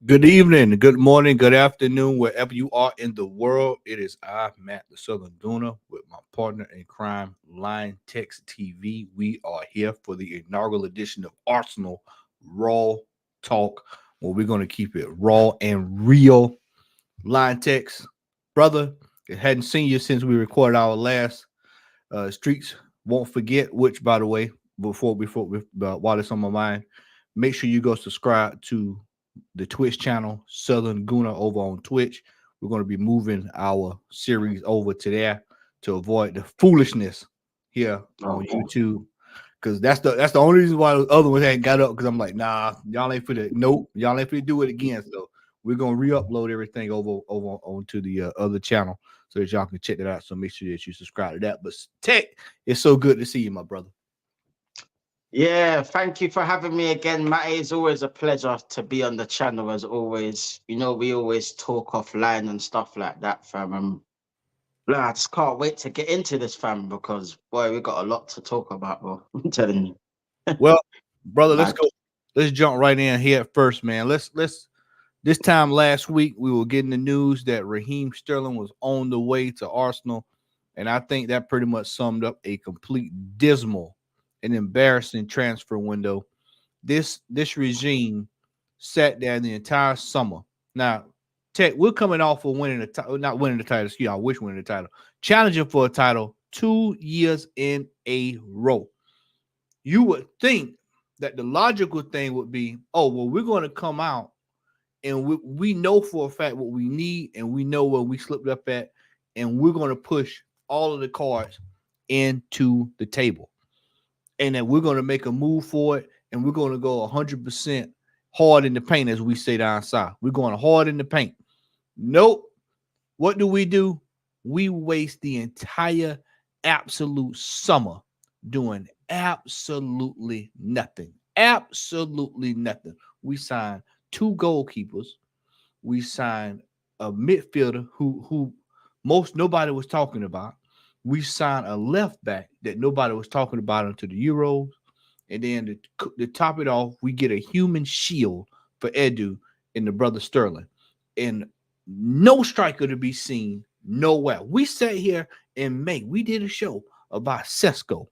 Good evening, good morning, good afternoon, wherever you are in the world. It is I, Matt the Southern Gooner, with my partner in crime, Lion Text TV. We are here for the inaugural edition of Arsenal Raw Talk, where we're going to keep it raw and real. Lion Text, brother, it hadn't seen you since we recorded our last Streets Won't Forget, which, by the way, while it's on my mind, make sure you go subscribe to the Twitch channel, Southern Guna, over on Twitch. We're going to be moving our series over to there to avoid the foolishness here on YouTube. Cause that's the only reason why the other ones hadn't got up. Cause I'm like, nah, y'all ain't for the nope, y'all ain't for to do it again. So we're gonna re-upload everything over onto the other channel so that y'all can check it out. So make sure that you subscribe to that. But Tech, it's so good to see you, my brother. Yeah, thank you for having me again, Matty. It's always a pleasure to be on the channel as always. You know, we always talk offline and stuff like that, fam. I just can't wait to get into this, fam, because boy, we got a lot to talk about, bro. I'm telling you. Well, brother, let's Mad. go. Let's jump right in here at first, man. Let's this time last week we were getting the news that Raheem Sterling was on the way to Arsenal, and I think that pretty much summed up a complete dismal and embarrassing transfer window. This regime sat there the entire summer. Now, Tech, we're coming off of winning the title, not winning the title. Excuse me, I wish winning the title, challenging for a title 2 years in a row. You would think that the logical thing would be, oh well, we're going to come out and we know for a fact what we need and we know where we slipped up at, and we're going to push all of the cards into the table, and that we're going to make a move for it, and we're going to go 100% hard in the paint, as we say down south. We're going hard in the paint. Nope. What do? We waste the entire absolute summer doing absolutely nothing. Absolutely nothing. We signed two goalkeepers. We signed a midfielder who most nobody was talking about. We signed a left back that nobody was talking about until the Euros. And then to top it off, we get a human shield for Edu and the brother Sterling. And no striker to be seen nowhere. We sat here in May. We did a show about Sesko.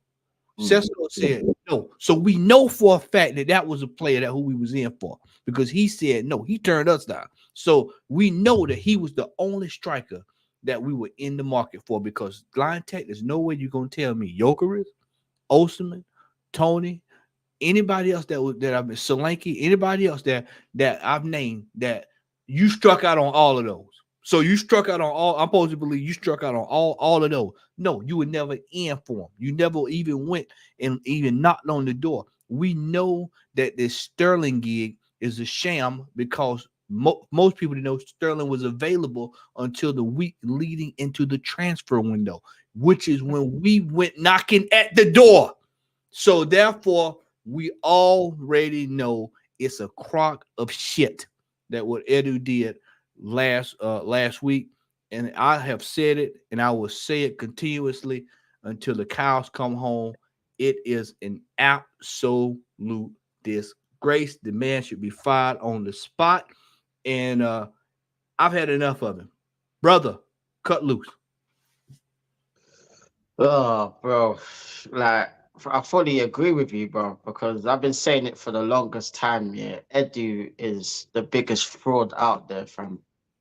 Sesko said no. So we know for a fact that that was a player that who we was in for, because he said no. He turned us down. So we know that he was the only striker that we were in the market for, because Lion Tech, there's no way you're going to tell me Jokeris, Osterman, Tony, anybody else that I've been Solanke, anybody else that I've named, that you struck out on all of those. So you struck out on all. I'm supposed to believe you struck out on all of those. No, you were never in for them. You never even went and even knocked on the door. We know that this Sterling gig is a sham, because most people know Sterling was available until the week leading into the transfer window, which is when we went knocking at the door. So therefore, we already know it's a crock of shit that what Edu did last week. And I have said it, and I will say it continuously until the cows come home. It is an absolute disgrace. The man should be fired on the spot. And I've had enough of him. Brother, cut loose. Oh, bro. Like, I fully agree with you, bro, because I've been saying it for the longest time. Yeah, Edu is the biggest fraud out there, fam.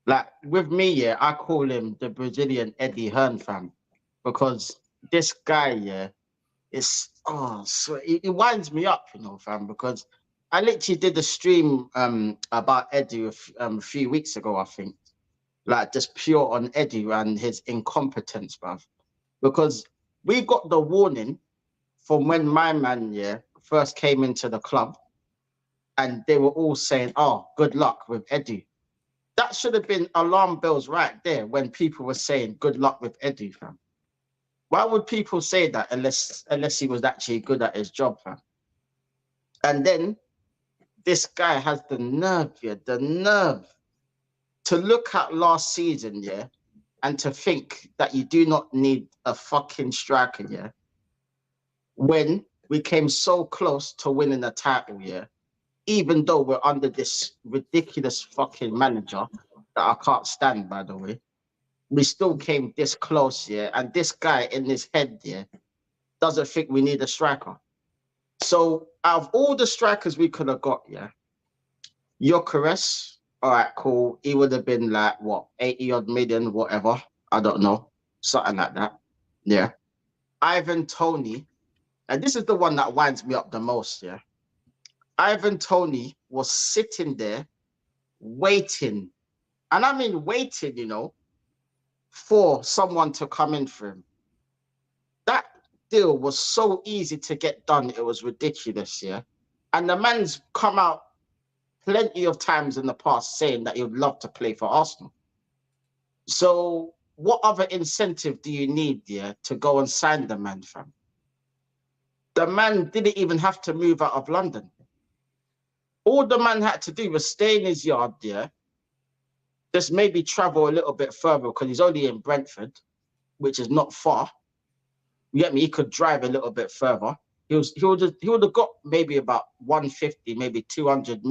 Like, with me, yeah, I call him the Brazilian Eddie Hearn, fam, because this guy, yeah, is so it winds me up, fam, because I literally did a stream about Edu a few weeks ago, I think, like just pure on Edu and his incompetence, bruv, because we got the warning from when my man, yeah, first came into the club, and they were all saying, "Oh, good luck with Eddie." That should have been alarm bells right there when people were saying, "Good luck with Eddie, fam." Why would people say that unless he was actually good at his job, fam? And then this guy has the nerve, yeah, the nerve to look at last season, yeah, and to think that you do not need a fucking striker, yeah, when we came so close to winning the title, yeah. even though we're under this ridiculous fucking manager that I can't stand, by the way, we still came this close, yeah. And this guy in his head, yeah, doesn't think we need a striker. So out of all the strikers we could have got, yeah, Gyökeres, all right, cool. He would have been like, what, 80 odd million, whatever. I don't know. Something like that. Yeah. Ivan Toney, and this is the one that winds me up the most, yeah. Ivan Toney was sitting there waiting, and I mean waiting, you know, for someone to come in for him. That deal was so easy to get done, it was ridiculous, yeah. And the man's come out plenty of times in the past saying that he would love to play for Arsenal. So what other incentive do you need, yeah, to go and sign the man, fam? The man didn't even have to move out of London. All the man had to do was stay in his yard, yeah, just maybe travel a little bit further because he's only in Brentford, which is not far. You get me? He could drive a little bit further. He would have got maybe about 150, maybe 200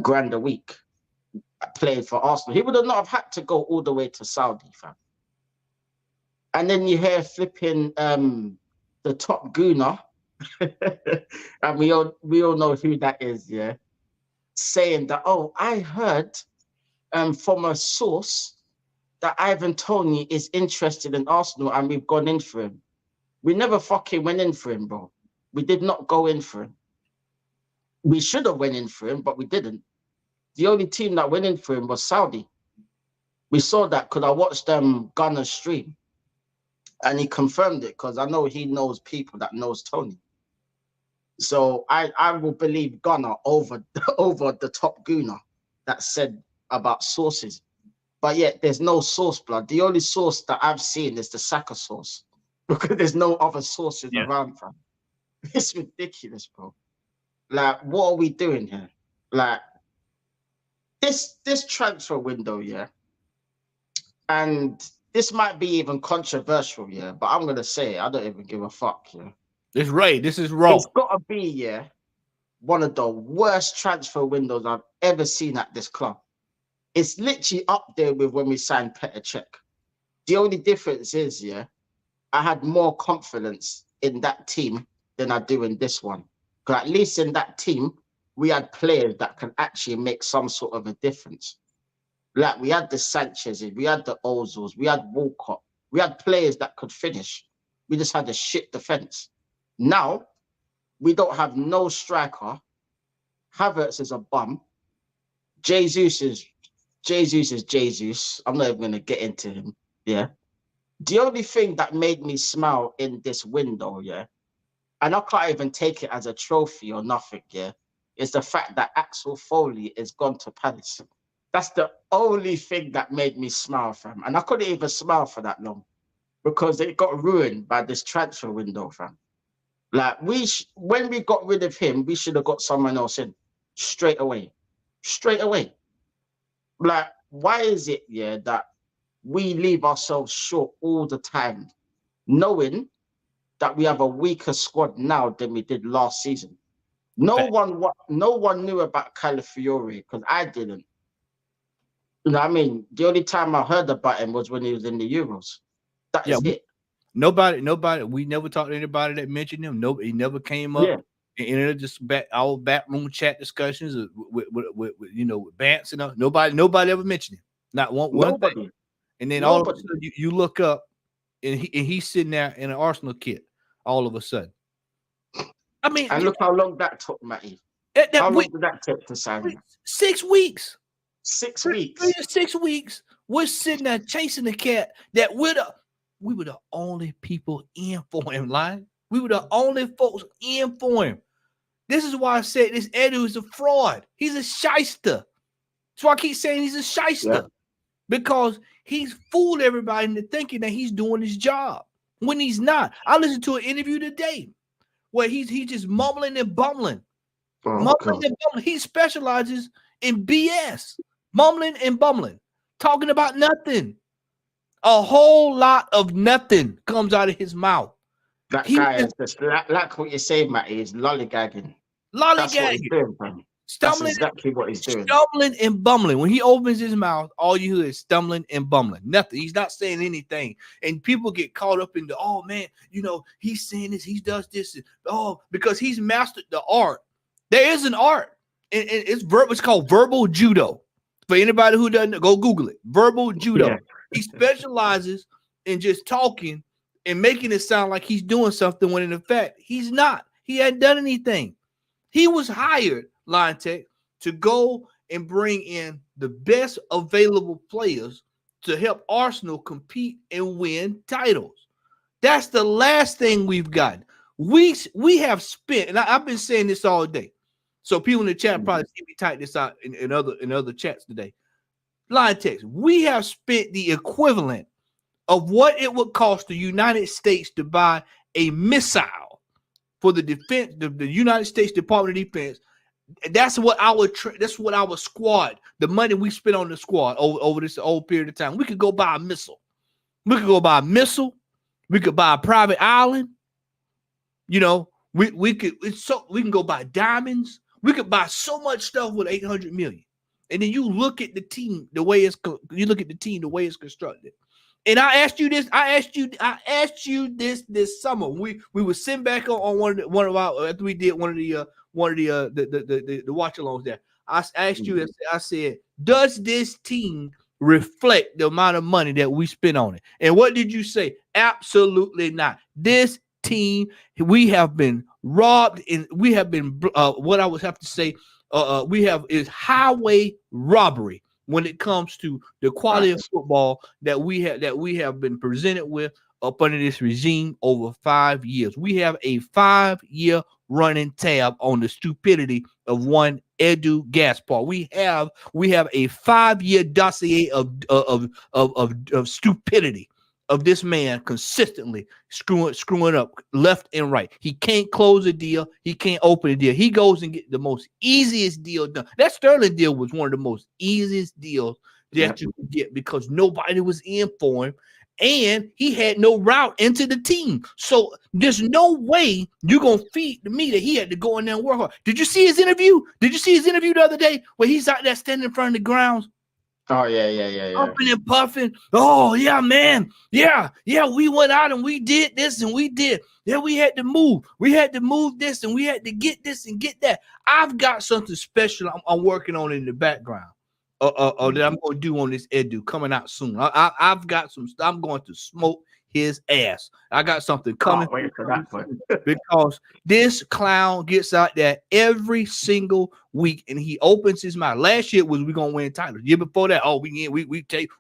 grand a week playing for Arsenal. He would have not have had to go all the way to Saudi, fam. And then you hear flipping the top gooner, and we all know who that is, yeah, saying that, oh, I heard from a source that Ivan Toney is interested in Arsenal and we've gone in for him. We never fucking went in for him, bro. We did not go in for him. We should have went in for him, but we didn't. The only team that went in for him was Saudi. We saw that because I watched Gunner's stream and he confirmed it because I know he knows people that knows Tony. So I will believe Gunner over the top gooner that said about sources. But yet there's no source, blood. The only source that I've seen is the Saka source because there's no other sources around, fam. It's ridiculous, bro. Like, what are we doing here? Like, this transfer window, yeah, and this might be even controversial, yeah, but I'm gonna say I don't even give a fuck, yeah. It's right. This is raw. It's gotta be, yeah, one of the worst transfer windows I've ever seen at this club. It's literally up there with when we signed Petr Cech. The only difference is, yeah, I had more confidence in that team than I do in this one. Because at least in that team, we had players that can actually make some sort of a difference. Like, we had the Sanchez's, we had the Ozils, we had Walcott. We had players that could finish. We just had a shit defense. Now, we don't have no striker. Havertz is a bum. Jesus is Jesus. I'm not even going to get into him, yeah. The only thing that made me smile in this window, yeah, and I can't even take it as a trophy or nothing, yeah, is the fact that Axel Foley is gone to Palace. That's the only thing that made me smile, fam. And I couldn't even smile for that long because it got ruined by this transfer window, fam. Like, when we got rid of him, we should have got someone else in straight away. Straight away. Like, why is it, yeah, that we leave ourselves short all the time, knowing that we have a weaker squad now than we did last season? No one knew about Calafiori because I didn't. You know what I mean? The only time I heard about him was when he was in the Euros. That is it. Nobody. We never talked to anybody that mentioned him. Nobody, he never came up. Yeah. And just our backroom chat discussions with you know, with Bance and nobody ever mentioned him. Not one thing. And then all of a sudden you look up and he's sitting there in an Arsenal kit all of a sudden. I mean, and look how long that took, Matty. How long did that take to sign? 6 weeks. 6 weeks. 3 to 6 weeks. We're sitting there chasing the cat that we were the only people in for him, line. We were the only folks in for him. This is why I said this Edu is a fraud. He's a shyster. That's why I keep saying he's a shyster. Yeah. Because he's fooled everybody into thinking that he's doing his job when he's not. I listened to an interview today where he's just mumbling and bumbling. Mumbling and bumbling. He specializes in BS. Mumbling and bumbling. Talking about nothing. A whole lot of nothing comes out of his mouth. That guy is just like what you're saying, Matty, is lollygagging. That's what he's Lollygagging, doing, man. That's stumbling, exactly what he's doing. stumbling and bumbling. When he opens his mouth, all you hear is stumbling and bumbling. Nothing. He's not saying anything. And people get caught up in the, oh man, you know, he's saying this, he does this. Oh, because he's mastered the art. There is an art. And it's called verbal judo. For anybody who doesn't know, go Google it. Verbal judo. Yeah. He specializes in just talking and making it sound like he's doing something when in fact he's not. He hadn't done anything. He was hired, Line Tech, to go and bring in the best available players to help Arsenal compete and win titles. That's the last thing we've gotten. We have spent, and I've been saying this all day. So people in the chat probably see me type this out in other chats today. Line text, we have spent the equivalent of what it would cost the United States to buy a missile for the defense, the United States Department of Defense. That's what our squad, the money we spent on the squad over this whole period of time. We could go buy a missile. We could go buy a missile. We could buy a private island. You know, we can go buy diamonds. We could buy so much stuff with $800 million. And then you look at the team, the way it's constructed. And I asked you this summer. We were sitting back on one of our after we did one of the watch alongs there. I asked you, I said, does this team reflect the amount of money that we spent on it? And what did you say? Absolutely not. This team, we have been robbed, and we have been what I would have to say is highway robbery when it comes to the quality of football that we have been presented with up under this regime over 5 years. We have a 5-year running tab on the stupidity of one Edu Gaspar. We have a 5-year dossier of stupidity of this man consistently screwing up left and right. He can't close a deal. He can't open a deal. He goes and get the most easiest deal done. That Sterling deal was one of the most easiest deals that you could get because nobody was in for him. And he had no route into the team. So there's no way you're going to feed me that he had to go in there and work hard. Did you see his interview? Did you see his interview the other day where he's out there standing in front of the grounds? Oh, yeah. Puffing and puffing. Oh, yeah, man. Yeah. We went out and we did this and we did. Yeah, we had to move. We had to move this and we had to get this and get that. I've got something special I'm working on in the background. That I'm going to do on this Edu coming out soon. I've got some stuff. I'm going to smoke his ass. I got something coming because this clown gets out there every single week and he opens his mouth. Last year was we're gonna win titles. Year before that,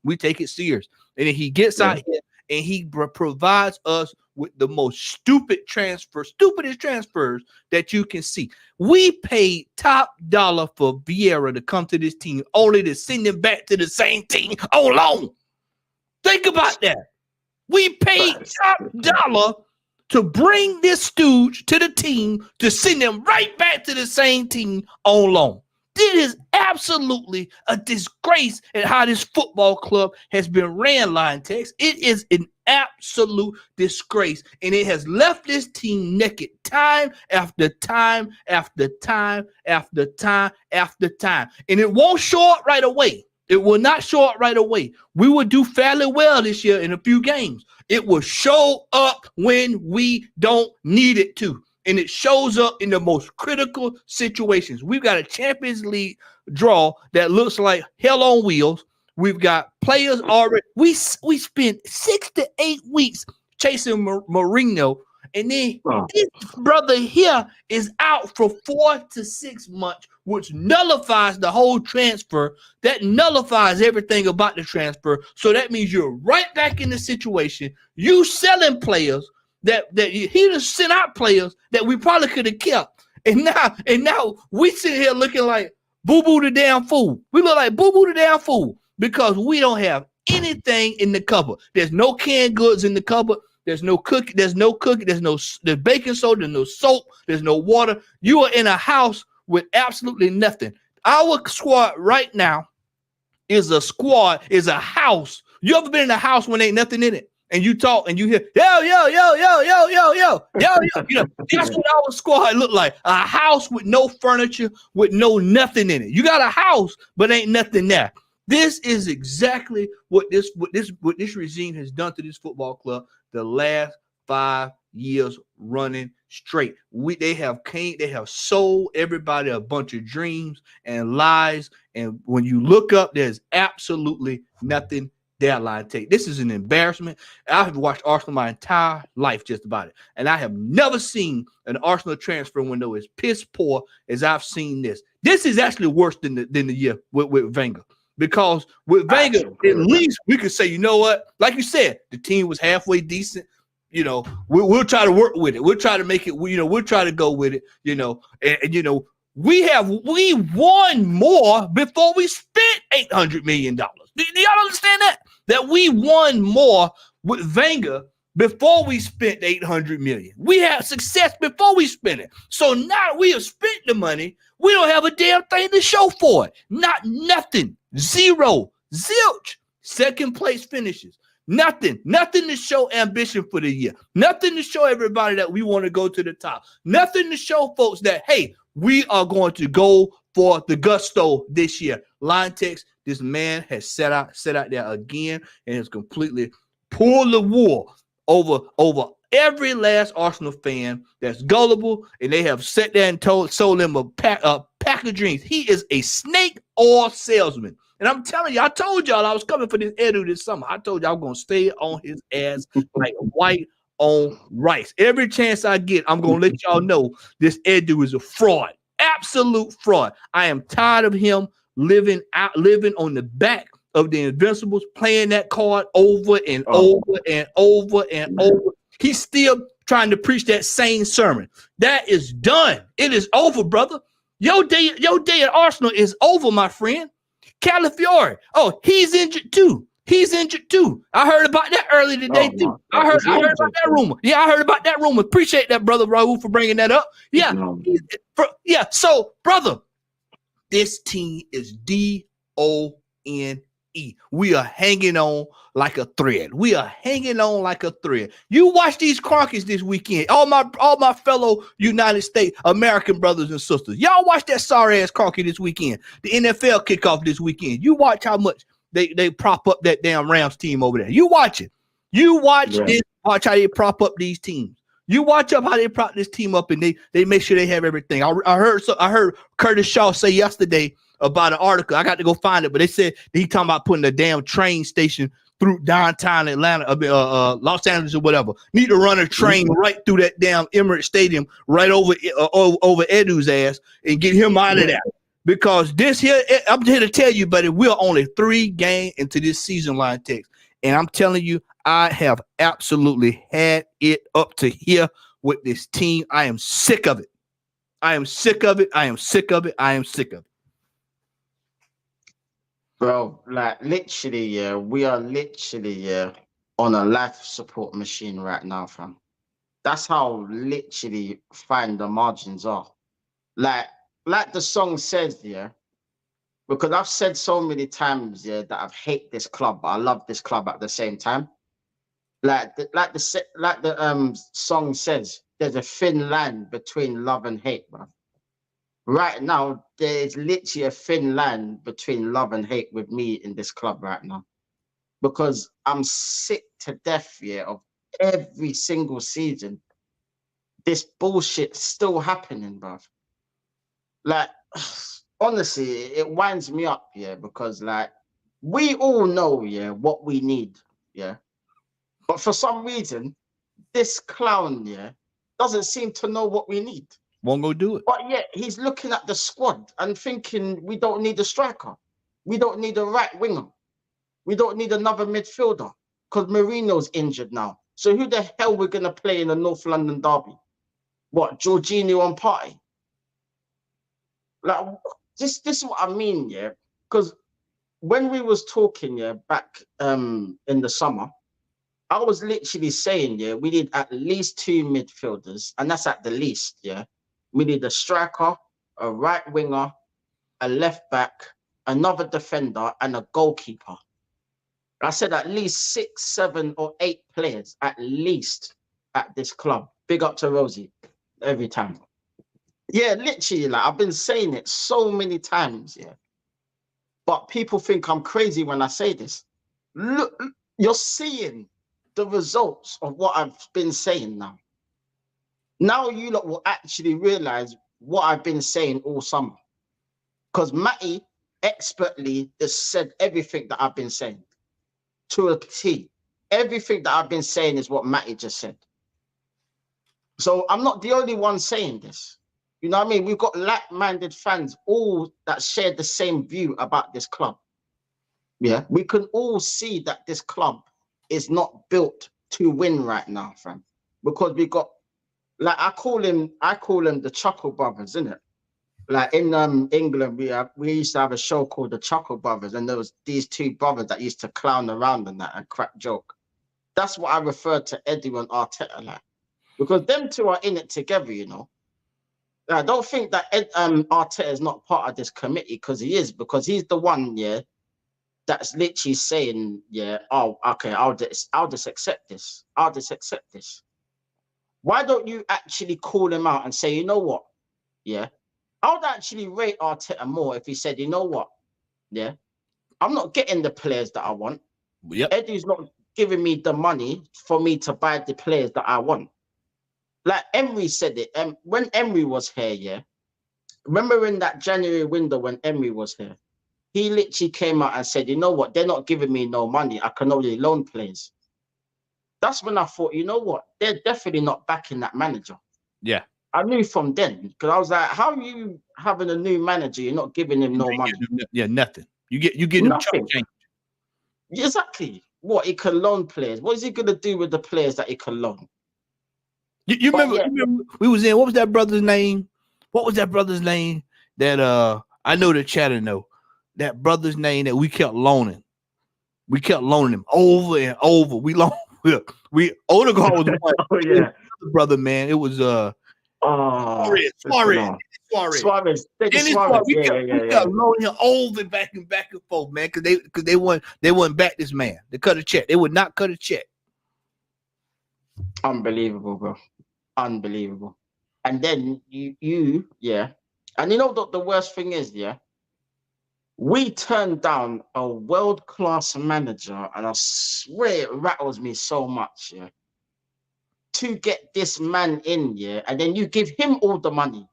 we take it serious. And then he gets out here and he provides us with the most stupidest transfers that you can see. We paid top dollar for Vieira to come to this team, only to send him back to the same team on loan. Think about that. We paid top dollar to bring this stooge to the team to send him right back to the same team on loan. This is absolutely a disgrace at how this football club has been ran, Line Text. It is an absolute disgrace, and it has left this team naked time after time after time after time after time. And it won't show up right away. It will not show up right away. We will do fairly well this year in a few games. It will show up when we don't need it to. And it shows up in the most critical situations. We've got a Champions League draw that looks like hell on wheels. We've got players already. We spent 6 to 8 weeks chasing Mourinho. And then this brother here is out for 4 to 6 months, which nullifies the whole transfer. That nullifies everything about the transfer. So that means you're right back in the situation. You selling players that he just sent out players that we probably could have kept. And now we sit here looking like boo-boo the damn fool. We look like boo-boo the damn fool because we don't have anything in the cupboard. There's no canned goods in the cupboard. There's no cookie. There's baking soda. There's no soap. There's no water. You are in a house with absolutely nothing. Our squad right now is a house. You ever been in a house when ain't nothing in it? And you talk and you hear, yo. That's what our squad looked like. A house with no furniture, with nothing in it. You got a house, but ain't nothing there. This is exactly what this regime has done to this football club the last 5 years running straight. They have sold everybody a bunch of dreams and lies. And when you look up, there's absolutely nothing there, Line Take. This is an embarrassment. I have watched Arsenal my entire life, just about it, and I have never seen an Arsenal transfer window as piss poor as I've seen this. This is actually worse than the year with Wenger. Because with Wenger, at least we could say, you know what? Like you said, the team was halfway decent. We'll try to work with it. We'll try to make it. We'll try to go with it. And we won more before we spent $800 million. Do y'all understand that? That we won more with Wenger before we spent $800 million. We had success before we spent it. So now we have spent the money. We don't have a damn thing to show for it. Nothing. Zero. Zilch. Second place finishes. Nothing to show ambition for the year. Nothing to show everybody that we want to go to the top. Nothing to show folks that, hey, we are going to go for the gusto this year. Line Text, this man has set out there again and has completely pulled the wool over every last Arsenal fan that's gullible, and they have sat there and sold them a pack of dreams. He is a snake oil salesman. And I'm telling you, I told y'all I was coming for this Edu this summer. I told y'all I'm going to stay on his ass like white on rice. Every chance I get, I'm going to let y'all know this Edu is a fraud. Absolute fraud. I am tired of him living on the back of the Invincibles, playing that card over and over and over and over. He's still trying to preach that same sermon. That is done. It is over, brother. Your day at Arsenal is over, my friend. Calafiore. Oh, he's injured too. I heard about that earlier today too. I heard about that rumor. Yeah, I heard about that rumor. Appreciate that, brother Raul, for bringing that up. Yeah. So, brother, this team is DONE. We are hanging on like a thread. You watch these Cronkies this weekend. All my fellow United States American brothers and sisters. Y'all watch that sorry ass Cronky this weekend. The NFL kickoff this weekend. You watch how much they prop up that damn Rams team over there. You watch it. You watch this. Watch how they prop up these teams. You watch up how they prop this team up, and they make sure they have everything. I heard Curtis Shaw say yesterday about an article. I got to go find it, but they said he talking about putting a damn train station through downtown Atlanta, Los Angeles or whatever. Need to run a train right through that damn Emirates Stadium, right over Edu's ass, and get him out of there. Because this here, I'm here to tell you, buddy, we're only 3 games into this season, Line Text, and I'm telling you, I have absolutely had it up to here with this team. I am sick of it. Bro, like literally, we are literally on a life support machine right now, fam. That's how literally fine the margins are. Like the song says, because I've said so many times, that I've hate this club, but I love this club at the same time. Like the song says, there's a thin line between love and hate, bro. Right now, there's literally a thin line between love and hate with me in this club right now. Because I'm sick to death, of every single season. This bullshit still happening, bro. Like, honestly, it winds me up, because like, we all know, what we need, But for some reason, this clown, doesn't seem to know what we need. Won't go do it. But yet he's looking at the squad and thinking we don't need a striker. We don't need a right winger. We don't need another midfielder because Marino's injured now. So who the hell we're going to play in the North London derby? What, Jorginho and Partey? Like, this is what I mean, Because when we was talking, back in the summer, I was literally saying, we need at least 2 midfielders, and that's at the least, We need a striker, a right winger, a left back, another defender, and a goalkeeper. I said at least 6, 7, or 8 players, at least. at this club. Big up to Rosie every time. Yeah, literally, like I've been saying it so many times, yeah. But people think I'm crazy when I say this. Look, you're seeing the results of what I've been saying now. Now you lot will actually realize what I've been saying all summer. Because Matty expertly just said everything that I've been saying to a T. Everything that I've been saying is what Matty just said. So I'm not the only one saying this. You know what I mean? We've got like-minded fans, all that share the same view about this club. Yeah, we can all see that this club is not built to win right now, fam. Because we got, like I call him the Chuckle Brothers, isn't it? Like in England, we used to have a show called the Chuckle Brothers, and there was these two brothers that used to clown around and that and crack joke. That's what I refer to Eddie and Arteta like, because them two are in it together, you know. I don't think that Arteta is not part of this committee, because he is, because he's the one, yeah, that's literally saying, yeah, oh, okay, I'll just accept this. I'll just accept this. Why don't you actually call him out and say, you know what? Yeah, I would actually rate Arteta more if he said, you know what? Yeah, I'm not getting the players that I want. Yep. Eddie's not giving me the money for me to buy the players that I want. Like Emery said it. When Emery was here, yeah, remember in that January window when Emery was here, he literally came out and said, you know what? They're not giving me no money. I can only loan players. That's when I thought, you know what? They're definitely not backing that manager. Yeah. I knew from then, because I was like, how are you having a new manager? You're not giving him no money. Yeah, nothing. You get him chunk change. Exactly. What, he can loan players? What is he gonna do with the players that he can loan? You remember we was in, what was that brother's name? What was that brother's name? That I know the chatter know. That brother's name that we kept loaning. We kept loaning him over and over. We loaned Odegaard was one. Oh yeah. Brother, man. It was Suarez. We kept loaning him over and back and forth, man, because they wouldn't back this man. They cut a check. They would not cut a check. Unbelievable, bro. Unbelievable. And then you yeah. And you know what the worst thing is, yeah? We turned down a world-class manager, and I swear it rattles me so much, yeah, to get this man in, yeah, and then you give him all the money.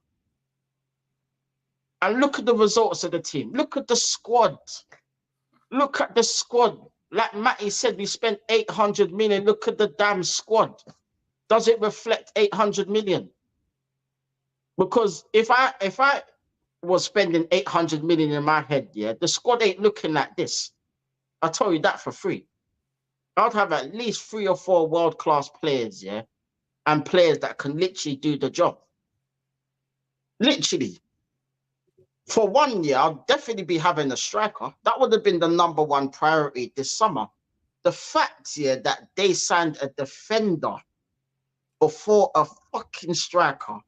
And look at the results of the team. Look at the squad. Look at the squad. Like Matty said, we spent 800 million. Look at the damn squad. Does it reflect 800 million? Because if I was spending 800 million in my head, yeah, the squad ain't looking like this. I'll tell you that for free. I'd have at least 3 or 4 world-class players, yeah, and players that can literally do the job. Literally. For 1 year, I'll definitely be having a striker. That would have been the #1 priority this summer. The fact, yeah, that they signed a defender before a fucking striker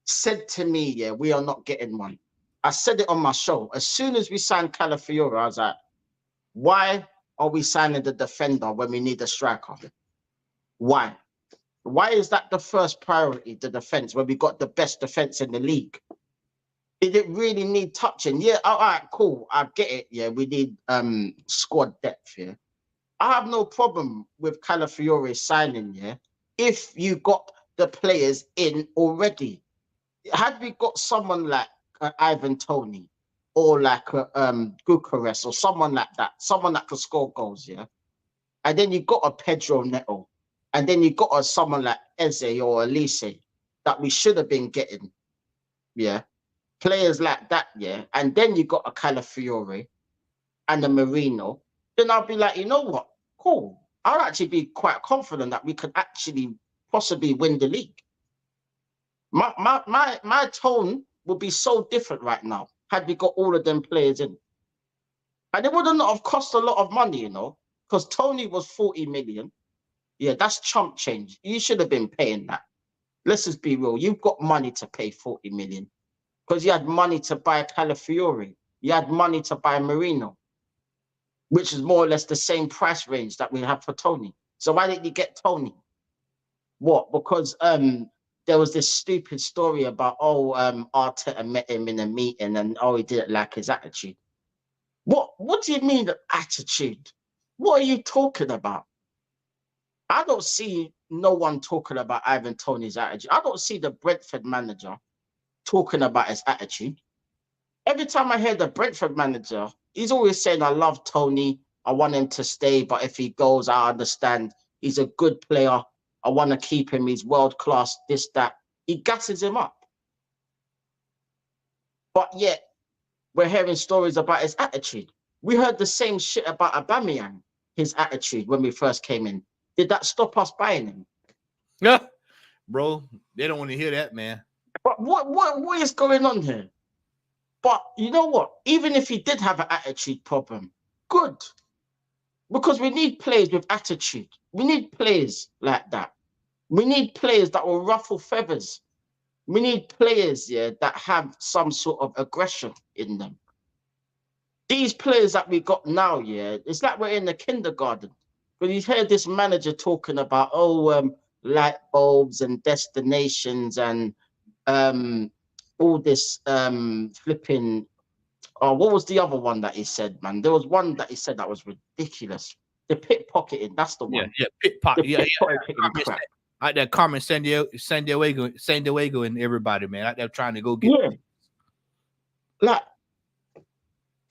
said to me, yeah, we are not getting one. I said it on my show. As soon as we signed Calafiori, I was like, why are we signing the defender when we need a striker? Why? Why is that the first priority, the defense, when we got the best defense in the league? Did it really need touching? Yeah, all right, cool. I get it. Yeah, we need squad depth here. I have no problem with Calafiori signing, yeah, if you got the players in already. Had we got someone like Ivan Toney or like Gyökeres or someone like that, someone that could score goals, yeah, and then you got a Pedro Neto, and then you got someone like Eze or Elise that we should have been getting, yeah, players like that, yeah, and then you got a Calafiori and a Marino, then I'll be like, you know what, cool. I'll actually be quite confident that we could actually possibly win the league. My tone would be so different right now had we got all of them players in. And it would not have cost a lot of money, you know, because Tony was 40 million. Yeah, that's chump change. You should have been paying that. Let's just be real. You've got money to pay 40 million because you had money to buy Calafiori. You had money to buy Marino, which is more or less the same price range that we have for Tony. So why didn't you get Tony? What? Because there was this stupid story about Arteta met him in a meeting and he didn't like his attitude. What do you mean attitude? What are you talking about? I don't see no one talking about Ivan Toney's attitude. I don't see the Brentford manager talking about his attitude. Every time I hear the Brentford manager, he's always saying, I love Tony. I want him to stay, but if he goes, I understand. He's a good player. I want to keep him. He's world class, this, that. He gasses him up. But yet, we're hearing stories about his attitude. We heard the same shit about Aubameyang, his attitude when we first came in. Did that stop us buying him? Yeah, bro, they don't want to hear that, man. But what is going on here? But you know what? Even if he did have an attitude problem, good. Because we need players with attitude. We need players like that. We need players that will ruffle feathers. We need players, that have some sort of aggression in them. These players that we got now, it's like we're in the kindergarten. But you hear this manager talking about, light bulbs and destinations and all this flipping. Oh, what was the other one that he said, man? There was one that he said that was ridiculous. The pickpocketing, that's the one. Yeah, pickpocket. The pickpocketing crap. Out there, Carmen San Diego, and everybody, man, out there trying to go get. Yeah, like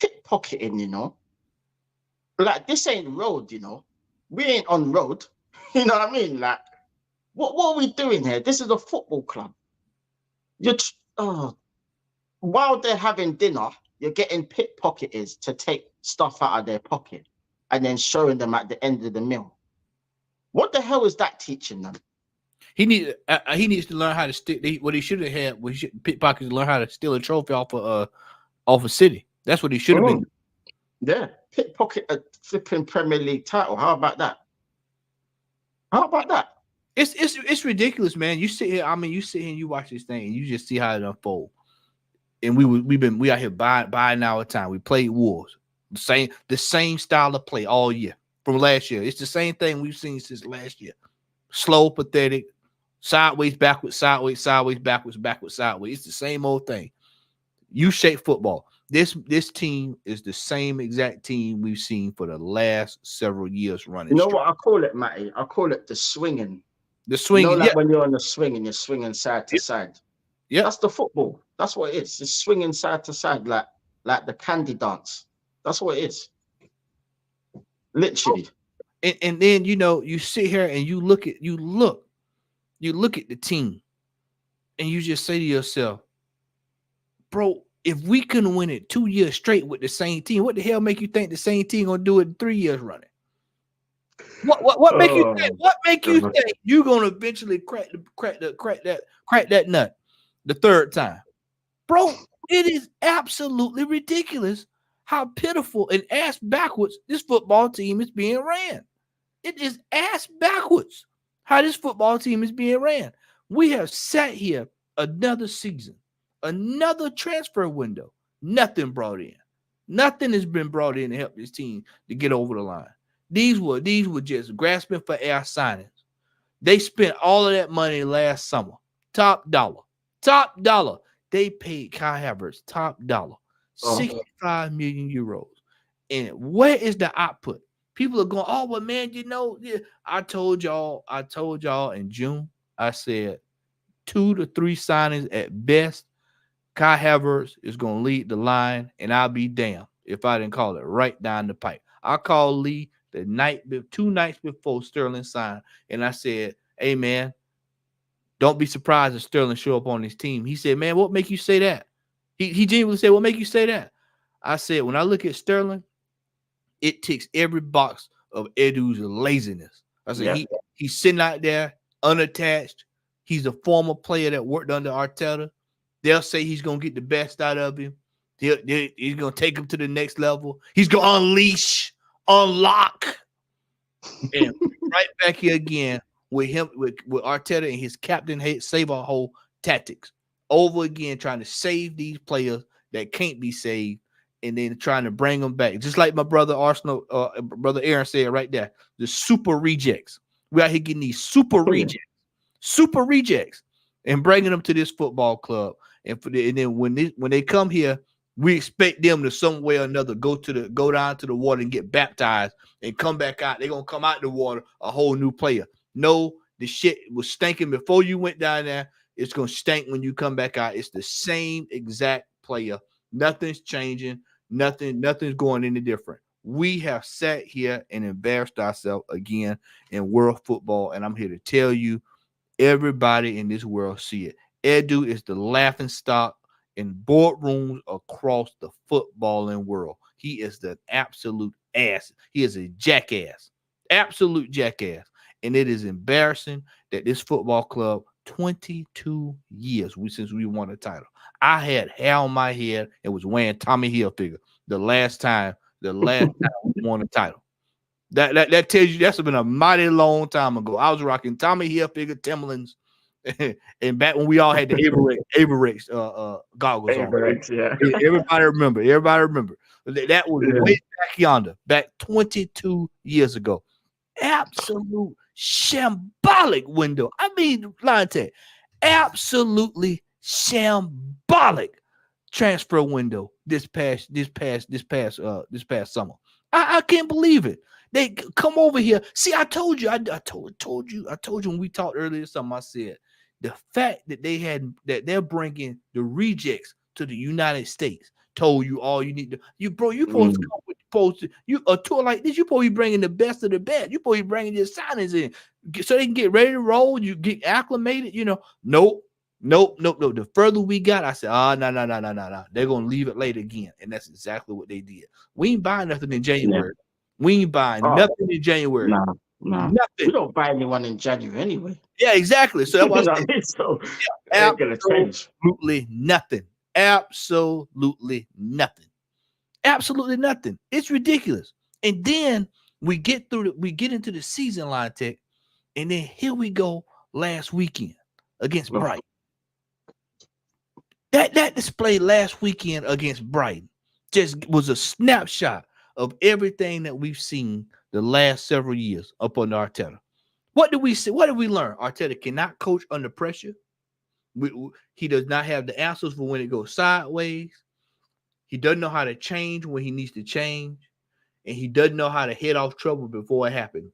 pickpocketing, like this ain't road, we ain't on road. You know what I mean? Like, what are we doing here? This is a football club. While they're having dinner, you're getting pickpocketers to take stuff out of their pocket and then showing them at the end of the meal. What the hell is that teaching them? He needs to learn how to steal. What he should have had was pickpockets learn how to steal a trophy off of City. That's what he should have been. Yeah, pickpocket a flipping Premier League title. How about that? It's ridiculous, man. You sit here. I mean, you sit here and you watch this thing, and you just see how it unfolds. And we out here buying our time. We played Wolves, the same style of play all year from last year. It's the same thing we've seen since last year. Slow, pathetic, sideways, backwards, sideways, backwards, sideways. It's the same old thing. U-shaped football. This team is the same exact team we've seen for the last several years running. You know what I call it, Matty? I call it the swinging. The swinging. Like when you're on the swing and you're swinging side to side. Yeah, that's the football. That's what it is. It's swinging side to side, like the candy dance. That's what it is. Literally. And then you sit here and you look at the team, and you just say to yourself, bro, if we couldn't win it 2 years straight with the same team, what the hell make you think the same team gonna do it in 3 years running? What make you think? What make you think you're gonna eventually crack that nut the third time, bro? It is absolutely ridiculous how pitiful and ass backwards this football team is being ran. It is ass backwards how this football team is being ran. We have sat here another season, another transfer window, nothing brought in. Nothing has been brought in to help this team to get over the line. These were just grasping for air signings. They spent all of that money last summer. Top dollar. They paid Kai Havertz top dollar. 65 million euros. And where is the output? People are going, but man, I told y'all in June, I said 2 to 3 signings at best. Kai Havertz is going to lead the line, and I'll be damned if I didn't call it right down the pipe. I called Lee the 2 nights before Sterling signed, and I said, hey, man, don't be surprised if Sterling show up on his team. He said, man, what make you say that? He genuinely said, what make you say that? I said, when I look at Sterling, it ticks every box of Edu's laziness. I said, he's sitting out there unattached. He's a former player that worked under Arteta. They'll say he's going to get the best out of him. He's going to take him to the next level. He's going to unlock. And right back here again with him, with Arteta and his captain save our whole tactics. Over again, trying to save these players that can't be saved, and then trying to bring them back. Just like my brother brother Aaron said right there, the super rejects. We out here getting these super rejects. super rejects, and bringing them to this football club. And then when they come here, we expect them to some way or another go down to the water and get baptized and come back out. They're gonna come out the water a whole new player. No, the shit was stinking before you went down there. It's gonna stink when you come back out. It's the same exact player. Nothing's changing. Nothing's going any different. We have sat here and embarrassed ourselves again in world football, and I'm here to tell you, everybody in this world see it. Edu is the laughing stock in boardrooms across the footballing world. He is the absolute ass. He is a jackass, absolute jackass. And it is embarrassing that this football club, 22 years since we won a title. I had hair on my head and was wearing Tommy Hilfiger the last time we won a title. That tells you that's been a mighty long time ago. I was rocking Tommy Hilfiger, Timberlands, and back when we all had the Averex goggles Averex, on. Yeah. Everybody remember. That was way back yonder, back 22 years ago. Absolute shambolic window. I mean, Lante, absolutely shambolic transfer window this past summer. I can't believe it. They come over here. See, I told you when we talked earlier this summer. I said the fact that they're bringing the rejects to the United States told you all you need to. You supposed to a tour like this. You supposed to be bringing the best of the best. You supposed to be bringing your signings in so they can get ready to roll. You get acclimated. Nope. The further we got, I said, no. They're gonna leave it late again, and that's exactly what they did. We ain't buying nothing in January. Yeah. We ain't buying nothing in January. No. Nothing. We don't buy anyone in January anyway. Yeah, exactly. So that was absolutely nothing. Absolutely nothing. It's ridiculous. And then we get into the season, line tech, and then here we go last weekend against Brighton. That display last weekend against Brighton just was a snapshot of everything that we've seen the last several years up under Arteta. What did we see? What did we learn? Arteta cannot coach under pressure. He does not have the answers for when it goes sideways. He doesn't know how to change when he needs to change. And he doesn't know how to head off trouble before it happens.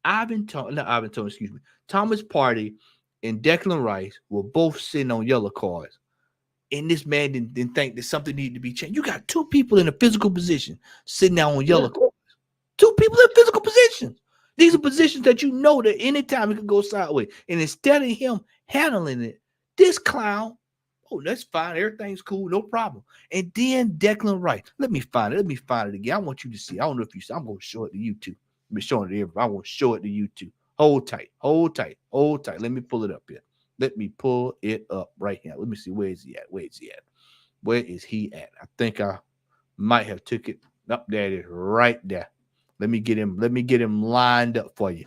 Thomas Partey and Declan Rice were both sitting on yellow cards. And this man didn't think that something needed to be changed. You got two people in a physical position sitting down on yellow cards. Two people in physical positions. These are positions that you know that anytime it can go sideways. And instead of him handling it, this clown, that's fine. Everything's cool. No problem. And then Declan Rice. Let me find it again. I want you to see. I don't know if you see. I'm going to show it to you too. Let me show it to everybody. I want to show it to you too. Hold tight. Let me pull it up here. Let me pull it up right here. Let me see. Where is he at? I think I might have took it. Up there it is right there. Let me get him lined up for you.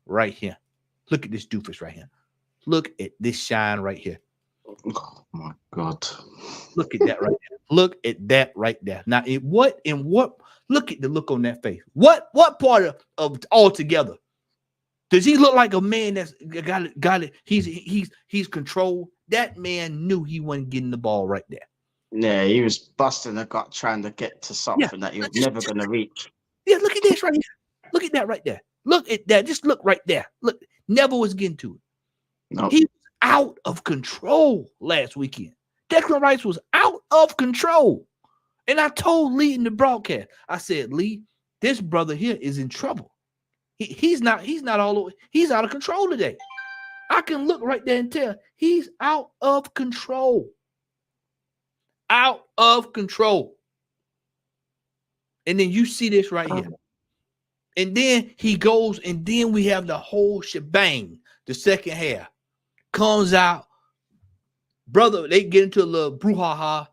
Right here. Look at this doofus right here. Look at this shine right here. Oh my God. Look at that right there. Look at that right there. Now, look at the look on that face. What part of altogether? Does he look like a man that's got it? He's controlled. That man knew he wasn't getting the ball right there. Yeah, he was busting the gut trying to get to something that he was never going to reach. Yeah, look at this right here. Look at that right there. Look at that. Just look right there. Look, never was getting to it. No. He was out of control last weekend. Declan Rice was out of control. And I told Lee in the broadcast, I said, Lee, this brother here is in trouble. He's not all the way. He's out of control today. I can look right there and tell he's out of control. Out of control. And then you see this right here. And then he goes, and then we have the whole shebang. The second half comes out. Brother, they get into a little brouhaha.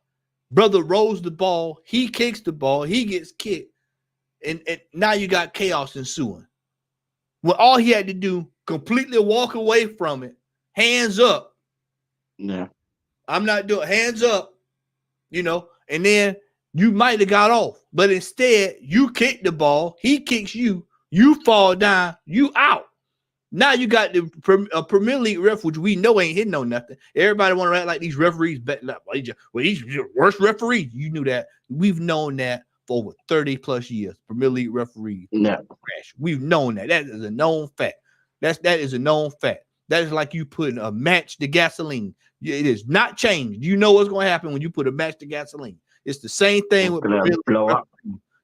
Brother rolls the ball. He kicks the ball. He gets kicked. And now you got chaos ensuing. Well, all he had to do, completely walk away from it. Hands up. Yeah. I'm not doing hands up. And then you might have got off. But instead, you kick the ball. He kicks you. You fall down. You out. Now you got the Premier League ref, which we know ain't hitting on nothing. Everybody want to act like these referees, he's the worst referee. You knew that. We've known that for over 30 plus years. Premier League referees, crash. We've known that. That is a known fact. That is a known fact. That is like you putting a match to gasoline. It is not changed. You know what's going to happen when you put a match to gasoline. It's the same thing with Premier League blow up.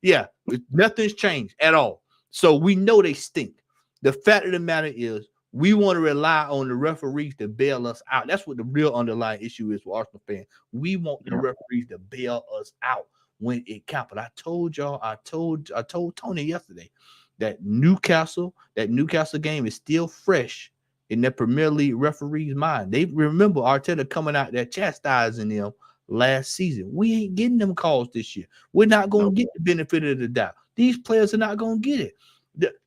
Yeah, nothing's changed at all. So we know they stink. The fact of the matter is, we want to rely on the referees to bail us out. That's what the real underlying issue is for Arsenal fans. We want the referees to bail us out when it counts. But I told y'all, I told Tony yesterday that Newcastle game is still fresh in their Premier League referees' mind. They remember Arteta coming out there chastising them last season. We ain't getting them calls this year. We're not going to get the benefit of the doubt. These players are not going to get it.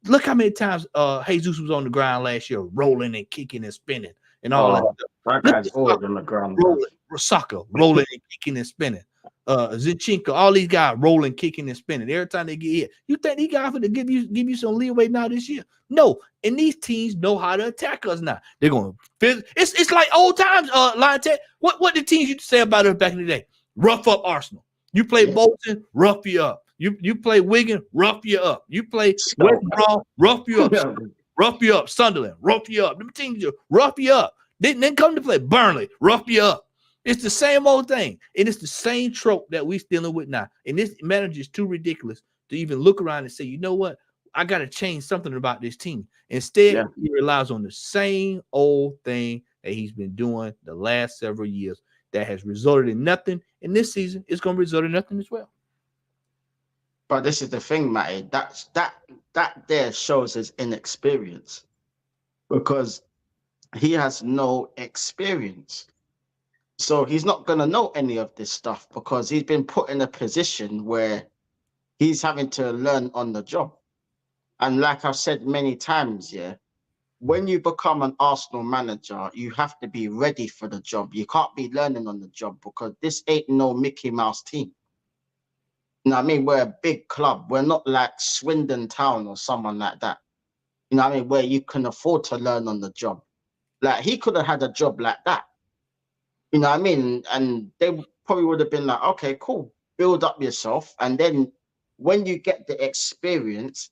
Look how many times Jesus was on the ground last year, rolling and kicking and spinning and all that stuff. That guy's always on the ground. Rolling and kicking and spinning. Zinchenko, all these guys rolling, kicking and spinning. Every time they get hit, you think these guys to give you some leeway now this year? No, and these teams know how to attack us now. They're going to. It's like old times. Lion Tech. What the teams used to say about us back in the day? Rough up Arsenal. You play Bolton, rough you up. You play Wigan, rough you up. You play West Brom, rough you up. Rough you up. Sunderland, rough you up. Them teams rough you up. Then come to play Burnley, rough you up. It's the same old thing. And it's the same trope that we're dealing with now. And this manager is too ridiculous to even look around and say, you know what? I got to change something about this team. Instead, he relies on the same old thing that he's been doing the last several years that has resulted in nothing. And this season, it's going to result in nothing as well. But this is the thing, Matty. That there shows his inexperience, because he has no experience. So he's not going to know any of this stuff because he's been put in a position where he's having to learn on the job. And like I've said many times, when you become an Arsenal manager, you have to be ready for the job. You can't be learning on the job because this ain't no Mickey Mouse team. You know what I mean? We're a big club. We're not like Swindon Town or someone like that. You know what I mean? Where you can afford to learn on the job. Like, he could have had a job like that. You know what I mean? And they probably would have been like, okay, cool. Build up yourself. And then when you get the experience,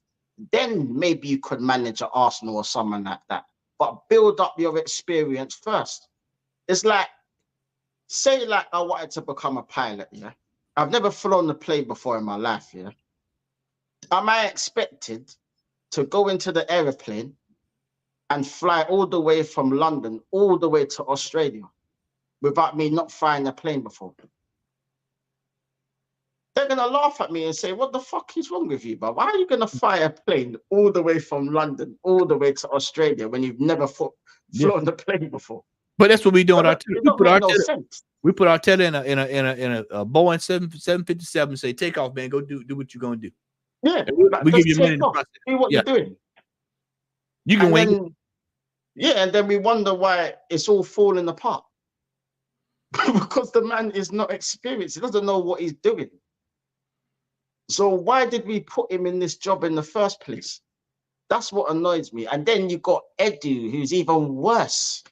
then maybe you could manage at Arsenal or someone like that. But build up your experience first. It's like, say like I wanted to become a pilot, I've never flown a plane before in my life, Am I expected to go into the aeroplane and fly all the way from London all the way to Australia without me not flying a plane before? They're going to laugh at me and say, what the fuck is wrong with you, bro? Why are you going to fly a plane all the way from London all the way to Australia when you've never flown a plane before? But that's what we do on our we put Arteta in a Boeing 757 and say, take off, man. Go do what you're going to do. Yeah. We give you a minute. Do what you're doing. You can win. And then we wonder why it's all falling apart. Because the man is not experienced. He doesn't know what he's doing. So why did we put him in this job in the first place? That's what annoys me. And then you got Edu, who's even worse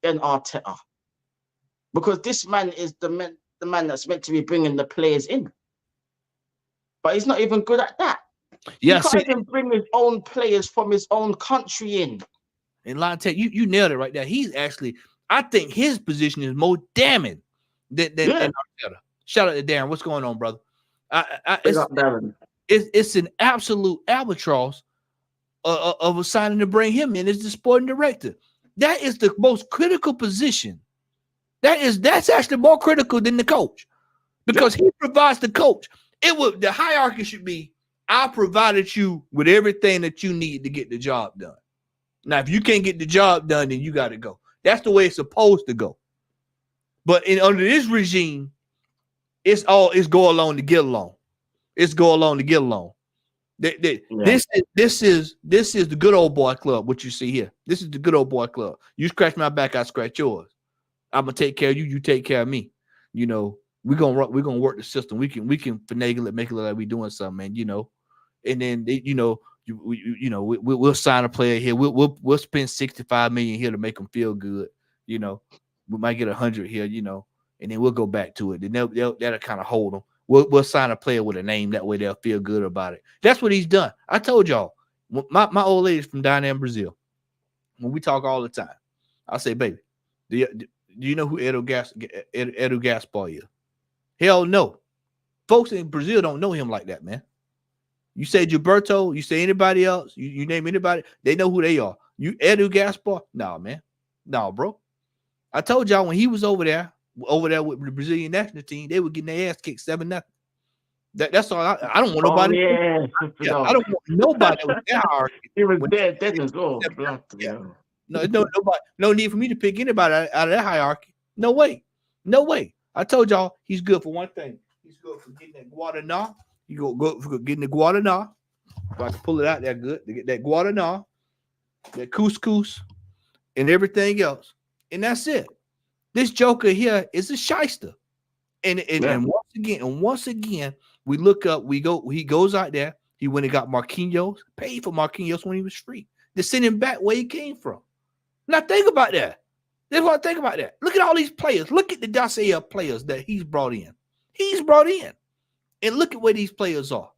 than Arteta. Because this man is the man that's meant to be bringing the players in. But he's not even good at that. Yeah, he can't even bring his own players from his own country in. And Lion Tech, you nailed it right there. He's actually, I think his position is more damning than Arteta. Shout out to Darren. What's going on, brother? It's an absolute albatross of assigning to bring him in as the sporting director. That is the most critical position. That's actually more critical than the coach, because he provides the coach. The hierarchy should be, I provided you with everything that you need to get the job done. Now, if you can't get the job done, then you got to go. That's the way it's supposed to go. But under this regime, it's go along to get along. It's go along to get along. This is the good old boy club. What you see here, this is the good old boy club. You scratch my back, I scratch yours. I'm gonna take care of you. You take care of me. You know, we're gonna work the system. We can finagle it, make it look like we doing something, man. You know, and then we'll sign a player here. We'll spend 65 million here to make them feel good. We might get 100 here, and then we'll go back to it. And that'll kind of hold them. We'll sign a player with a name, that way they'll feel good about it. That's what he's done. I told y'all, my old lady's from down there in Brazil. When we talk all the time, I say, baby, do you know who Edu Gaspar is? Hell no. Folks in Brazil don't know him like that, man. You say Gilberto, you say anybody else, you name anybody, they know who they are. You Edu Gaspar? No, man. No, bro. I told y'all when he was over there with the Brazilian national team, they were getting their ass kicked 7-0. That's all. I don't want nobody. I don't want nobody with that hierarchy. He was there then as well. No nobody. No need for me to pick anybody out of that hierarchy. No way. I told y'all he's good for one thing. He's good for getting that Guaraná. You go for getting the Guaraná. If I can pull it out there good to get that Guaraná, that couscous, and everything else. And that's it. This joker here is a shyster. And once again, we look up, he goes out there. He went and got Marquinhos, paid for Marquinhos when he was free, to send him back where he came from. Now think about that. That's what I think about that. Look at all these players. Look at the dossier of players that he's brought in. And look at where these players are.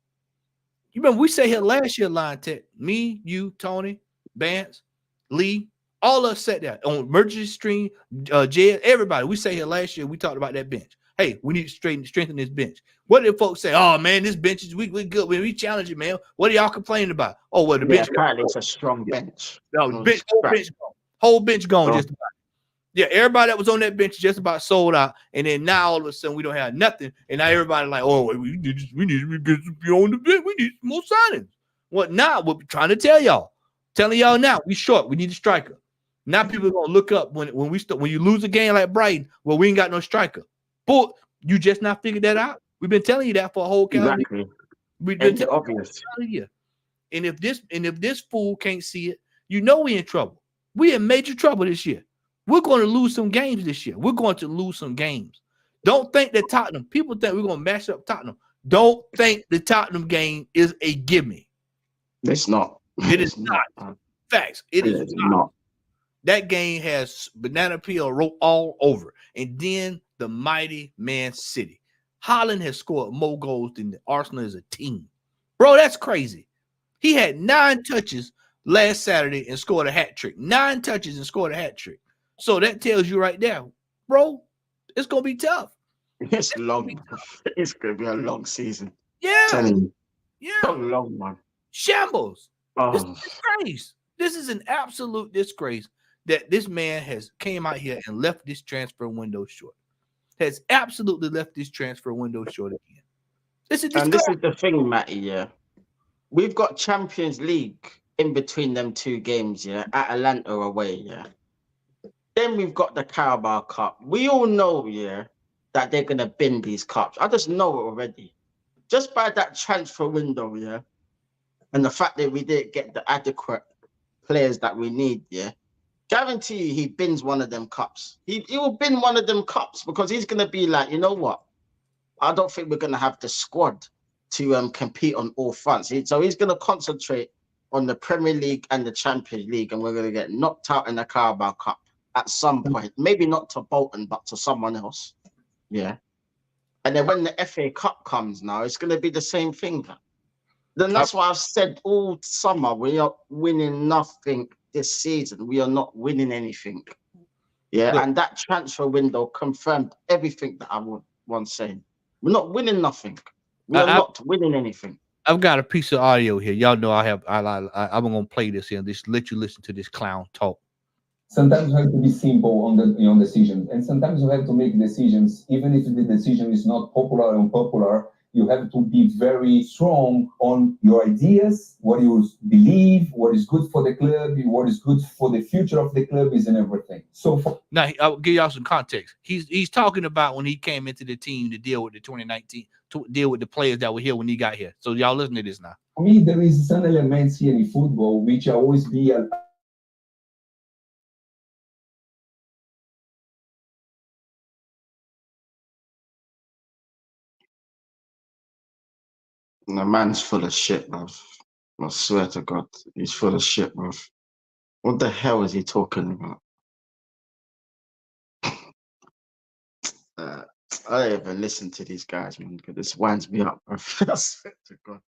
You remember we say here last year, Line Tech, me, you, Tony, Bance, Lee, all of us sat there on emergency stream, Jed, everybody. We say here last year, we talked about that bench. Hey, we need to strengthen this bench. What did folks say? Oh man, this bench is we good. We challenge it, man. What are y'all complaining about? Oh, well, the bench. Apparently it's a strong bench. No, whole bench gone. Just about. Yeah, everybody that was on that bench just about sold out, and then now all of a sudden we don't have nothing, and now everybody like, oh, we need to get some people on the bench. We need some more signings. What now? We're trying to tell y'all, now we short. We need a striker. Now people are gonna look up when you lose a game like Brighton, well, we ain't got no striker. But you just not figured that out. We've been telling you that for a whole calendar. Exactly. We've been telling you. And if this fool can't see it, we in trouble. We in major trouble this year. We're going to lose some games this year. We're going to lose some games. Don't think that Tottenham, people think we're going to mash up Tottenham. Don't think the Tottenham game is a gimme. It's not. It is not. Facts. It is not. That game has banana peel wrote all over. And then the mighty Man City. Haaland has scored more goals than the Arsenal as a team. Bro, that's crazy. He had 9 touches last Saturday and scored a hat trick. 9 touches and scored a hat trick. So that tells you right there, bro, it's going to be tough. It's long. It's going to be a long season. Yeah. Yeah. A long one. Shambles. Oh. This is a disgrace. This is an absolute disgrace that this man has came out here and left this transfer window short. Has absolutely left this transfer window short again. And this is the thing, Matty, yeah. We've got Champions League in between them 2 games, yeah, at Atlanta away, yeah. Then we've got the Carabao Cup. We all know, yeah, that they're going to bin these cups. I just know it already. Just by that transfer window, yeah, and the fact that we didn't get the adequate players that we need, yeah, guarantee you he bins one of them cups. He will bin one of them cups because he's going to be like, you know what? I don't think we're going to have the squad to compete on all fronts. So he's going to concentrate on the Premier League and the Champions League, and we're going to get knocked out in the Carabao Cup at some point. Maybe not to Bolton, but to someone else. Yeah. And then when the FA Cup comes now, it's going to be the same thing. Then that's why I've said all summer, we are winning nothing this season. We are not winning anything. Yeah. Look, and that transfer window confirmed everything that I was once saying. We're not winning nothing. We are not winning anything. I've got a piece of audio here. Y'all know I'm going to play this here. Just let you listen to this clown talk. Sometimes you have to be simple on the decisions, and sometimes you have to make decisions, even if the decision is not popular or unpopular. You have to be very strong on your ideas, what you believe, what is good for the club, what is good for the future of the club is and everything. So now I'll give y'all some context. He's talking about when he came into the team to deal with the 2019, to deal with the players that were here when he got here. So y'all listen to this now. For me, there is some elements here in football which always be The man's full of shit, bro. I swear to God, he's full of shit, bro. What the hell is he talking about? I don't even listen to these guys, man, because this winds me up, bro. I swear to God.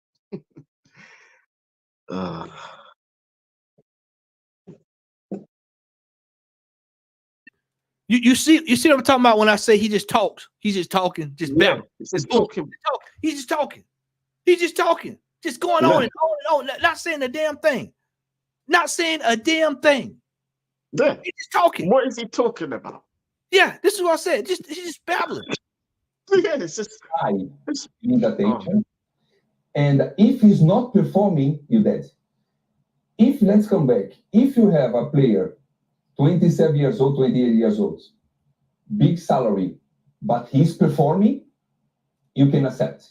You see what I'm talking about when I say he just talks. He's just talking, just Yeah, babbling. he's just talking. He's just talking. He's just talking. Just going on and on and on. Not saying a damn thing. Not saying a damn thing. Yeah. He's just talking. What is he talking about? Yeah, this is what I said. He's just babbling. Yeah, it's just You need attention. And if he's not performing, you're dead. If, let's come back, if you have a player, 27 years old, 28 years old, big salary, but he's performing, you can accept.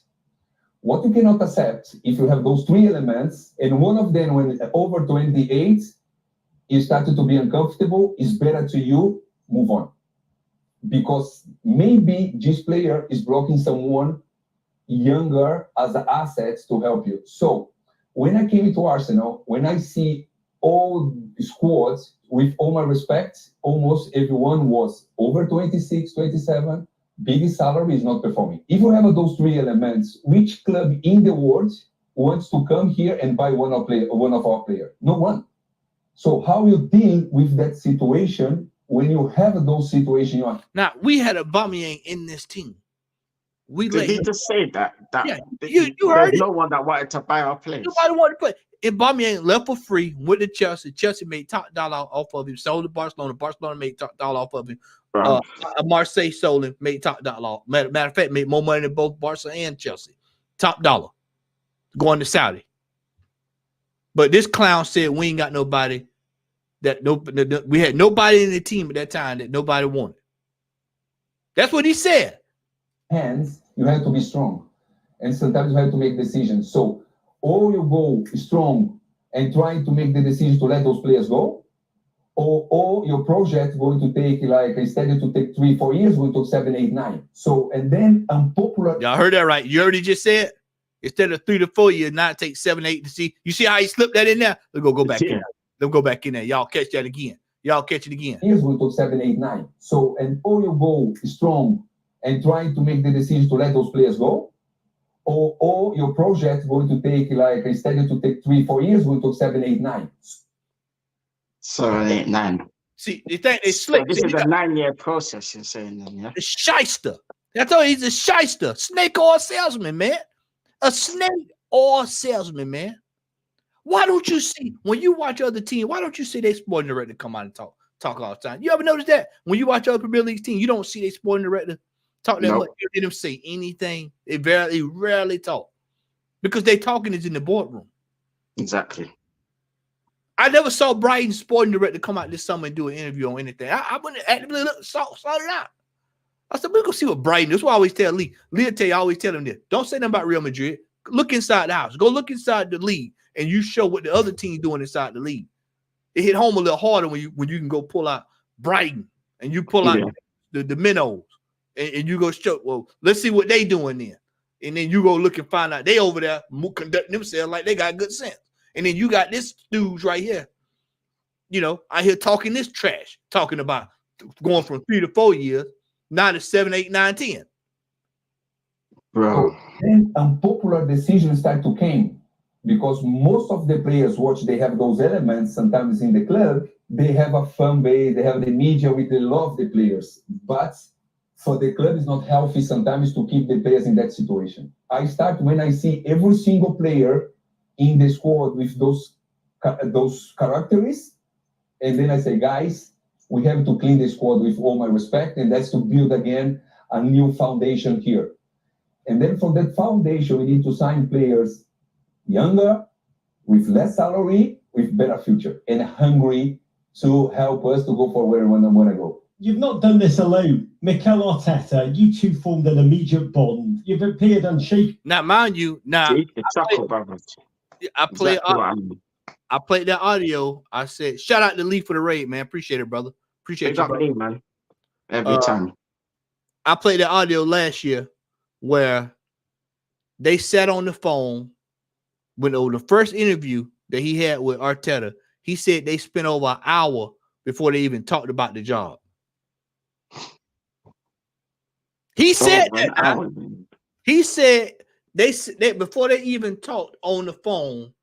What you cannot accept, if you have those three elements, and one of them, when over 28, you started to be uncomfortable, it's better to you, move on. Because maybe this player is blocking someone younger as an asset to help you. So when I came to Arsenal, when I see all squads, with all my respect, almost everyone was over 26, 27, biggest salary is not performing. If you have those three elements, which club in the world wants to come here and buy one of our players? No one. So how you deal with that situation when you have those situations? Now, we had Aubameyang in this team. Did he just say that? Yeah, you heard it. No one that wanted to buy our players. Nobody wanted to play. Aubameyang left for free, went to Chelsea. Chelsea made top dollar off of him. Sold to Barcelona. Barcelona made top dollar off of him. Marseille sold him, made top dollar. Matter of fact, made more money than both Barca and Chelsea. Top dollar. Going to Saudi. But this clown said we ain't got nobody we had nobody in the team at that time that nobody wanted. That's what he said. Hands, you have to be strong. And sometimes you have to make decisions. So, or you go strong and try to make the decision to let those players go, or your project going to take, like, instead of to take 3-4 years, going to take 7, 8, 9. So, and then unpopular. Y'all heard that right. You already just said instead of 3 to 4 years, now it takes 7, 8 to see. You see how he slipped that in there? Let's go back in there. Let's go back in there. Y'all catch that again. Y'all catch it again. Years going to take 7, 8, 9. So, and or you go strong and try to make the decision to let those players go, or your project going to take, like, instead of to take 3-4 years, going to take 7, 8, 9. 7, 8, 9. See, they think they slick. This is a 9-year process, you're saying, then, yeah? A shyster. That's all. He's a shyster. Snake oil salesman, man. A snake oil salesman, man. Why don't you see, when you watch other teams, why don't you see their sporting director come out and talk all the time? You ever notice that? When you watch other Premier League teams, you don't see their sporting director talk that much. You didn't say anything. They rarely talk. Because they talking is in the boardroom. Exactly. I never saw Brighton's sporting director come out this summer and do an interview on anything. I wouldn't actively saw it out. I said, we're going to see what Brighton. That's why I always tell Lee. Lee will always tell him this. Don't say nothing about Real Madrid. Look inside the house. Go look inside the league, and you show what the other team's doing inside the league. It hit home a little harder when you can go pull out Brighton and you pull out the minnows and you go show, well, let's see what they doing then. And then you go look and find out they over there conducting themselves like they got good sense. And then you got this dude right here, out here talking this trash, talking about going from 3 to 4 years, now to 7, 8, 9, 10. Bro. Then unpopular decisions start to come because most of the players they have those elements sometimes in the club. They have a fan base, they have the media with they love the players. But for the club, it's not healthy sometimes to keep the players in that situation. I start when I see every single player in the squad with those characteristics, and then I say, guys, we have to clean the squad with all my respect, and that's to build again a new foundation here. And then from that foundation, we need to sign players younger, with less salary, with better future, and hungry to help us to go for where we want to go. You've not done this alone. Mikel Arteta, you two formed an immediate bond. You've appeared unshaken. Now, mind you, I played that audio. I said, shout out to Lee for the raid, man. Appreciate it, brother. Appreciate you, brother. Man. Every time. I played the audio last year where they sat on the phone when the first interview that he had with Arteta, he said they spent over an hour before they even talked about the job. He said that. He said they before they even talked on the phone,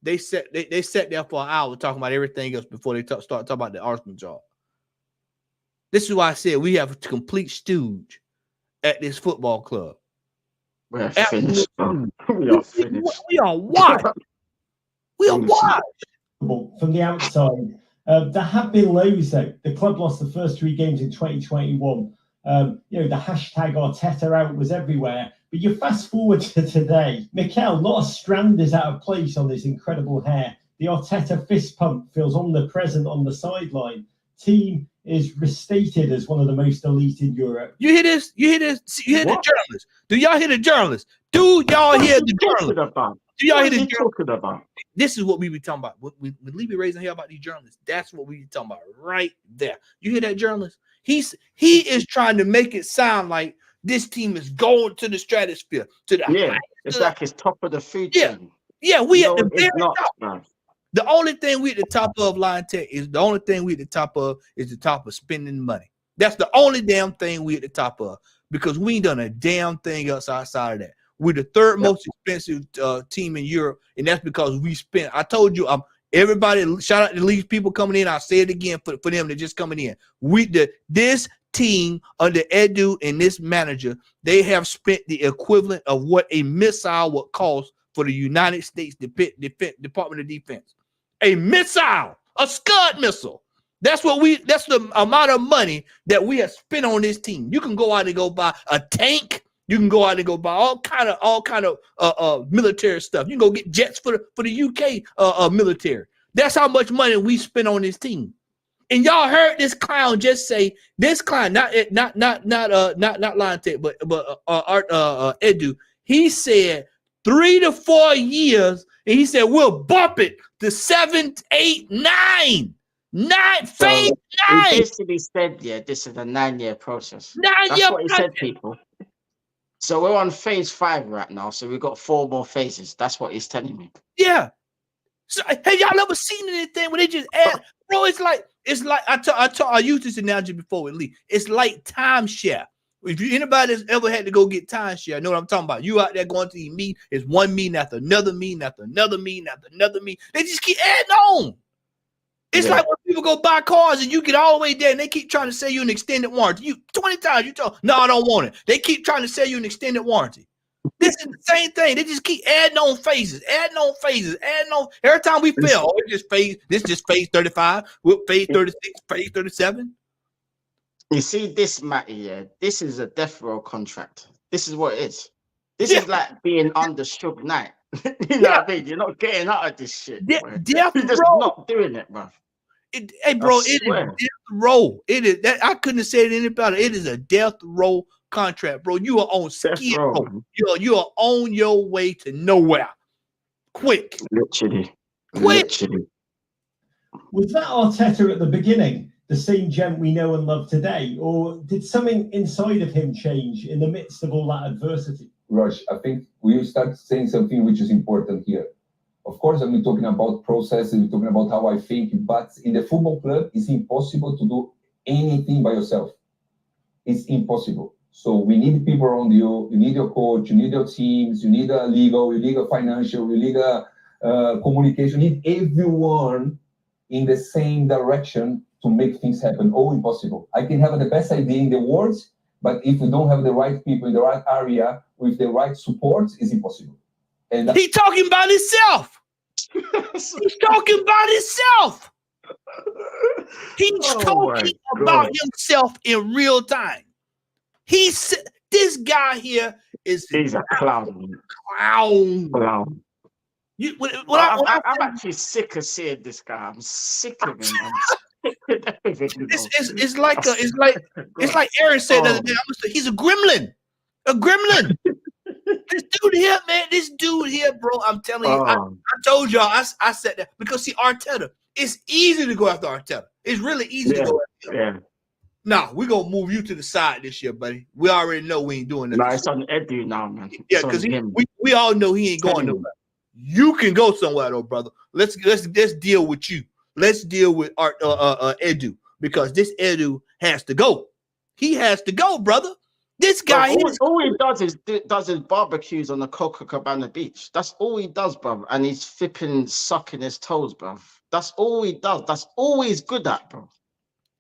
they sat there for an hour talking about everything else before they start talking about the Arsenal job. This is why I said we have a complete stooge at this football club. We're finished. We are finished. We are washed. We are washed. From the outside, there have been lows though. The club lost the first 3 games in 2021. The hashtag Arteta out was everywhere. But you fast forward to today, Mikel, not a strand is out of place on his incredible hair. The Arteta fist pump feels omnipresent on the sideline. Team is restated as one of the most elite in Europe. You hear this? You hear this? You hear the journalists? Do y'all hear the journalists? Do y'all hear the journalists? Do y'all hear the talking about? This is what we be talking about. When Levy raising here about these journalists, that's what we be talking about right there. You hear that, journalist? He is trying to make it sound like this team is going to the stratosphere. It's like it's top of the food chain. Yeah, we at the very not, top. Man. The only thing we at the top of Line Tech is the top of spending money. That's the only damn thing we at the top of, because we ain't done a damn thing else outside of that. We're the third most expensive team in Europe, and that's because we spent. I told you, everybody, shout out to these people coming in. I'll say it again for them that just coming in. This team under Edu and this manager, they have spent the equivalent of what a missile would cost for the United States Department of Defense. A missile, a Scud missile. That's the amount of money that we have spent on this team. You can go out and go buy a tank. You can go out and go buy all kind of military stuff. You can go get jets for the UK military. That's how much money we spent on this team. And y'all heard this clown just say, this clown, not Line Tech, but Edu. He said 3 to 4 years, and he said we'll bump it to 7, 8, 9. Phase 9. He basically said, this is a 9-year process. That's what he said, people. So we're on phase 5 right now. So we've got 4 more phases. That's what he's telling me. Yeah. So, have y'all ever seen anything where they just add, bro? It's like I used this analogy before with Lee. It's like timeshare. If anybody that's ever had to go get timeshare, know what I'm talking about. You out there going to eat meat, it's one meeting after another meeting after another meeting after another meeting. They just keep adding on. It's like when people go buy cars and you get all the way there and they keep trying to sell you an extended warranty. You 20 times you tell, no, I don't want it. They keep trying to sell you an extended warranty. This is the same thing. They just keep adding on phases, adding on. Every time we fail, this just phase 35, phase 36, phase 37. You see this, Matty, this is a death row contract. This is what it is. This is like being under Suge Knight. You know what I mean? You're not getting out of this shit. Death You're just row. not doing it, bro. It is death row. It is that I couldn't have said it any better. It is a death row contract, bro. You are on skid row. You are on your way to nowhere. Quick. Literally. Was that Arteta at the beginning the same gent we know and love today, or did something inside of him change in the midst of all that adversity? Rush, I think we start saying something which is important here. Of course, I'm talking about processes, we're talking about how I think, but in the football club, it's impossible to do anything by yourself. It's impossible. So we need people around you. You need your coach, you need your teams, you need a legal, you need a financial, you need a communication, you need everyone in the same direction to make things happen. Oh, impossible. I can have the best idea in the world, but if we don't have the right people in the right area with the right support, it's impossible. And he's talking about himself. He's talking about himself. He's talking about himself in real time. This guy here he's a clown. Clown. I'm actually sick of seeing this guy. I'm sick of him. It's like Aaron said the other day. He's a gremlin. A gremlin. This dude here, bro. I'm telling you. I told y'all. I said that because see, Arteta. It's easy to go after Arteta. It's really easy to go after him. Yeah. Nah, we're gonna move you to the side this year, buddy. We already know we ain't doing that. Nah, it's on Edu now, man. Yeah, because we all know he ain't going nowhere. You can go somewhere though, brother. Let's deal with you. Let's deal with Edu, because this Edu has to go. He has to go, brother. This guy, all he does is barbecues on the Copacabana beach. That's all he does, bro. And he's flipping, sucking his toes, bro. That's all he does. That's all he's good at, bro.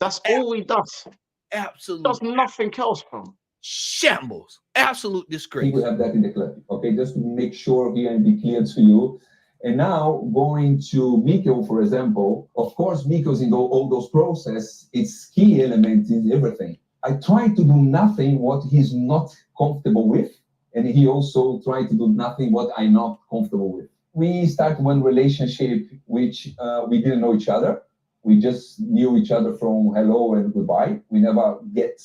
That's all he does. Absolutely. Does nothing else, bro. Shambles. Absolute disgrace. We have that in the club. Okay, just to make sure here and be clear to you. And now going to Miko, for example, of course, Miko's in all those process, it's key element in everything. I try to do nothing what he's not comfortable with, and he also tried to do nothing what I'm not comfortable with. We start one relationship which we didn't know each other. We just knew each other from hello and goodbye. We never get,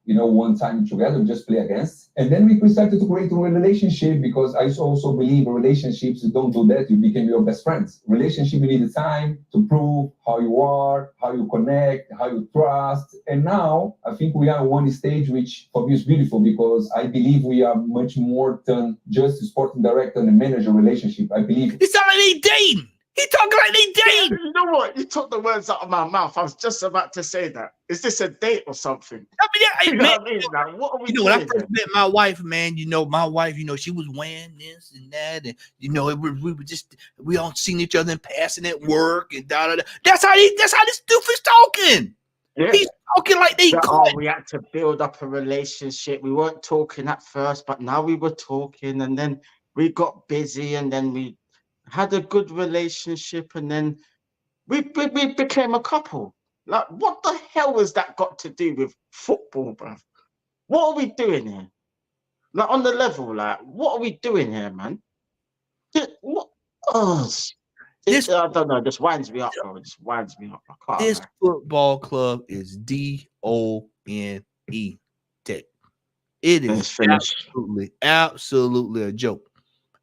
one time together, we just play against. And then we started to create a relationship, because I also believe relationships, don't do that, you become your best friends. Relationship, you need the time to prove how you are, how you connect, how you trust. And now I think we are on one stage which for me is beautiful, because I believe we are much more than just a sporting director and a manager relationship. I believe It's not like they dating. He talking like they dating. You know what? You took the words out of my mouth. I was just about to say that. Is this a date or something? I You mean, know man, what I mean? Like, what are we when I doing? first met my wife, man, my wife, she was wearing this and that, and we all seen each other in passing at work and da. That's how this doofus talking. Yeah. He's talking like they could. We had to build up a relationship. We weren't talking at first, but now we were talking, and then we got busy, and then we had a good relationship, and then we became a couple. Like, what the hell has that got to do with football, bruv? What are we doing here? Like, on the level, like, what are we doing here, man? What? Oh, I don't know. This winds me up, bro. This winds me up. I can't. This football club is DONE Tech. It is absolutely a joke.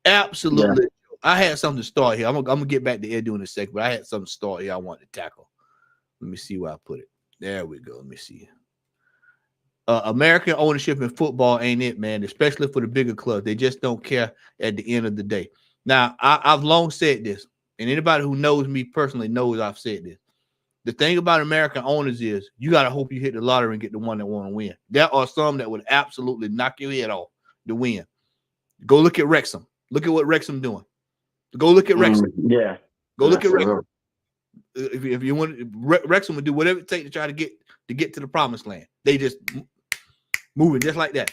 Absolutely. Yeah. I had something to start here. I'm gonna get back to Edu in a second, but I had something to start here I wanted to tackle. Let me see where I put it. There we go. Let me see. American ownership in football ain't it, man, especially for the bigger clubs. They just don't care at the end of the day. Now, I've long said this, and anybody who knows me personally knows I've said this. The thing about American owners is you got to hope you hit the lottery and get the one that want to win. There are some that would absolutely knock your head off to win. Go look at Wrexham. Look at what Wrexham doing. Go look at Wrexham. Yeah. Go look at Wrexham. If you want, Wrexham would do whatever it takes to try to get to the promised land. They just moving just like that.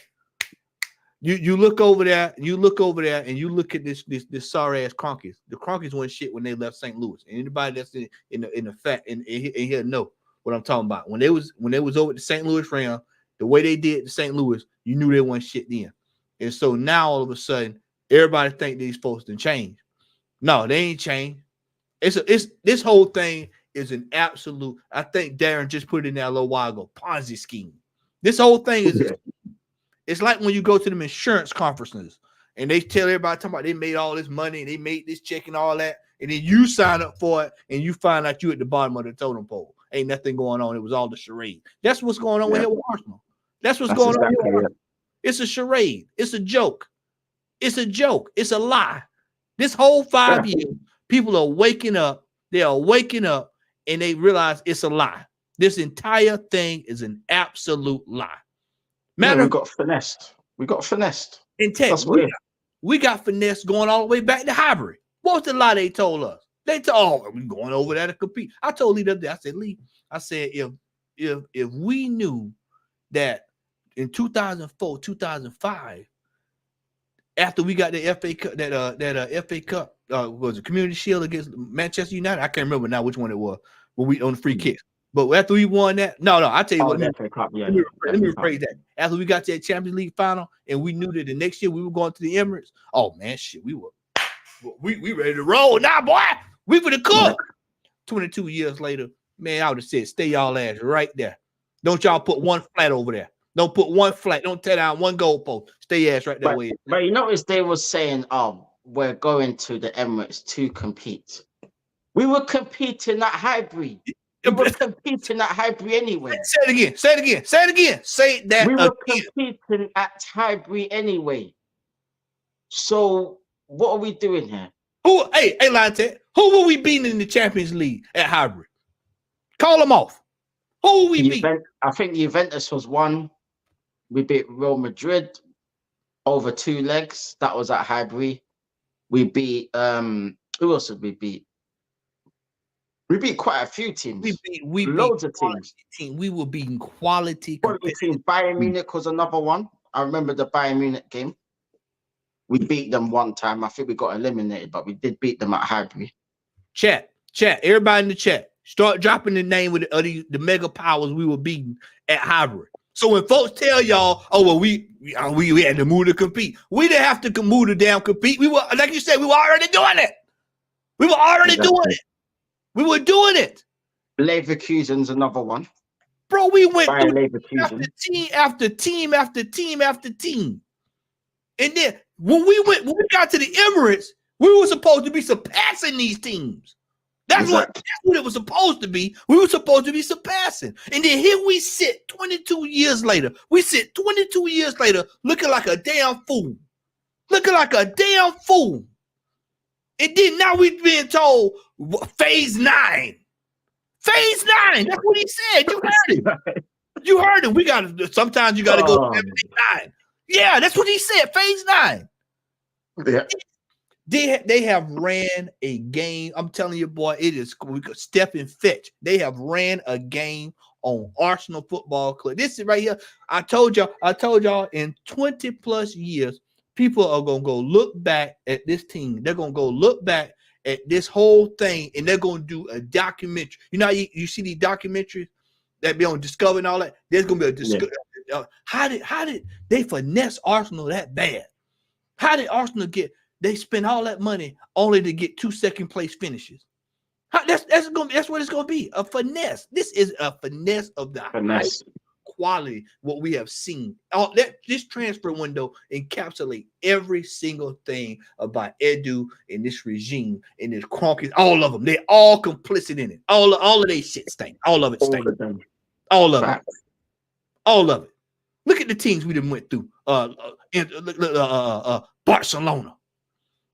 You look over there, and you look at this sorry ass Cronkies. The Cronkies went shit when they left St. Louis. And anybody that's in the fact and here know what I'm talking about. When they was over at the St. Louis Rams, the way they did to St. Louis, you knew they weren't shit then. And so now all of a sudden, everybody think these folks done changed. No, they ain't changed. It's this whole thing is an absolute. I think Darren just put it in there a little while ago. Ponzi scheme. This whole thing is. It's like when you go to them insurance conferences and they tell everybody talking about they made all this money and they made this check and all that, and then you sign up for it and you find out you at the bottom of the totem pole. Ain't nothing going on. It was all the charade. That's what's going on here with Arsenal. That's going on here. It's a charade. It's a joke. It's a joke. It's a lie. This whole 5 years, people are waking up. They are waking up and they realize it's a lie. This entire thing is an absolute lie. We got finessed. We got finessed. In Tech, we got finessed going all the way back to Highbury. What was the lie they told us? They told, we're going over there to compete. I told Lee the other day, I said, Lee, if we knew that in 2004, 2005, after we got the FA Cup, that FA Cup was a Community Shield against Manchester United. I can't remember now which one it was. When we on the free kicks. But after we won that, no, I tell you what. Let me rephrase that. After we got to that Champions League final, and we knew that the next year we were going to the Emirates. Oh man, shit, we ready to roll now, boy. We for the cook. 22 years later, man, I would have said, stay y'all ass right there. Don't y'all put one flat over there. Don't put one flat. Don't tear down one goalpost. Stay ass right there. But you notice they were saying, we're going to the Emirates to compete. We were competing at Highbury. We were competing at Highbury anyway. Say it again. Say it again. Say it again. Say that we were again. Competing at Highbury anyway. So what are we doing here? Hey, Lante, who will we beat in the Champions League at Highbury? Call them off. Who will we beat? I think the Juventus was one. We beat Real Madrid over 2 legs. That was at Highbury. We beat who else did we beat? We beat quite a few teams. We loads beat of teams. We were beating quality teams. Bayern Munich was another one. I remember the Bayern Munich game. We beat them one time. I think we got eliminated, but we did beat them at Highbury. Chat. Everybody in the chat, start dropping the name with the mega powers we were beating at Highbury. So when folks tell y'all, oh well, we had to move to compete, we didn't have to move to damn compete. We were, like you said, we were already doing it. We were already doing it. We were doing it. Leverkusen's another one. Bro, we went through after team after team after team after team. And then when we got to the Emirates, we were supposed to be surpassing these teams. That's what it was supposed to be. We were supposed to be surpassing. And then here we sit 22 years later. We sit 22 years later looking like a damn fool. Looking like a damn fool. And then now we've been told phase 9. Phase 9. That's what he said. You heard it. You heard it. We got to, sometimes you got to go phase 9. Yeah, that's what he said. Phase 9. Yeah. They have ran a game. I'm telling you, boy, it is step and fetch. They have ran a game on Arsenal Football Club. This is right here. I told y'all in 20 plus years, people are gonna go look back at this team. They're gonna go look back at this whole thing, and they're gonna do a documentary. You know, you see these documentaries that be on Discovery and all that. There's gonna be a discovery. How did they finesse Arsenal that bad? How did Arsenal get? They spend all that money only to get 2 second place finishes. That's what it's gonna be. A finesse. This is a finesse of the highest quality. What we have seen. This transfer window encapsulates every single thing about Edu and this regime and this Kroenke. All of them. They're all complicit in it. All of their shit stink. All of it stink. All of it. All of it. Look at the teams we done went through. Barcelona.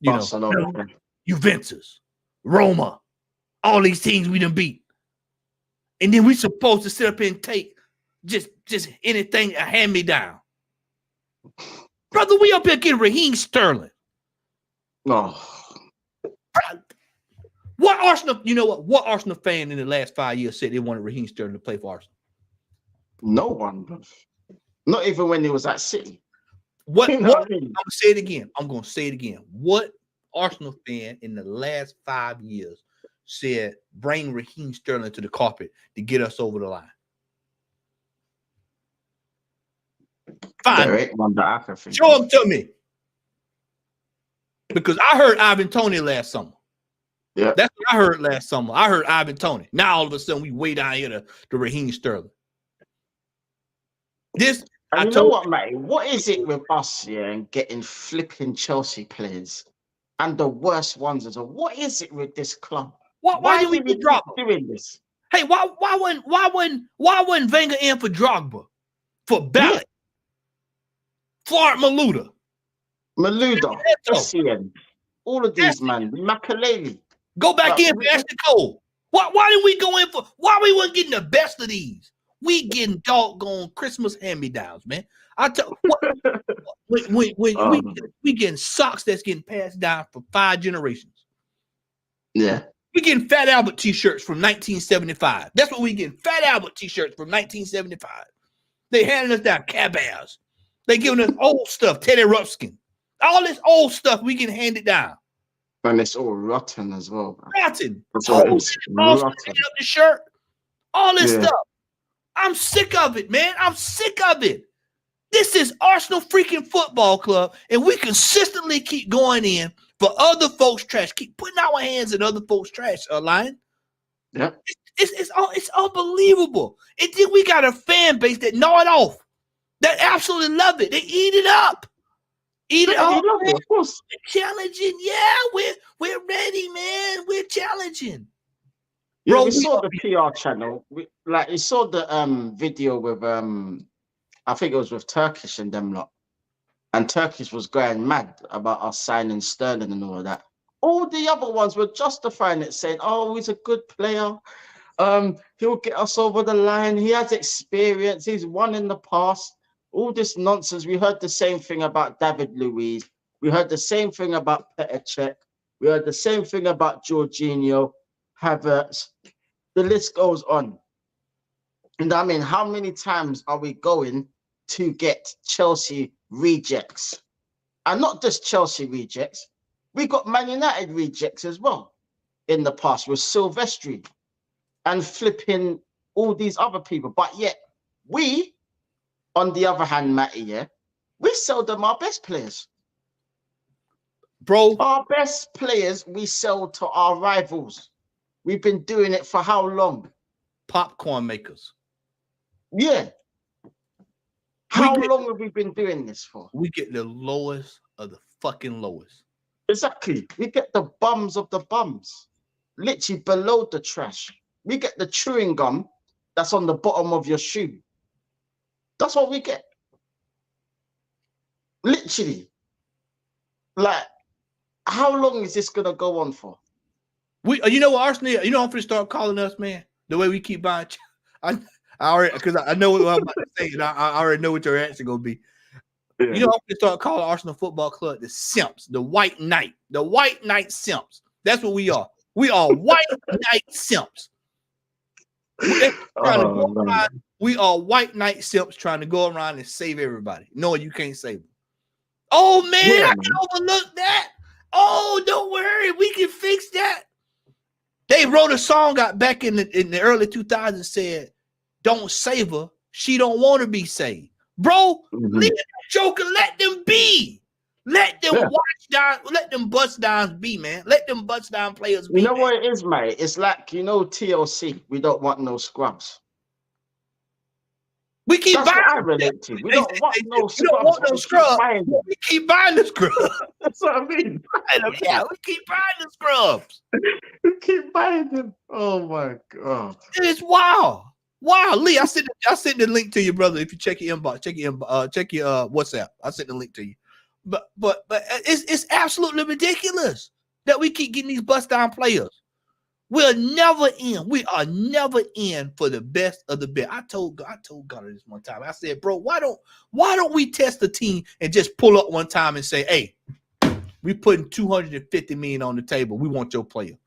Barcelona, Juventus, Roma, all these teams we done beat. And then we supposed to sit up and take just anything, a hand-me-down. Brother, we up here getting Raheem Sterling. No. What Arsenal, you know what? What Arsenal fan in the last 5 years said they wanted Raheem Sterling to play for Arsenal? No one, bro. Not even when he was at City. What I'm gonna say it again. I'm gonna say it again. What Arsenal fan in the last 5 years said bring Raheem Sterling to the carpet to get us over the line? Fine. Show them to me. Because I heard Ivan Toney last summer. Yeah. That's what I heard last summer. I heard Ivan Toney. Now all of a sudden we way down here to Raheem Sterling. This And you know what, mate? What is it with us, and getting flipping Chelsea players and the worst ones as well? What is it with this club? Why do we keep doing this? Hey, why wasn't Wenger in for Drogba, for Ballot, Florent Maluda, Essien, all of these man, Makaleli? Go back in for Ashley Cole. Why did we go in for? Why we weren't getting the best of these? We getting doggone Christmas hand-me-downs, man. I tell we getting socks that's getting passed down for 5 generations. Yeah. We getting Fat Albert t-shirts from 1975. That's what we getting. Fat Albert t-shirts from 1975. They handing us down Cabaz. They giving us old stuff, Teddy Ruxpin. All this old stuff we can hand it down. And it's all rotten as well. Rotten. Rotten. Up the shirt. All this stuff. I'm sick of it, man. I'm sick of it. This is Arsenal freaking Football Club, and we consistently keep going in for other folks' trash. Keep putting our hands in other folks' trash, Lion. Yeah. It's unbelievable. And then we got a fan base that gnaw it off. That absolutely love it. They eat it up. Eat it up. Of course. We're challenging. Yeah, we're ready, man. We're challenging. Yeah, bro, we saw the PR channel. We saw the video with I think it was with Turkish and them lot. And Turkish was going mad about us signing Sterling and all of that. All the other ones were justifying it, saying, "Oh, he's a good player. He'll get us over the line. He has experience. He's won in the past." All this nonsense. We heard the same thing about David Luiz. We heard the same thing about Petr Cech. We heard the same thing about Jorginho, Havertz. The list goes on. And I mean, how many times are we going to get Chelsea rejects? And not just Chelsea rejects. We got Man United rejects as well in the past with Silvestri and flipping all these other people. But yet we, on the other hand, Matty, yeah, we sell them our best players. Bro, Our best players we sell to our rivals. We've been doing it for how long? popcorn makers. Yeah. How long have we been doing this for? We get the lowest of the fucking lowest. Exactly. We get the bums of the bums, literally below the trash. We get the chewing gum that's on the bottom of your shoe. That's what we get. Literally. Like, how long is this gonna go on for? You know what, Arsenal? You know I'm gonna start calling us, man. The way we keep buying. I already, because I know what I'm about to say, and I already know what your answer gonna be. Yeah. You know, I'm gonna start calling Arsenal Football Club the Simps, the White Knight, the White Knight Simps. That's what we are. We are White Knight Simps. We are White Knight Simps trying to go around and save everybody. No, you can't save them. Oh man, Yeah, I can overlook that. Oh, don't worry, we can fix that. They wrote a song out back in the early 2000s, said, "Don't save her, she don't want to be saved." Bro, leave that joker, let them be. Let them watch down, let them bust downs be, man. Let them bust down players be. You know man. what it is, mate? It's like, you know, TLC, we don't want no scrubs. We keep That's what I buying. relate to. We don't want no scrubs. We don't want no scrubs. We keep buying the scrubs. That's what I mean. Yeah, we keep buying the scrubs. We keep buying them. Oh my God. It's wild. Wow, Lee, I sent the link to you, brother. If you check your inbox, check your WhatsApp. I sent the link to you. But it's absolutely ridiculous that we keep getting these bust down players. We're never in. We are never in for the best of the best. I told Gunner this one time. I said, bro, why don't we test the team and just pull up one time and say, hey, we putting $250 million on the table. We want your player.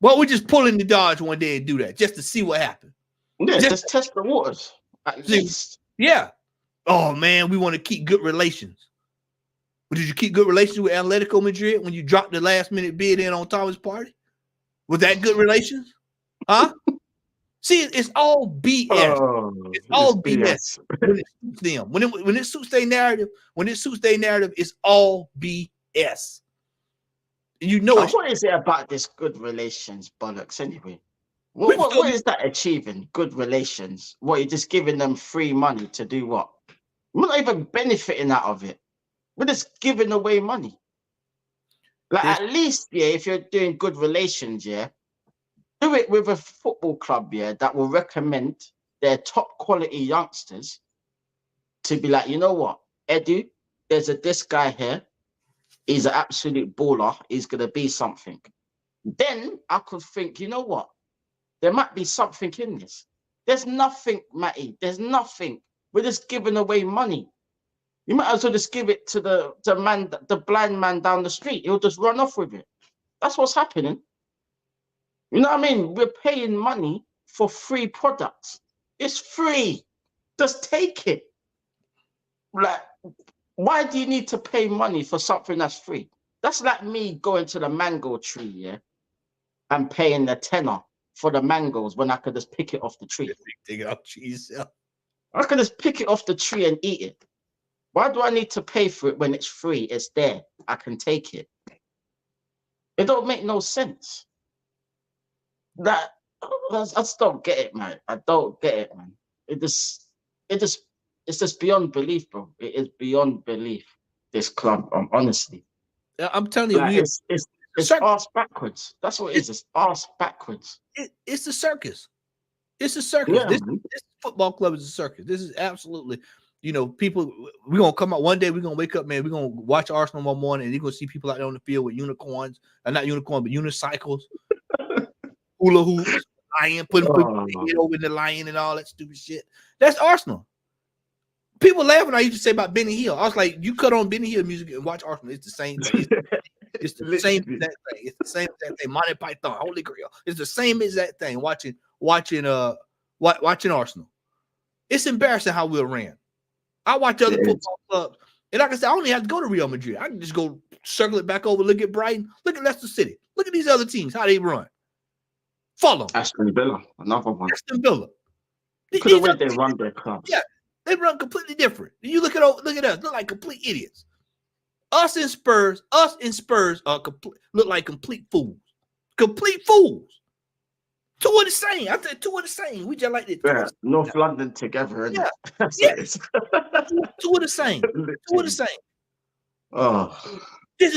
Well, we're just pulling the Dodge one day and do that just to see what happens. Yeah, just test the waters. At least. Yeah. Oh man, we want to keep good relations. But did you keep good relations with Atletico Madrid when you dropped the last minute bid in on Thomas Partey? Was that good relations? Huh? See, it's all BS. Oh, it's all BS. When it suits them. When it suits their narrative, it's all BS. You know what is it about this good relations bollocks anyway? What is that achieving? Good relations? What, you're just giving them free money to do what? We're not even benefiting out of it. We're just giving away money. Like, at least, yeah, if you're doing good relations, yeah, do it with a football club, yeah, that will recommend their top quality youngsters to be like, you know what, Edu, there's this guy here. He's an absolute baller. He's going to be something. Then I could think, you know what? There might be something in this. There's nothing, Matty. There's nothing. We're just giving away money. You might as well just give it to the blind man down the street. He'll just run off with it. That's what's happening. You know what I mean? We're paying money for free products. It's free. Just take it. Like, why do you need to pay money for something that's free? That's like me going to the mango tree, yeah, and paying the tenner for the mangoes when I could just pick it off the tree. Take it off cheese. I could just pick it off the tree and eat it. Why do I need to pay for it when it's free? It's there. I can take it. It don't make no sense. I just don't get it, man. I don't get it, man. It's just beyond belief, bro. It is beyond belief. This club, honestly. I'm telling you, like, it's arse backwards. That's what it is. It's arse backwards. It's a circus. It's a circus. Yeah, this football club is a circus. This is absolutely You know, people, we're gonna come out one day, we're gonna wake up, man, we're gonna watch Arsenal one morning, and you're gonna see people out there on the field with unicorns, not unicorn, but unicycles, hula hoops, lion, putting head over the lion and all that stupid shit. That's Arsenal. People laughing. I used to say about Benny Hill. I was like, you cut on Benny Hill music and watch Arsenal. It's the same thing. It's the same exact thing. It's the same exact thing. Monty Python, Holy Grail. It's the same exact thing. Watching Arsenal. It's embarrassing how we ran. I watch other football clubs, and like I said, I don't even have to go to Real Madrid. I can just go circle it back over, look at Brighton, look at Leicester City, look at these other teams, how they run. Follow Aston Villa, another one. Aston Villa. Could have went there, run their clubs. Yeah, they run completely different. You look at us, look like complete idiots. Us and Spurs are look like complete fools. Complete fools. Two of the same. I said two of the same. We just like it. Yeah, North London together. Yeah. Yes. Two of the same. Two of the same. Oh, this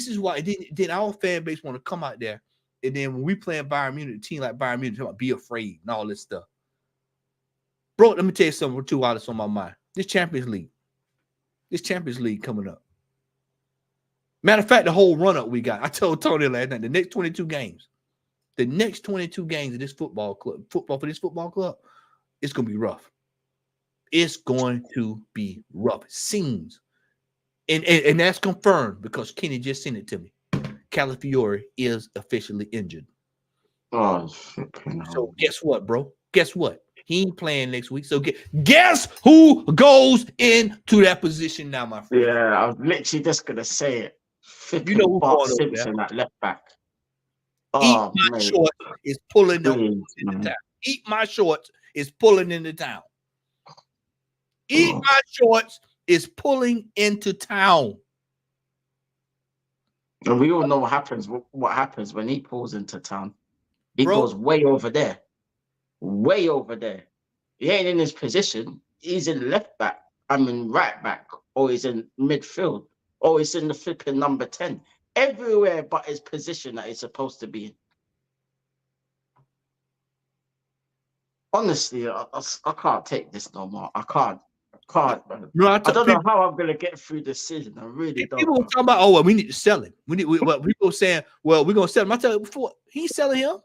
is why then our fan base want to come out there, and then when we playing Bayern Munich, a team like Bayern Munich, talk about be afraid and all this stuff. Bro, let me tell you something. 2 hours on my mind. This Champions League coming up. Matter of fact, the whole run up we got. I told Tony last night, the next 22 games of this football club, it's gonna be rough. It's going to be rough. It seems. And that's confirmed because Kenny just sent it to me. Calafiore is officially injured. Oh, so guess what, bro? Guess what? He ain't playing next week. So guess who goes into that position now, my friend? Yeah, I was literally just gonna say it. You know who's Bart Simpson at left back. Eat my shorts is pulling them into town. Eat my shorts is pulling into town. Eat my shorts is pulling into town. And we all know what happens. What happens when he pulls into town? He goes way over there. Way over there. He ain't in his position. He's in left back. I'm in right back. Or he's in midfield. Or he's in the flipping number 10. Everywhere but his position that he's supposed to be in. Honestly, I can't take this no more. I can't. No, I don't know how I'm gonna get through this season. I really don't. People talking about, oh, well, we need to sell him. People saying, well, we're gonna sell him. I tell you before, he's selling him.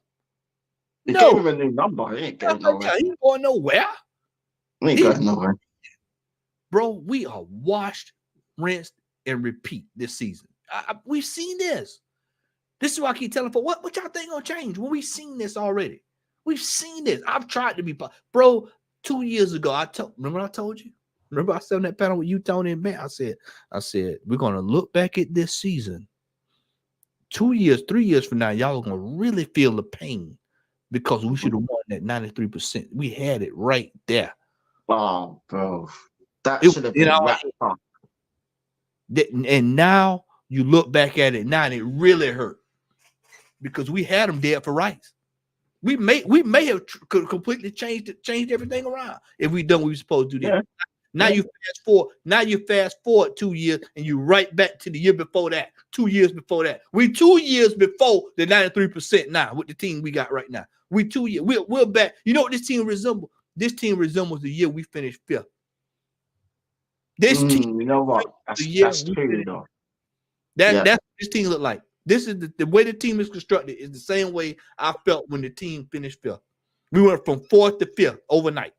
He gave him a new number. He ain't going nowhere. He ain't going nowhere. He ain't going nowhere. Bro, we are washed, rinsed, and repeat this season. We've seen this. This is why I keep telling folks, what y'all think gonna change? Well, we've seen this already. We've seen this. I've tried to be, bro. 2 years ago, remember I told you? Remember I said on that panel with you, Tony, and Matt? I said, we're gonna look back at this season. 2 years, 3 years from now, y'all are gonna really feel the pain because we should have won that 93%. We had it right there. Oh, bro. That should have been wrapped up. And now you look back at it now and it really hurt because we had them dead for rights. We may have completely changed everything around if we done what we were supposed to do. Yeah. Now you fast forward 2 years and you right back to the year before that. 2 years before that. We 2 years before the 93% now with the team we got right now. We 2 years. We're back. You know what this team resembles? This team resembles the year we finished 5th. This team, you know what? That's true, though. That's what this team look like. This is the way the team is constructed is the same way I felt when the team finished 5th. We went from 4th to 5th overnight.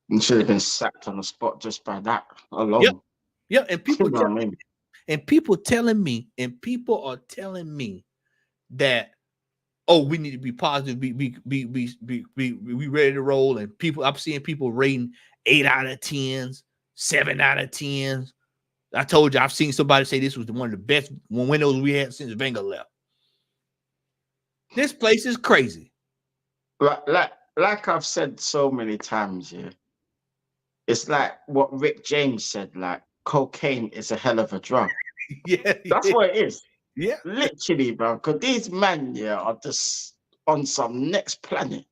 You should have been sacked on the spot just by that alone. Yeah, and people are telling me that, oh, we need to be positive, we ready to roll. And I'm seeing people rating 8 out of 10s, 7 out of 10s. I told you, I've seen somebody say this was one of the best windows we had since Wenger left. This place is crazy. Like I've said so many times, yeah. It's like what Rick James said, like cocaine is a hell of a drug. That's what it is. Yeah. Literally, bro. Because these men, are just on some next planet.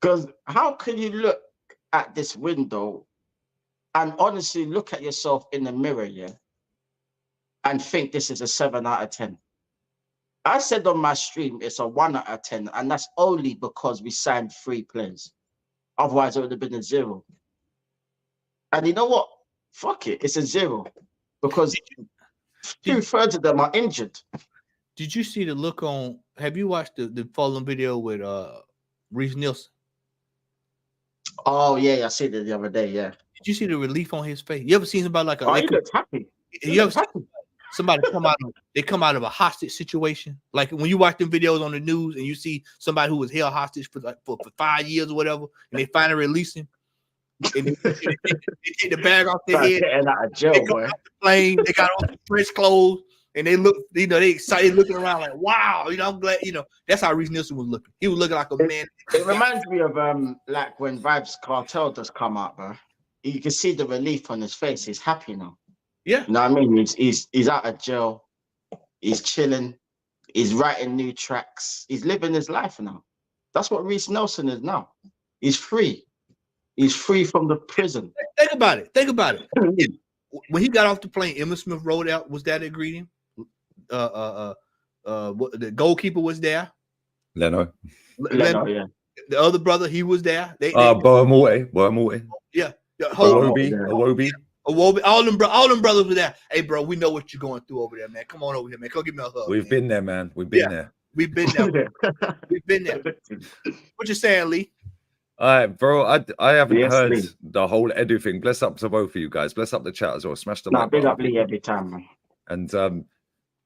Because how can you look at this window and honestly look at yourself in the mirror, and think this is a 7 out of 10? I said on my stream it's a 1 out of 10, and that's only because we signed 3 players. Otherwise, it would have been a 0. And you know what? Fuck it, it's a 0 because did- 2/3 of them are injured. Did you see the look on? Have you watched the Fulham video with Reece Nielsen? Oh yeah, I seen it the other day. Yeah. Did you see the relief on his face? You ever seen somebody like a? Oh, they he come- looks happy. He you ever looks seen happy. somebody come out of a hostage situation? Like when you watch them videos on the news and you see somebody who was held hostage for 5 years or whatever, and they finally release him, and they take the bag off their Trying head, getting out of jail, they come boy. off the plane, they got on fresh clothes, and they look, they excited, looking around like, wow, I'm glad, that's how Reece Nielsen was looking. He was looking like a man. It reminds me of like when Vibes Cartel does come out, bro. You can see the relief on his face. He's happy now. Yeah. You know what I mean? He's out of jail. He's chilling. He's writing new tracks. He's living his life now. That's what Reece Nelson is now. He's free. He's free from the prison. Think about it. When he got off the plane, Emmitt Smith rolled out. Was that a greeting? The goalkeeper was there. Leno. Leno, yeah. The other brother, he was there. Boa Morte. Yeah. The whole Iwobi. all them brothers were there. Hey, bro, we know what you're going through over there, man. Come on over here, man. Come give me a hug. We've man. been there, man. We've been there. We've been there. We've been there. What you saying, Lee? All right, bro. I haven't Yes, heard Lee. the whole Edu thing. Bless up to both of you guys. Bless up the chat as well. Smash the Nah, like big button. up Lee every time, man. And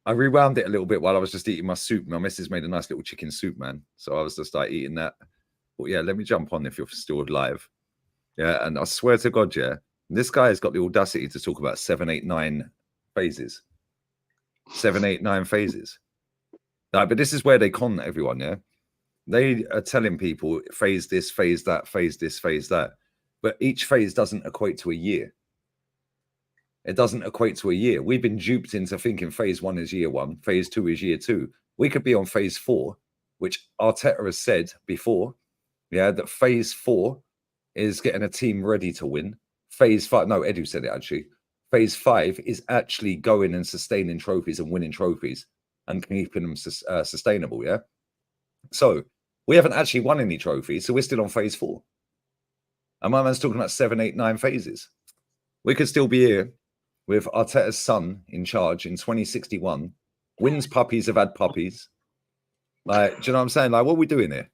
I rewound it a little bit while I was just eating my soup. My missus made a nice little chicken soup, man. So I was just like eating that. But yeah, let me jump on if you're still live. Yeah, and I swear to God, yeah, this guy has got the audacity to talk about 7, 8, 9 phases. 7, 8, 9 phases. Like, but this is where they con everyone, yeah. They are telling people phase this, phase that, phase this, phase that. But each phase doesn't equate to a year. It doesn't equate to a year. We've been duped into thinking phase 1 is year 1, phase 2 is year 2. We could be on phase 4, which Arteta has said before, yeah, that phase 4 is getting a team ready to win. Phase 5, no, Edu said it actually. Phase 5 is actually going and sustaining trophies and winning trophies and keeping them sustainable, yeah? So we haven't actually won any trophies, so we're still on phase 4. And my man's talking about 7, 8, 9 phases. We could still be here with Arteta's son in charge in 2061. Wins puppies have had puppies. Like, do you know what I'm saying? Like, what are we doing here?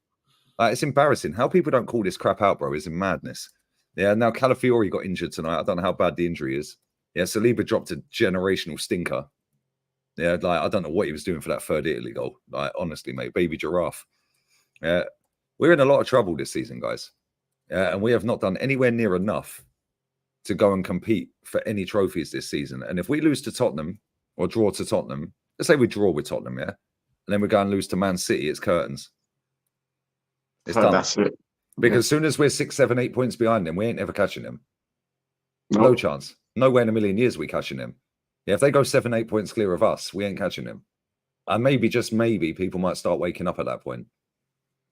Like, it's embarrassing. How people don't call this crap out, bro, is in madness. Yeah, now Calafiori got injured tonight. I don't know how bad the injury is. Yeah, Saliba dropped a generational stinker. Yeah, like, I don't know what he was doing for that third Italy goal. Like, honestly, mate, baby giraffe. Yeah, we're in a lot of trouble this season, guys. Yeah, and we have not done anywhere near enough to go and compete for any trophies this season. And if we lose to Tottenham or draw to Tottenham, let's say we draw with Tottenham, yeah, and then we go and lose to Man City, it's curtains. It's done. That's it. Because as soon as we're 6, 7, 8 points behind them, we ain't ever catching them. Nope. No chance. Nowhere in a million years we catching them. Yeah, if they go 7, 8 points clear of us, we ain't catching them. And maybe, just maybe, people might start waking up at that point.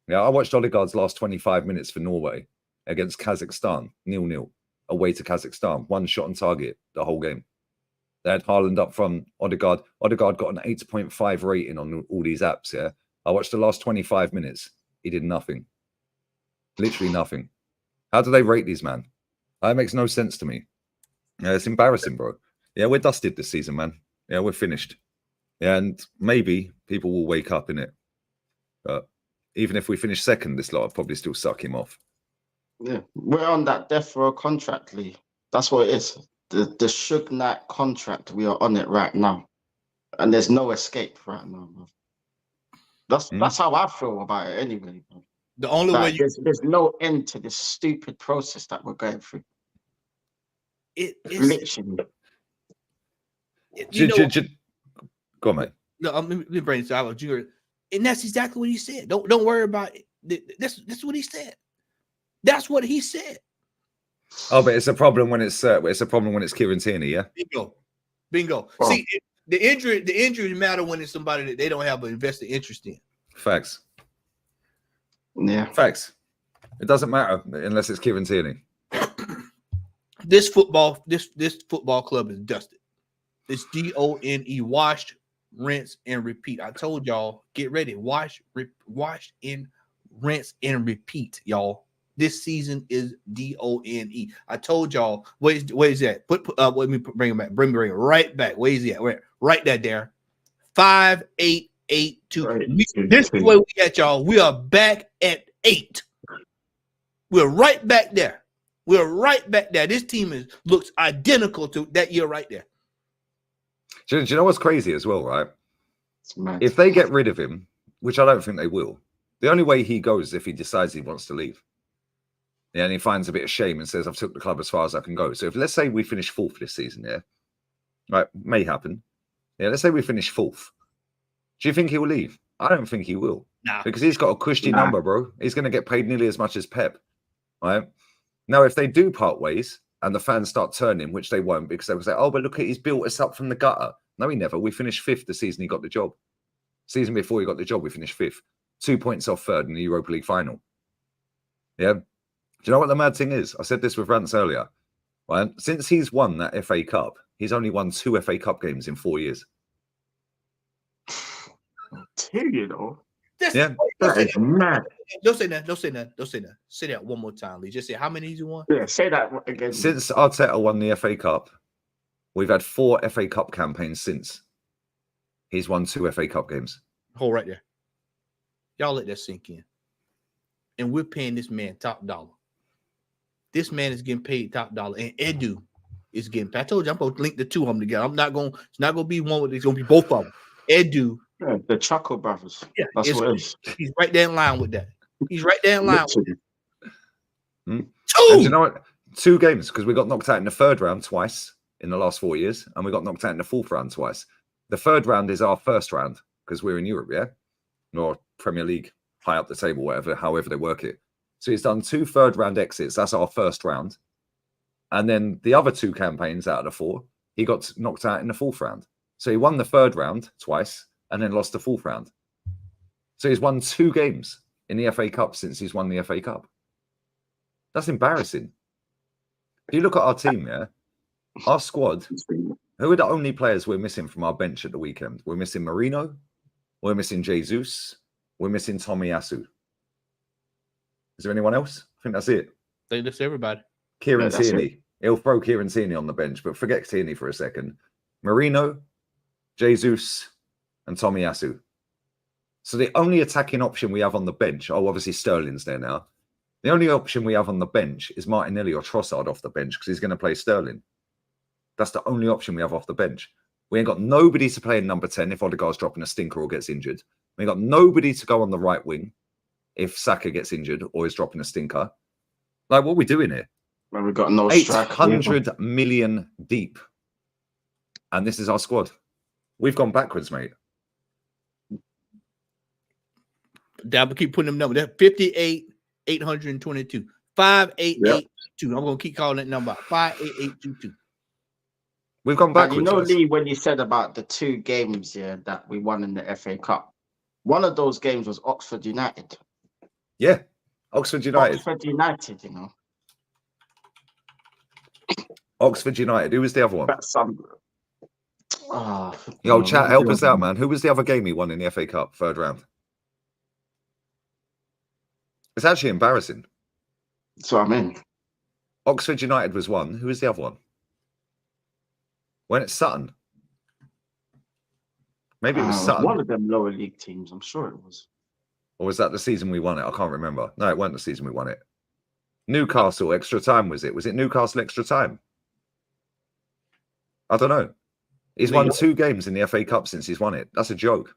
Yeah, I watched Odegaard's last 25 minutes for Norway against Kazakhstan, 0-0, away to Kazakhstan. One shot on target the whole game. They had Haaland up from Odegaard. Odegaard got an 8.5 rating on all these apps, yeah. I watched the last 25 minutes. He did nothing. Literally nothing. How do they rate these, man? That makes no sense to me. Yeah, it's embarrassing, bro. Yeah, we're dusted this season, man. Yeah, we're finished. Yeah, and maybe people will wake up in it. But even if we finish second, this lot will probably still suck him off. Yeah, we're on that death row contract, Lee. That's what it is. The Suge Knight contract. We are on it right now, and there's no escape right now, bro. That's how I feel about it, anyway. Bro. The only way you there's no end to this stupid process that we're going through. it's Literally. Go on, mate. No, let me bring this out. And that's exactly what he said. Don't worry about it. That's what he said. That's what he said. Oh, but it's a problem when it's Kieran Tierney, yeah. Bingo. Oh. See, the injuries matter when it's somebody that they don't have an invested interest in. Facts. Yeah. Facts. It doesn't matter unless it's Kieran Tierney. This football club is dusted. It's DONE, washed, rinse, and repeat. I told y'all, get ready. Wash and rinse and repeat, y'all. this season is DONE. I told y'all. Where's that? Let me bring him back. Bring it right back. Where is he at? Write that there. 5882. This is where we at, y'all. We are back at 8. We're right back there. We're right back there. This team looks identical to that year right there. Do you know what's crazy as well, right? If they get rid of him, which I don't think they will, the only way he goes is if he decides he wants to leave. Yeah, and he finds a bit of shame and says, I've took the club as far as I can go. So if let's say we finish 4th this season, yeah, right, may happen. Yeah, let's say we finish 4th. Do you think he will leave? I don't think he will. Nah. Because he's got a cushy number, bro. He's going to get paid nearly as much as Pep, right? Now, if they do part ways and the fans start turning, which they won't, because they will say, oh, but look, he's built us up from the gutter. No, he never. We finished 5th the season he got the job. Season before he got the job, we finished 5th. 2 points off 3rd in the Europa League final. Yeah. Do you know what the mad thing is? I said this with Rance earlier. Right? Since he's won that FA Cup, he's only won 2 FA Cup games in 4 years. 2, you know. Yeah. That is mad. Don't say that. Don't say that. Don't say that. Say that one more time, Lee. Just say how many he's won. Yeah, say that again. Since Arteta won the FA Cup, we've had 4 FA Cup campaigns since. He's won 2 FA Cup games. Hold right there. Y'all let that sink in. And we're paying this man top dollar. This man is getting paid top dollar. And Edu is getting paid. I told you I'm going to link the two of them together. It's not going to be one with it's going to be both of them. Edu. Yeah, the Chaco brothers. Yeah, that's what it is. He's right there in line with that. He's right there in line with that. And 2. you know what? 2 games, because we got knocked out in the 3rd round twice in the last 4 years, and we got knocked out in the 4th round twice. The 3rd round is our first round because we're in Europe, yeah? Or Premier League, high up the table, whatever, however they work it. So he's done 2 3rd round exits. That's our first round. And then the other 2 campaigns out of the 4, he got knocked out in the 4th round. So he won the 3rd round twice and then lost the 4th round. So he's won 2 games in the FA Cup since he's won the FA Cup. That's embarrassing. If you look at our team, yeah, our squad, who are the only players we're missing from our bench at the weekend? We're missing Marino. We're missing Jesus. We're missing Tomiyasu. Is there anyone else? I think that's it. They list everybody. Kieran Tierney. He'll throw Kieran Tierney on the bench, but forget Tierney for a second. Marino, Jesus, and Tomiyasu. So the only attacking option we have on the bench, obviously Sterling's there now. The only option we have on the bench is Martinelli or Trossard off the bench because he's going to play Sterling. That's the only option we have off the bench. We ain't got nobody to play in number 10 if Odegaard's dropping a stinker or gets injured. We ain't got nobody to go on the right wing if Saka gets injured or is dropping a stinker. Like, what are we doing here? Well, we've got no 800 million deep. And this is our squad. We've gone backwards, mate. I'll keep putting them numbers. That's 58,822. 5882. I'm going to keep calling that number out. 58822. We've gone backwards. You know, Lee, when you said about the 2 games that we won in the FA Cup, one of those games was Oxford United. Yeah, Oxford United. Oxford United, you know. Oxford United. Who was the other one? That's some. Yo, chat, help us out, man. Who was the other game he won in the FA Cup, 3rd round? It's actually embarrassing. That's what I mean. Oxford United was one. Who was the other one? When it's Sutton. Maybe it was Sutton. One of them lower league teams, I'm sure it was. Or was that the season we won it? I can't remember. No, it wasn't the season we won it. Newcastle extra time, was it? Was it Newcastle extra time? I don't know. He's won 2 games in the FA Cup since he's won it. That's a joke.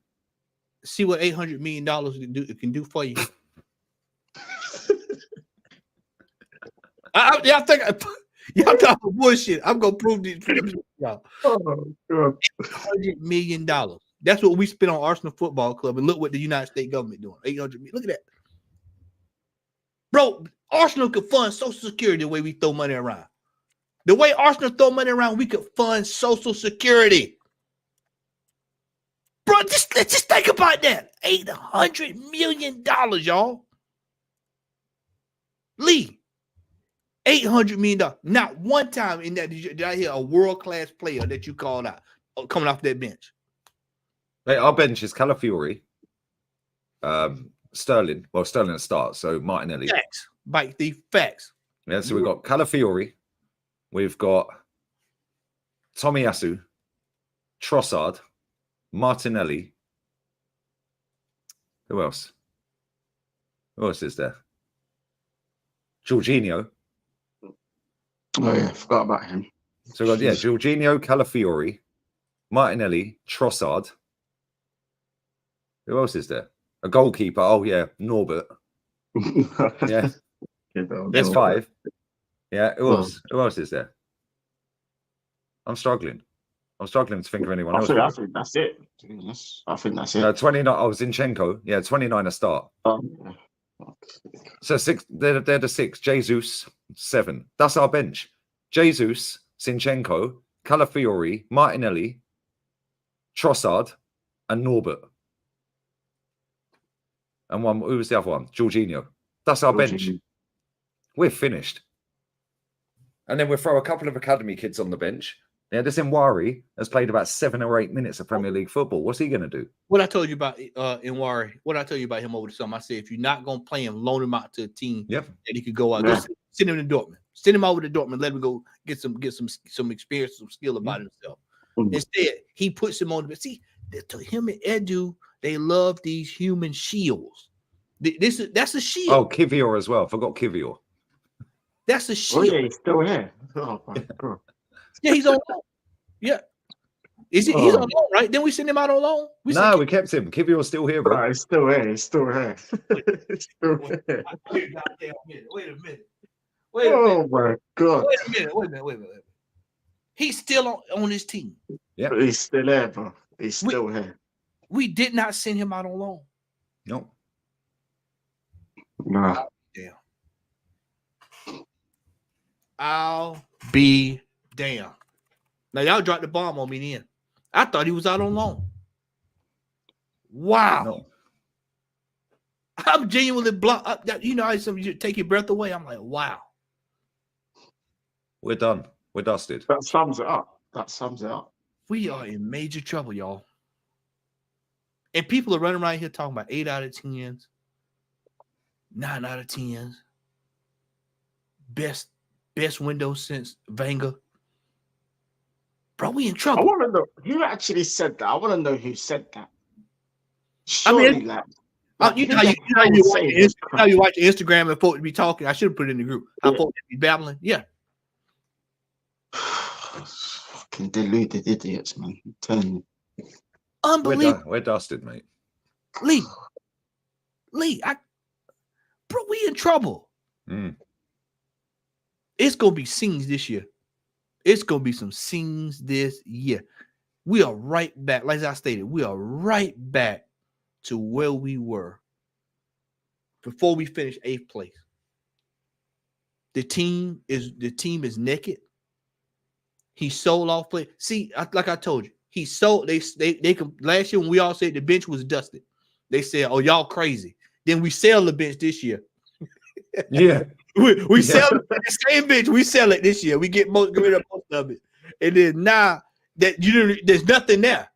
See what $800 million can do for you. Y'all think y'all talking bullshit. I'm gonna prove this for y'all. $800 million. That's what we spent on Arsenal Football Club, and look what the United States government doing. $800 million. Look at that, bro. Arsenal could fund Social Security the way we throw money around. The way Arsenal throw money around, we could fund Social Security. Bro, let's just think about that. $800 million, y'all. Lee, $800 million. Not one time in that did I hear a world-class player that you called out coming off that bench. Mate, our bench is Calafiori, Sterling. Well, Sterling at start. So Martinelli. Facts. Bike thief. Facts. Yeah. So we've got Calafiori. We've got Tomiyasu, Trossard, Martinelli. Who else? Who else is there? Jorginho. Oh yeah, forgot about him. So we've got, yeah, Jorginho, Calafiori, Martinelli, Trossard. Who else is there? A goalkeeper. Oh, yeah, Norbert. Yeah, there's 5. Yeah, who else? Who else is there? I'm struggling. I'm struggling to think of anyone else. I think that's it. I think that's it. 29. Oh, Zinchenko. Yeah, 29 a start. So 6. They're the 6. Jesus 7. That's our bench. Jesus, Zinchenko, Calafiori, Martinelli, Trossard, and Norbert. And one. Who was the other one? Jorginho. That's our bench. We're finished. And then we'll throw a couple of academy kids on the bench. Yeah, this Nwari has played about 7 or 8 minutes of Premier League football. What's he going to do? What I told you about Nwari, what I told you about him over the summer, I said if you're not going to play him, loan him out to a team Yep. that he could go out. Yeah. Send him to Dortmund. Send him over to Dortmund. Let him go get some experience, some skill about himself. Mhm. Instead, he puts him on the. See, to him and Edu, they love these human shields. That's a shield. Oh, Kivior as well. Forgot Kivior. That's a Oh shield. yeah, he's still here. Oh my God. Yeah, he's on loan. Yeah. He's on loan, right? Then we send him out on loan. We kept him. Kivior's still here, bro. Bro, he's still here. He's still here. He's still here. Wait a minute. Oh my God. Wait a minute. He's still on his team. Yeah. He's still here, bro. He's still here. We did not send him out on loan. No. No. Damn. I'll be damn. Now y'all dropped the bomb on me then. I thought he was out on loan. Wow. No. I'm genuinely blocked. You know how you take your breath away? I'm like, wow. We're done. We're dusted. That sums it up. We are in major trouble, y'all. And people are running around here talking about 8 out of 10s, 9 out of 10s. Best window since Wenger. Bro, we in I trouble. want to know who actually said that. I want to know who said that. I mean, Surely, you know how you watch Instagram and folks be talking. I should have put it in the group. How folks be babbling. Yeah. Fucking deluded idiots, man. I'm telling you. Unbelievable. We're dusted, mate. Lee, bro, we in trouble. Mm. It's gonna be scenes this year. It's gonna be some scenes this year. We are right back, like I stated, we are right back to where we were before we finished 8th place. The team is naked. He sold off play. See, like I told you, he sold. They last year when we all said the bench was dusted. They said, "Oh, y'all crazy." Then we sell the bench this year. Yeah. We sell the same bench. We sell it this year. We get rid of most of it, and then now that there's nothing there.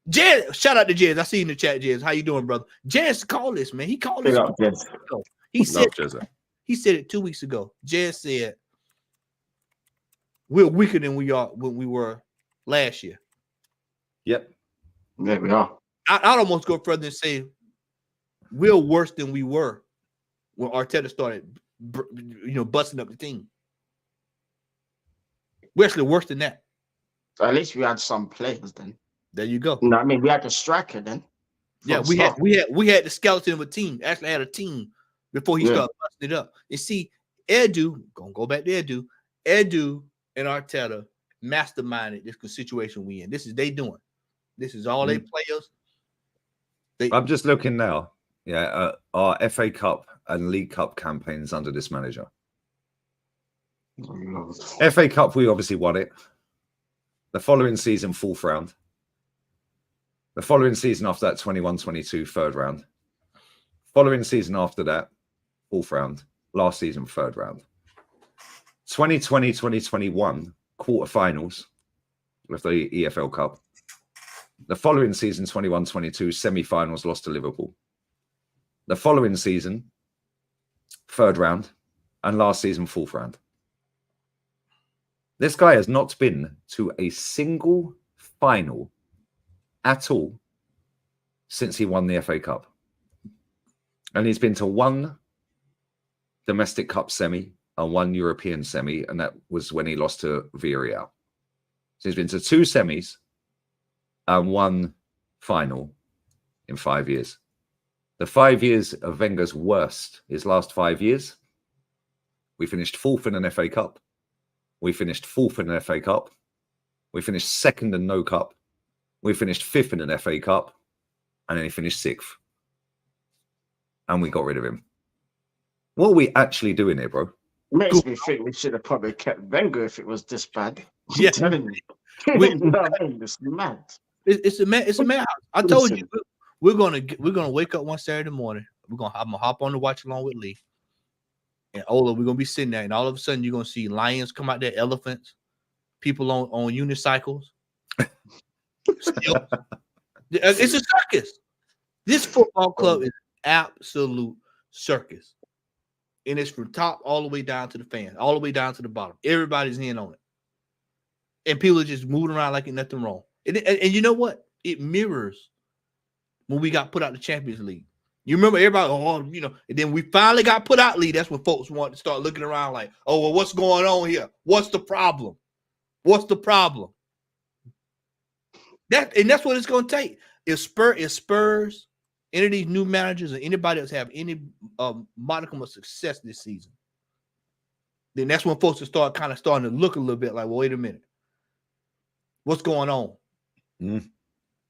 Jez, shout out to Jez. I see you in the chat, Jez. How you doing, brother? Jez called this, man. He called this. He said it 2 weeks ago. Jez said we're weaker than we were last year. Yep. There we are. I'd almost go further and say we're worse than we were when Arteta started, busting up the team. We're actually worse than that. At least we had some players then. There you go. No, I mean we had a striker then. Yeah, we had the skeleton of a team. Actually had a team before he started busting it up. You see, Edu, gonna go back to Edu. Edu and Arteta masterminded this situation we in. This is they doing. This is all they players. I'm just looking now. Yeah, our FA Cup and League Cup campaigns under this manager. Oh, Lord. FA Cup, we obviously won it. The following season, 4th round. The following season after that, 21-22, 3rd round. Following season after that, 4th round. Last season, 3rd round. 2020-2021, quarterfinals with the EFL Cup. The following season, 21-22, semi-finals, lost to Liverpool. The following season, 3rd round, and last season, 4th round. This guy has not been to a single final at all since he won the FA Cup. And he's been to 1 domestic cup semi and 1 European semi, and that was when he lost to Villarreal. So he's been to 2 semis and 1 final in 5 years. The 5 years of Wenger's worst, his last 5 years, we finished 4th in an FA Cup. We finished 4th in an FA Cup. We finished 2nd in no cup. We finished 5th in an FA Cup. And then he finished 6th. And we got rid of him. What are we actually doing here, bro? Makes me think we should have probably kept Wenger if it was this bad. I'm Yeah. telling you. No, it's mad. It's a madhouse. I told you we're gonna wake up one Saturday morning. I'm gonna hop on to watch along with Lee. And Ola, we're gonna be sitting there, and all of a sudden you're gonna see lions come out there, elephants, people on unicycles. It's a circus. This football club is absolute circus. And it's from top all the way down to the fans, all the way down to the bottom. Everybody's in on it. And people are just moving around like ain't nothing wrong. And you know what? It mirrors when we got put out the Champions League. You remember everybody, and then we finally got put out league. That's when folks wanted to start looking around like, oh, well, what's going on here? What's the problem? What's the problem? That's what it's going to take. If Spurs, any of these new managers or anybody else have any modicum of success this season, then that's when folks will start starting to look a little bit like, well, wait a minute. What's going on? Mm.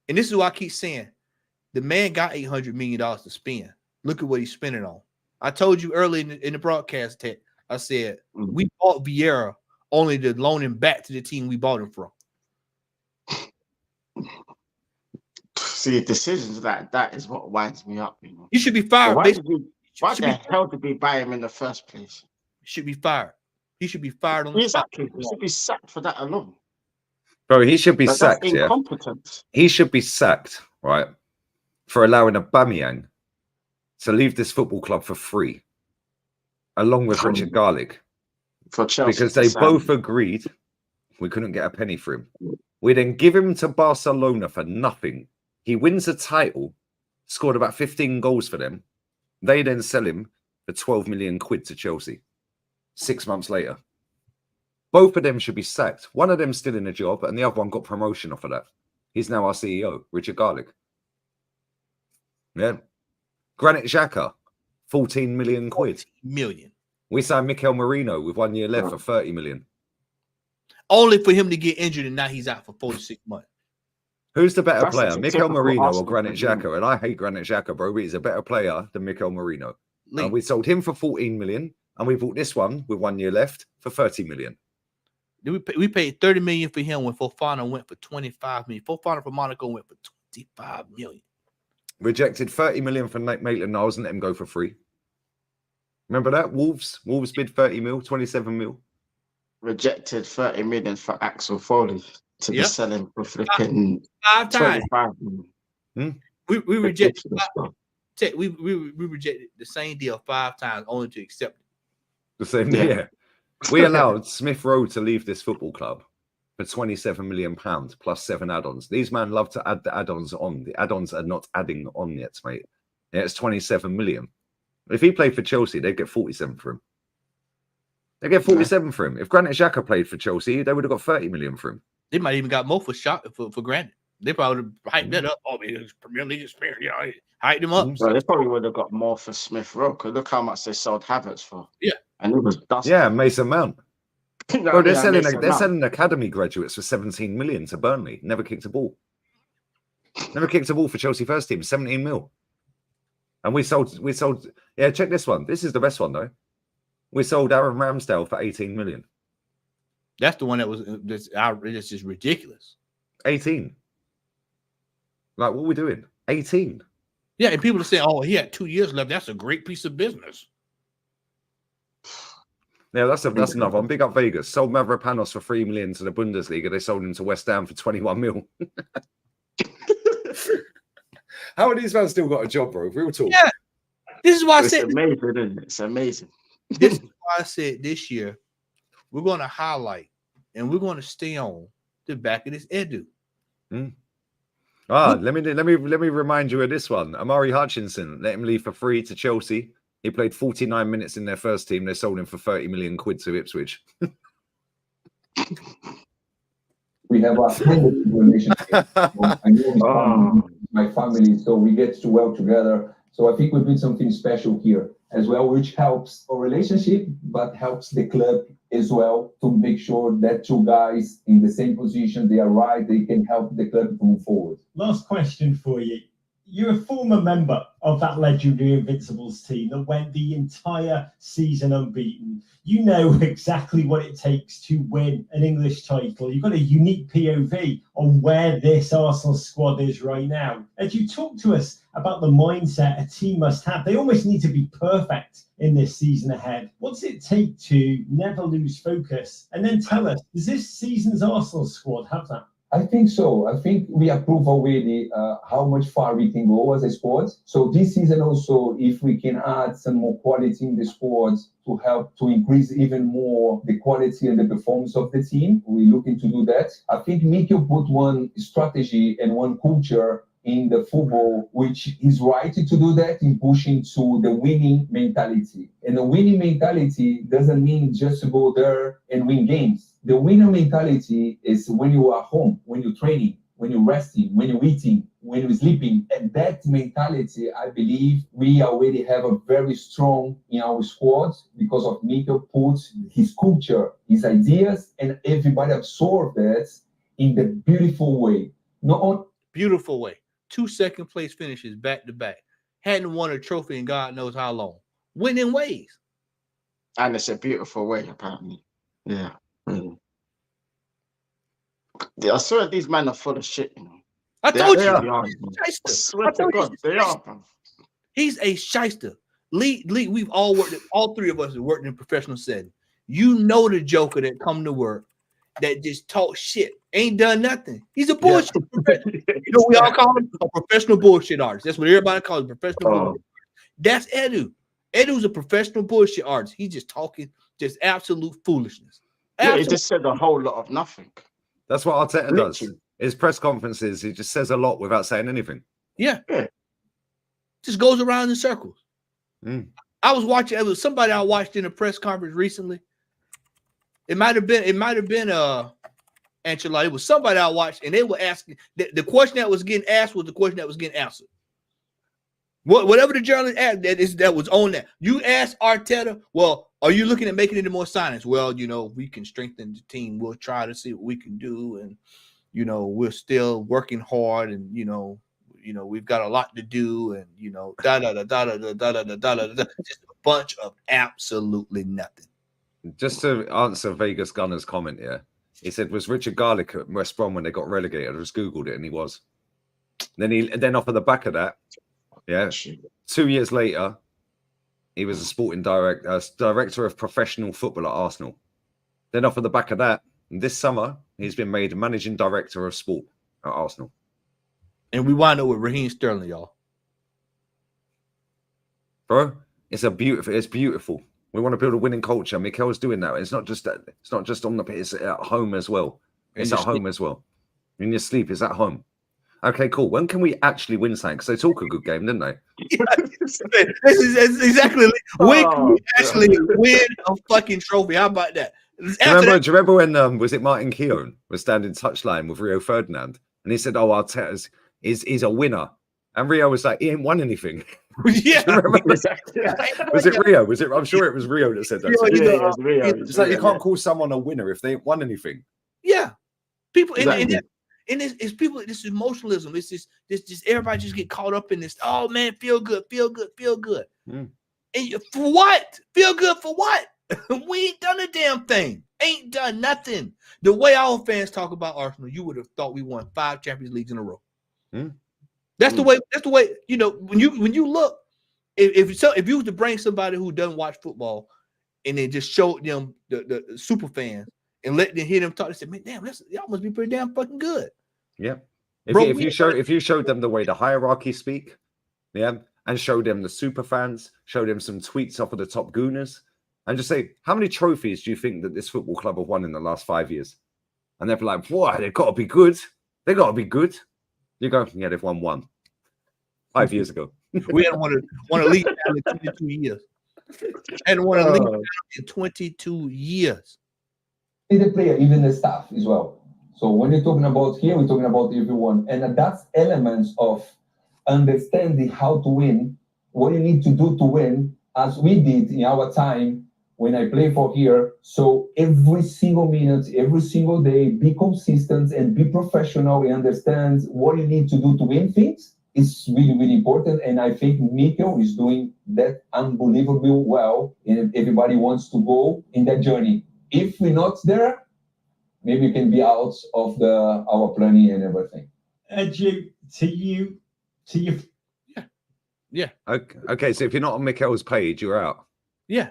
And this is what I keep saying. The man got $800 million to spend. Look at what he's spending on. I told you early in the broadcast, Ted, I said, we bought Vieira only to loan him back to the team we bought him from. See, decisions like that is what winds me up. You know, He should be fired. why the hell did we buy him in the first place? He should be fired. He should be fired on the spot. Exactly. He should be sacked for that alone. Bro, he should be That's sacked, yeah. incompetence. He should be sacked, right, for allowing Aubameyang to leave this football club for free, along with Richard Garlick, For Chelsea. because they both agreed we couldn't get a penny for him. We then give him to Barcelona for nothing. He wins a title, scored about 15 goals for them. They then sell him for 12 million quid to Chelsea 6 months later. Both of them should be sacked. One of them still in a job, and the other one got promotion off of that. He's now our CEO, Richard Garlick. Yeah. Granit Xhaka, 14 million quid. Million. We signed Mikel Merino with 1 year left for 30 million. Only for him to get injured, and now he's out for 46 months. Who's the better That's player, a Mikel typical Merino or Arsenal Granit thing. Xhaka? And I hate Granit Xhaka, bro, but he's a better player than Mikel Merino. Lee, And we sold him for 14 million, and we bought this one with 1 year left for 30 million. we paid 30 million for him when Fofana went for 25 million. Fofana for Monaco went for 25 million. Rejected 30 million for Maitland-Niles and let him go for free. Remember that? Wolves bid 30 mil, 27 mil. Rejected 30 million for Axel Foley to be Yep. selling for flipping 5 times. 25 million. We rejected Ridiculous, bro. we rejected the same deal 5 times only to accept it. The same, Yeah. yeah. We allowed Smith Rowe to leave this football club for £27 million plus 7 add-ons. These men love to add the add-ons on. The add-ons are not adding on yet, mate. Yeah, it's 27 million. If he played for Chelsea, they'd get 47 for him. They get 47 for him. If Granit Xhaka played for Chelsea, they would have got 30 million for him. They might even got more for granted. They probably would have hyped that up. Oh, man, it's Premier League experience. Hyped him up. So they probably would have got more for Smith Rowe. Because look how much they sold Havertz for. Yeah. And it was dust. Yeah, Mason Mount. Bro, they're Mason Mount. selling academy graduates for 17 million to Burnley. Never kicked a ball. Never kicked a ball for Chelsea first team. 17 mil. And we sold. Yeah, check this one. This is the best one though. We sold Aaron Ramsdale for 18 million. That's the one that was it's just ridiculous. 18. Like, what are we doing? 18. Yeah, and people are saying, "Oh, he had 2 years left. That's a great piece of business." Yeah, that's another one. Big up Vegas. Sold Mavropanos for 3 million to the Bundesliga. They sold him to West Ham for 21 mil. How are these fans still got a job, bro? Real talk. Yeah. This is why I It's said. amazing, isn't it? It's amazing. This is why I said this year we're going to highlight and we're going to stay on the back of this Edu. Let me remind you of this one. Amari Hutchinson, let him leave for free to Chelsea. He played 49 minutes in their first team. They sold him for 30 million quid to Ipswich. We have a friendly relationship. I know my family, so we get to well together. So I think we did something special here as well, which helps our relationship, but helps the club as well to make sure that two guys in the same position, they are right, they can help the club to move forward. Last question for you. You're a former member of that legendary Invincibles team that went the entire season unbeaten. You know exactly what it takes to win an English title. You've got a unique POV on where this Arsenal squad is right now. As you talk to us about the mindset a team must have, they almost need to be perfect in this season ahead. What's it take to never lose focus? And then tell us, does this season's Arsenal squad have that? I think so. I think we approve already how much far we can go as a squad. So this season also, if we can add some more quality in the squad to help to increase even more the quality and the performance of the team, we're looking to do that. I think Mikel put one strategy and one culture in the football, which is right to do that, in pushing to the winning mentality. And the winning mentality doesn't mean just to go there and win games. The winner mentality is when you are home, when you're training, when you're resting, when you're eating, when you're sleeping. And that mentality, I believe we already have a very strong in our squad because of Mikel put his culture, his ideas, and everybody absorb that in the beautiful way. Beautiful way. 2 second place finishes back to back. Hadn't won a trophy in God knows how long. Winning ways. And it's a beautiful way, apparently. Yeah. I swear these men are full of shit, you know. I told you. I swear to God, they are, bro. He's a shyster. Lee, we've all worked, all three of us have worked in a professional setting. You know the joker that come to work that just talk shit, ain't done nothing. He's a bullshit. You know we all call him? A professional bullshit artist. That's what everybody calls him, professional bullshit. That's Edu. Edu's a professional bullshit artist. He's just talking just absolute foolishness. Yeah, he just said a whole lot of nothing. That's what Arteta does. His press conferences, he just says a lot without saying anything. Yeah. Just goes around in circles. I was watching, it was somebody I watched in a press conference recently. It might have been Ancelotti. It was somebody I watched, and they were asking the question that was getting asked was the question that was getting answered. Whatever the journalist asked, that was on that. You asked Arteta, well, are you looking at making any more signings? Well, you know, we can strengthen the team. We'll try to see what we can do, and you know, we're still working hard, and you know, we've got a lot to do, and you know, just a bunch of absolutely nothing. Just to answer Vegas Gunner's comment here, he said, was Richard Garlick at West Brom when they got relegated? I just Googled it, and he was. Then off of the back of that, 2 years later, he was a sporting director of professional football at Arsenal. Then off of the back of that, this summer, he's been made managing director of sport at Arsenal. And we wind up with Raheem Sterling, y'all. Bro, it's beautiful. We want to build a winning culture. Mikel's doing that. It's not just on the pitch, it's at home as well. It's at home as well. In your sleep, it's at home. Okay, cool. When can we actually win something? Because they talk a good game, didn't they? This is exactly. When can we actually win a fucking trophy? How about that? Do you remember when was it Martin Keown was standing touchline with Rio Ferdinand, and he said, "Oh, Arteta is a winner," and Rio was like, "He ain't won anything." Yeah, exactly. Was it Rio? Was it? I'm sure it was Rio that said that. Yeah, it was Rio. It's like you can't call someone a winner if they ain't won anything. Yeah, people exactly. and it's people. This is emotionalism. It's just everybody just get caught up in this. Oh man, feel good. And for what? Feel good for what? We ain't done a damn thing. Ain't done nothing. The way our fans talk about Arsenal, you would have thought we won 5 Champions Leagues in a row. That's the way. That's the way. You know, when you look, if you was to bring somebody who doesn't watch football, and then just showed them the super fans and let them hear them talk, they said, "Man, damn, y'all must be pretty damn fucking good." Yeah. If you showed them the way the hierarchy speak, yeah, and show them the super fans, show them some tweets off of the top gooners, and just say, how many trophies do you think that this football club have won in the last 5 years? And they'll be like, whoa, they've got to be good. They've got to be good. You go, yeah, they've won one 5 years ago. We hadn't won a league title in 22 years. Hadn't won a league title in 22 years. The player, even the staff as well. So when you're talking about here, we're talking about everyone. And that's elements of understanding how to win, what you need to do to win, as we did in our time when I play for here. So every single minute, every single day, be consistent and be professional and understand what you need to do to win things. It's really, really important. And I think Mikel is doing that unbelievably well. And everybody wants to go in that journey. If we're not there, maybe we can be out of our planning and everything. Edu, to you. Yeah. Okay, so if you're not on Mikel's page, you're out. Yeah.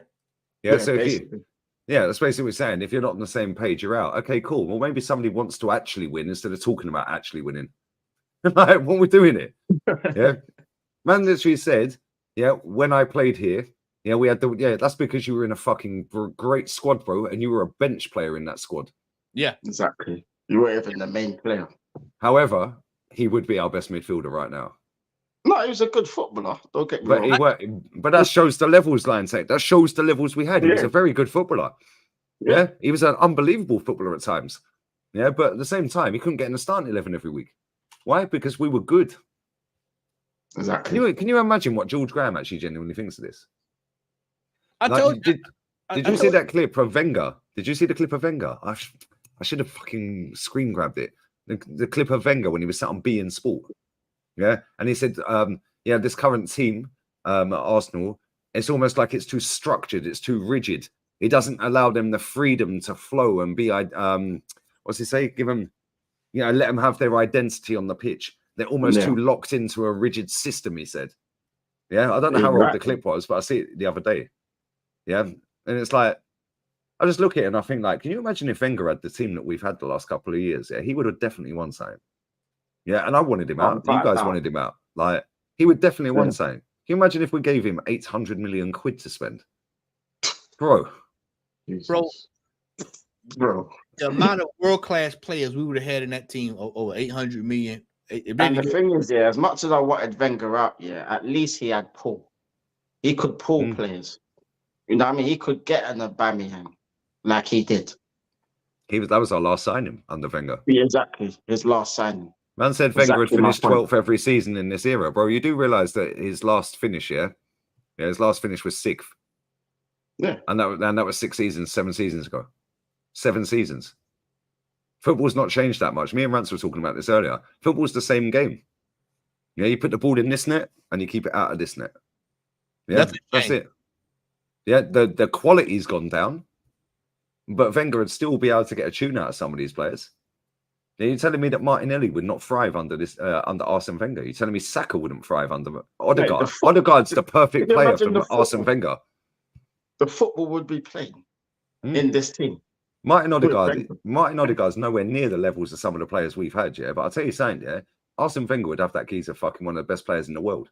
Yeah, so if basically. that's basically what we're saying. If you're not on the same page, you're out. Okay, cool. Well, maybe somebody wants to actually win instead of talking about actually winning. Like, what we're doing it. Yeah. Man literally said, yeah, when I played here, yeah, we had that's because you were in a fucking great squad, bro, and you were a bench player in that squad. Yeah. Exactly. You were even the main player. However, he would be our best midfielder right now. No, he was a good footballer. Don't get me But wrong. but that shows the levels, Lionsec. That shows the levels we had. He was Yeah. a very good footballer. Yeah. He was an unbelievable footballer at times. Yeah, but at the same time, he couldn't get in the starting 11 every week. Why? Because we were good. Exactly. Can you imagine what George Graham actually genuinely thinks of this? I Like, told you. Did you see that clip of Wenger? Did you see the clip of Wenger? I should have fucking screen grabbed it. The clip of Wenger when he was sat on B in Sport. Yeah. And he said, this current team at Arsenal, it's almost like it's too structured. It's too rigid. It doesn't allow them the freedom to flow and be, what's he say? Give them, let them have their identity on the pitch. They're almost too locked into a rigid system, he said. Yeah. I don't know how old the clip was, but I see it the other day. Yeah. And it's like, I just look at it and I think, like, can you imagine if Wenger had the team that we've had the last couple of years? Yeah, he would have definitely won something. Yeah, and I wanted him out. You guys wanted him out. Like, he would definitely won something. Can you imagine if we gave him 800 million quid to spend? Bro. Bro. The amount of world-class players we would have had in that team, over 800 million. And the thing is, as much as I wanted Wenger out, at least he had pull. He could pull players. You know what I mean? He could get an Aubameyang like he did. That was our last signing under Wenger. Yeah, exactly. His last signing. Man said Wenger had finished 12th every season in this era. Bro, you do realise that his last finish, his last finish was 6th. Yeah. And that was 7 seasons ago. 7 seasons. Football's not changed that much. Me and Rance were talking about this earlier. Football's the same game. Yeah, you put the ball in this net and you keep it out of this net. Yeah, that's it. Yeah, the quality's gone down, but Wenger would still be able to get a tune out of some of these players. Are you telling me that Martinelli would not thrive under Arsene Wenger? You're telling me Saka wouldn't thrive under Odegaard? Odegaard's the perfect player from Arsene Wenger. The football would be playing in this team. Martin Odegaard's nowhere near the levels of some of the players we've had, but I'll tell you something, Arsene Wenger would have that geezer fucking one of the best players in the world.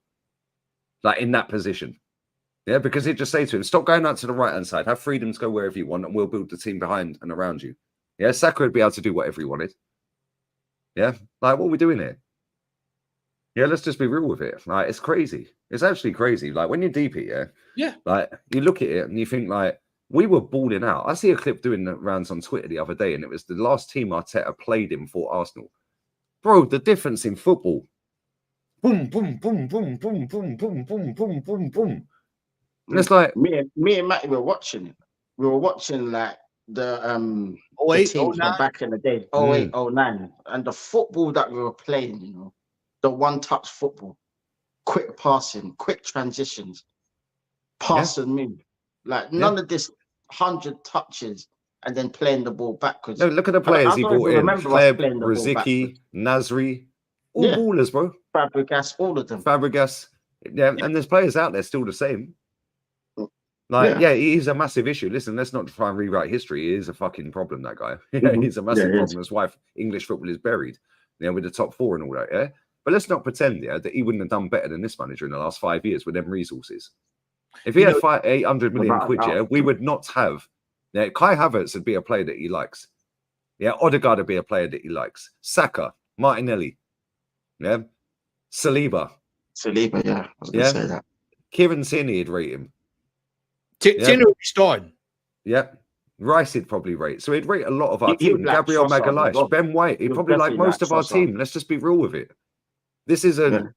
Like, in that position. Yeah, because he'd just say to him, stop going out to the right-hand side, have freedom to go wherever you want, and we'll build the team behind and around you. Yeah, Saka would be able to do whatever he wanted. Yeah, like, what are we doing here? Yeah, let's just be real with it. Like, it's crazy. It's actually crazy. Like, when you're deep here, like, you look at it and you think, like, we were balling out. I see a clip doing the rounds on Twitter the other day, and it was the last team Arteta played in for Arsenal. Bro, the difference in football. Boom, boom, boom, boom, boom, boom, boom, boom, boom, boom, boom. And it's like me and Matty were watching it. We were watching like the 08, teams from 09. back in the day, 08, 09. And the football that we were playing, the one-touch football, quick passing, quick transitions, pass and move. Like none of this 100 touches and then playing the ball backwards. No, look at the players he brought in. Kleb, Rosicky, Nasri, all ballers, bro. Fabregas, all of them. Fabregas. Yeah, and there's players out there still the same. Like, he's a massive issue. Listen, let's not try and rewrite history. He is a fucking problem, that guy. He's a massive problem. That's why English football is buried, with the top 4 and all that, But let's not pretend, yeah, that he wouldn't have done better than this manager in the last 5 years with them resources. If he had 800 million without quid, doubt. yeah, we would not have. Yeah, Kai Havertz would be a player that he likes. Yeah, Odegaard would be a player that he likes. Saka, Martinelli, yeah, Saliba, Yeah, I was gonna Yeah. say that. Kieran Tierney would rate him. Tierney will be starting. Yeah. Rice he'd probably rate. So he'd rate a lot of our He would team. like Gabriel Trossard as Magalhaes, well. Ben White. He'd He would probably like definitely most like of our Trossard. team. Let's just be real with it. This is a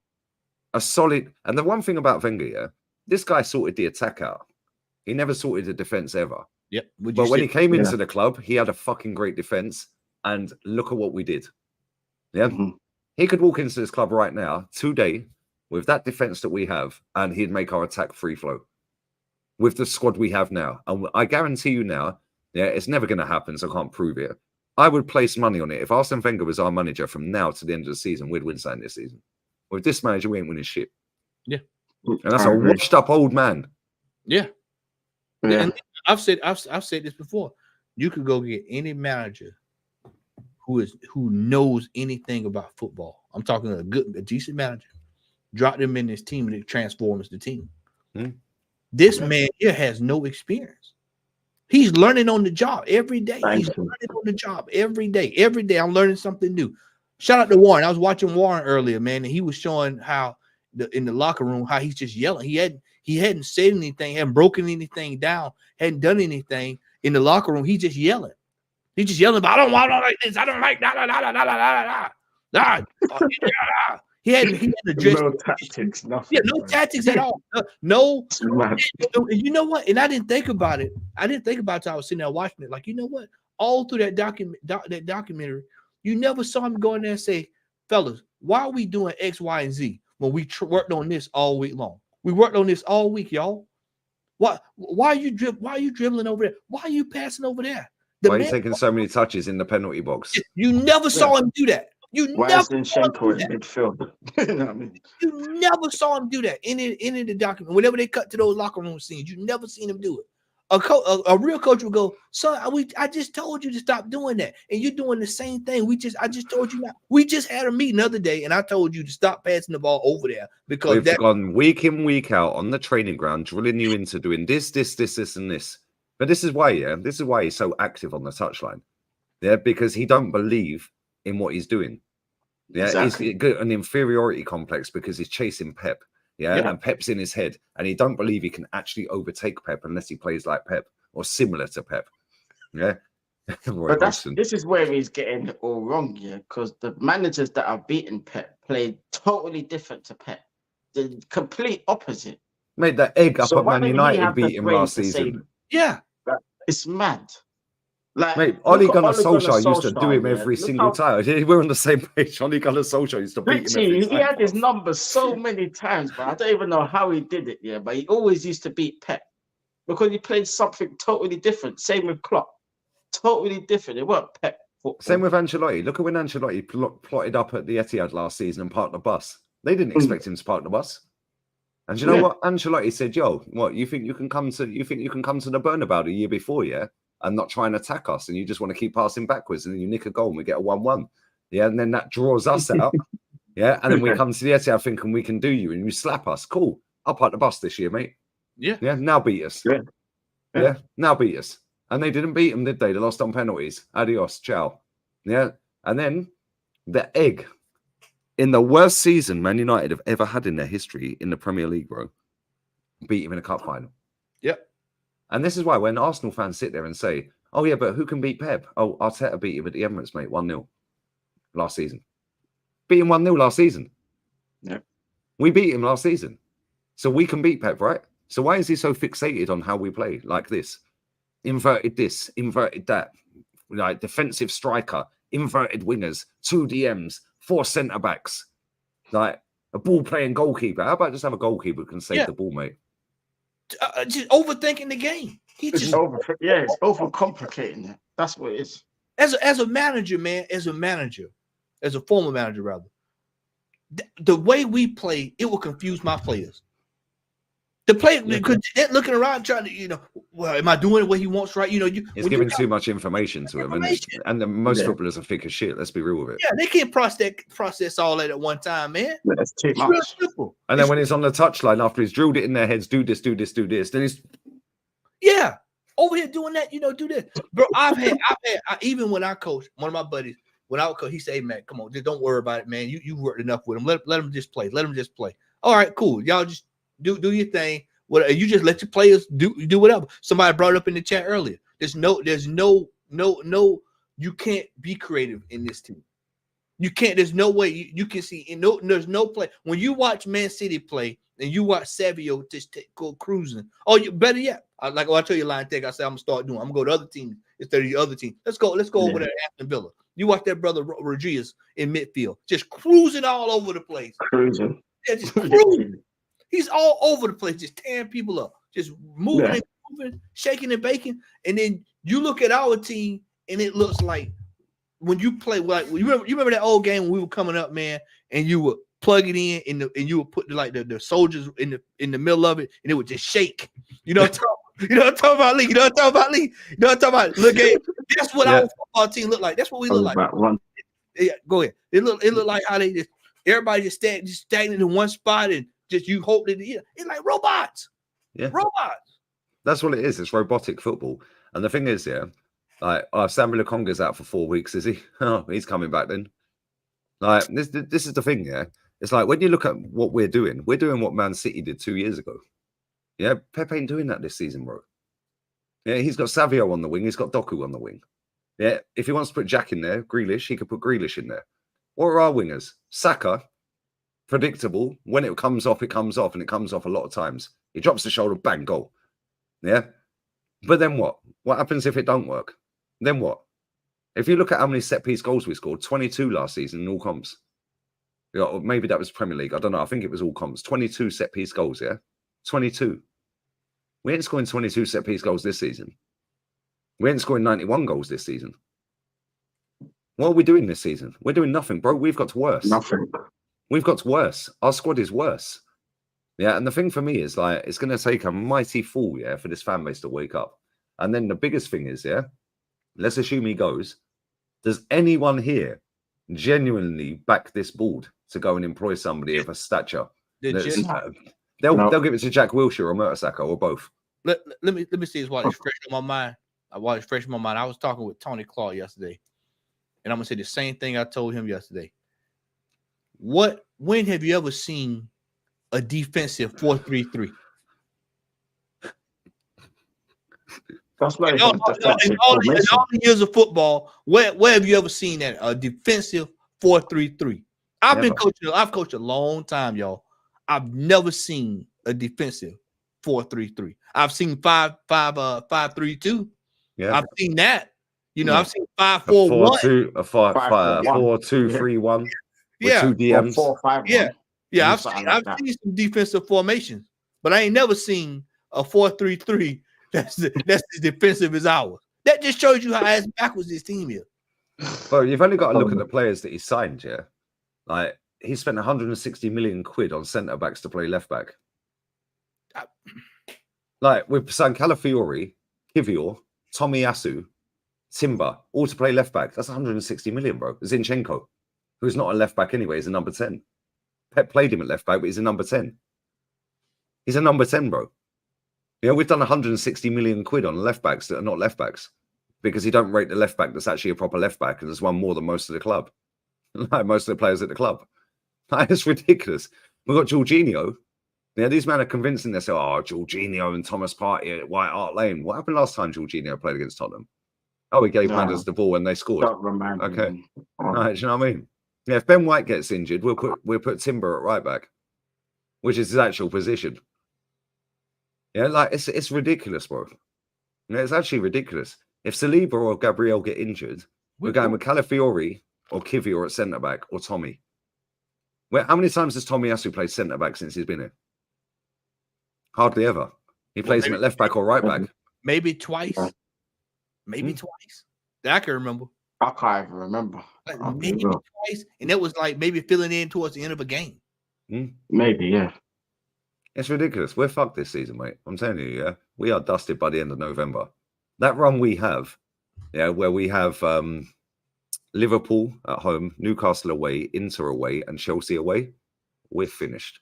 solid. And the one thing about Wenger, yeah, this guy sorted the attack out. He never sorted the defense ever. Yep. But when he came into the club, he had a fucking great defense. And look at what we did. Yeah. Mhm. He could walk into this club right now, today, with that defense that we have, and he'd make our attack free flow with the squad we have now. And I guarantee you now, yeah, it's never going to happen, so I can't prove it. I would place money on it. If Arsene Wenger was our manager from now to the end of the season, we'd win something this season. With this manager, we ain't winning shit. Yeah. And that's I a agree. washed up old man. Yeah. Yeah. And I've said this before. You could go get any manager who knows anything about football. I'm talking a decent manager. Drop them in this team and it transforms the team. This man here has no experience. He's learning on the job every day. He's learning on the job every day. Every day I'm learning something new. Shout out to Warren. I was watching Warren earlier, man, and he was showing how in the locker room how he's just yelling. He hadn't said anything, hadn't broken anything down, hadn't done anything in the locker room. He's just yelling. He's just yelling about, I don't like this. I don't like that. He hadn't addressed No tactics, nothing. Yeah, no tactics at all. No. You know what? And I didn't think about it. I didn't think about it till I was sitting there watching it. Like, you know what? All through that documentary, you never saw him go in there and say, fellas, why are we doing X, Y, and Z when we worked on this all week long? We worked on this all week, y'all. Why are you dribbling over there? Why are you passing over there? Why are you taking so many touches in the penalty box? You never saw him do that. Why is Zinchenko in midfield? You know what I mean? You never saw him do that in the document. Whenever they cut to those locker room scenes, you never seen him do it. A real coach would go, son, I just told you to stop doing that, and you're doing the same thing. I just told you not. We just had a meeting the other day, and I told you to stop passing the ball over there because we've gone week in, week out on the training ground, drilling you into doing this, and this. But this is why, yeah, this is why he's so active on the touchline, yeah, because he don't believe in what he's doing. Yeah, exactly. He's got an inferiority complex because he's chasing Pep. Yeah, and Pep's in his head, and he don't believe he can actually overtake Pep unless he plays like Pep or similar to Pep. Yeah, but this is where he's getting it all wrong, yeah, because the managers that are beating Pep played totally different to Pep, the complete opposite. Made that egg up at Man United beat him last season. Yeah, it's mad. Like, mate, Ole Gunnar Solskjaer used to do him every single time. We're on the same page. Ole Gunnar Solskjaer used to beat him every time. He had his numbers so many times, but I don't even know how he did it. Yeah, but he always used to beat Pep because he played something totally different. Same with Klopp, totally different. It weren't Pep football. Same with Ancelotti. Look at when Ancelotti plotted up at the Etihad last season and parked the bus. They didn't expect him to park the bus. And you know what? Ancelotti said, "Yo, what you think you can come to? You think you can come to the Bernabeu the year before, yeah?" And not try and attack us, and you just want to keep passing backwards, and then you nick a goal and we get a 1-1. Yeah, and then that draws us out. Yeah, and then we come to the Etihad thinking we can do you, and you slap us. Cool. I'll park the bus this year, mate. Yeah. Yeah, now beat us. Yeah, now beat us. And they didn't beat them, did they? They lost on penalties. Adios, ciao. Yeah, and then the egg in the worst season Man United have ever had in their history in the Premier League, bro. Beat him in a cup final. Yep. And this is why when Arsenal fans sit there and say, oh, yeah, but who can beat Pep? Oh, Arteta beat him at the Emirates, mate, 1-0 last season. Beat him 1-0 last season. Yeah. We beat him last season. So we can beat Pep, right? So why is he so fixated on how we play like this? Inverted this, inverted that. Like defensive striker, inverted wingers, 2 DMs, 4 centre-backs. Like a ball-playing goalkeeper. How about just have a goalkeeper who can save the ball, mate? Just overthinking the game. It's overcomplicating it. That's what it is. As a manager, man, as a former manager, rather, the way we play, it will confuse my players. The play because they're looking around trying to, well, am I doing what he wants right? He's giving too much information to him, and most footballers are thick as shit. Let's be real with it. Yeah, they can't process all that at one time, man. That's too It's real much. simple. And then when he's on the touchline after he's drilled it in their heads, do this, do this, do this, then he's over here doing that, do this, bro. I even when I coach, one of my buddies, when I would coach, he said, "Hey, man, come on, just don't worry about it, man. You worked enough with him. Let him just play. Let him just play. All right, cool. Y'all just do your thing. What you just let your players do whatever." Somebody brought it up in the chat earlier. There's no. You can't be creative in this team. You can't. There's no way you can see. There's no play when you watch Man City play and you watch Savio just go cruising. Oh, you better yet. I tell you, line thing. I said I'm gonna start doing. I'm gonna go to other teams instead of the other team. Let's go over there to Aston Villa. You watch that brother Rodriguez in midfield, just cruising all over the place. Cruising. Yeah, just cruising. He's all over the place, just tearing people up, just moving and moving, shaking and baking. And then you look at our team, and it looks like when you play, like you remember that old game when we were coming up, man, and you would plug it in, and you would put the soldiers in the middle of it, and it would just shake. You know what I'm talking about, Lee? You know what I'm talking about, Lee? You know what I'm talking about? Look at that's what our football team look like. That's what we look like. Yeah, go ahead. It look like how they just everybody just stagnant in one spot, and just you hope that it's like robots. Yeah, robots. That's what it is. It's robotic football. And the thing is, like Samuel Lokonga's out for 4 weeks, is he? Oh, he's coming back then. Like this is the thing, It's like when you look at what we're doing what Man City did 2 years ago. Yeah, Pep ain't doing that this season, bro. Yeah, he's got Savio on the wing, he's got Doku on the wing. Yeah, if he wants to put Jack in there, Grealish, he could put Grealish in there. What are our wingers? Saka, predictable. When it comes off, and it comes off a lot of times. He drops the shoulder, bang, goal. Yeah. But then what? What happens if it don't work? Then what? If you look at how many set-piece goals we scored, 22 last season in all comps. Yeah, maybe that was Premier League. I don't know. I think it was all comps. 22 set-piece goals, 22. We ain't scoring 22 set-piece goals this season. We ain't scoring 91 goals this season. What are we doing this season? We're doing nothing, bro. We've got worse. Nothing. We've got worse. Our squad is worse. Yeah, and the thing for me is like it's going to take a mighty fall, for this fan base to wake up. And then the biggest thing is, let's assume he goes. Does anyone here genuinely back this board to go and employ somebody of a stature? They'll give it to Jack Wilshere or Mertesacker or both. Let me see while it's fresh in my mind. I was talking with Tony Claw yesterday, and I'm gonna say the same thing I told him yesterday. When have you ever seen a defensive 4-3-3? That's what in all the years of football, where have you ever seen that? A defensive 4-3-3. I've coached a long time, y'all. I've never seen a defensive 4-3-3. I've seen 5-3-2. Yeah, I've seen that. I've seen 5-4-1. A 4-2-3-1. Yeah, 2 DMs. 4-5-1. Yeah. I've seen some defensive formations, but I ain't never seen a 4-3-3 that's as defensive as ours. That just shows you how ass backwards this team is. Well, you've only got to look at the players that he signed, Like he spent 160 million quid on centre backs to play left back. Like with San Calafiori, Kivior, Tomiyasu, Timber, all to play left back. That's 160 million, bro. Zinchenko, who's not a left back anyway, is a number 10. Pep played him at left back, but he's a number 10. He's a number 10, bro. We've done 160 million quid on left backs that are not left backs because he don't rate the left back that's actually a proper left back and has won more than most of the club, like most of the players at the club. Like, it's ridiculous. We've got Jorginho. These men are convincing themselves, Jorginho and Thomas Partey at White Hart Lane. What happened last time Jorginho played against Tottenham? Oh, he gave Manders the ball when they scored. Okay. Right, do you know what I mean? Yeah, if Ben White gets injured, we'll put Timber at right back, which is his actual position. Yeah, like it's ridiculous, bro. It's actually ridiculous. If Saliba or Gabriel get injured, we're going with Calafiori or Kivior at centre back or Tommy. How many times has Tomiyasu played centre back since he's been here? Hardly ever. He plays him at left back or right back. Maybe twice. Maybe twice. That I can remember. I can't even remember. Maybe twice, and that was like maybe filling in towards the end of a game. Maybe, yeah. It's ridiculous. We're fucked this season, mate. I'm telling you, yeah. We are dusted by the end of November. That run we have, yeah, where we have Liverpool at home, Newcastle away, Inter away, and Chelsea away, we're finished.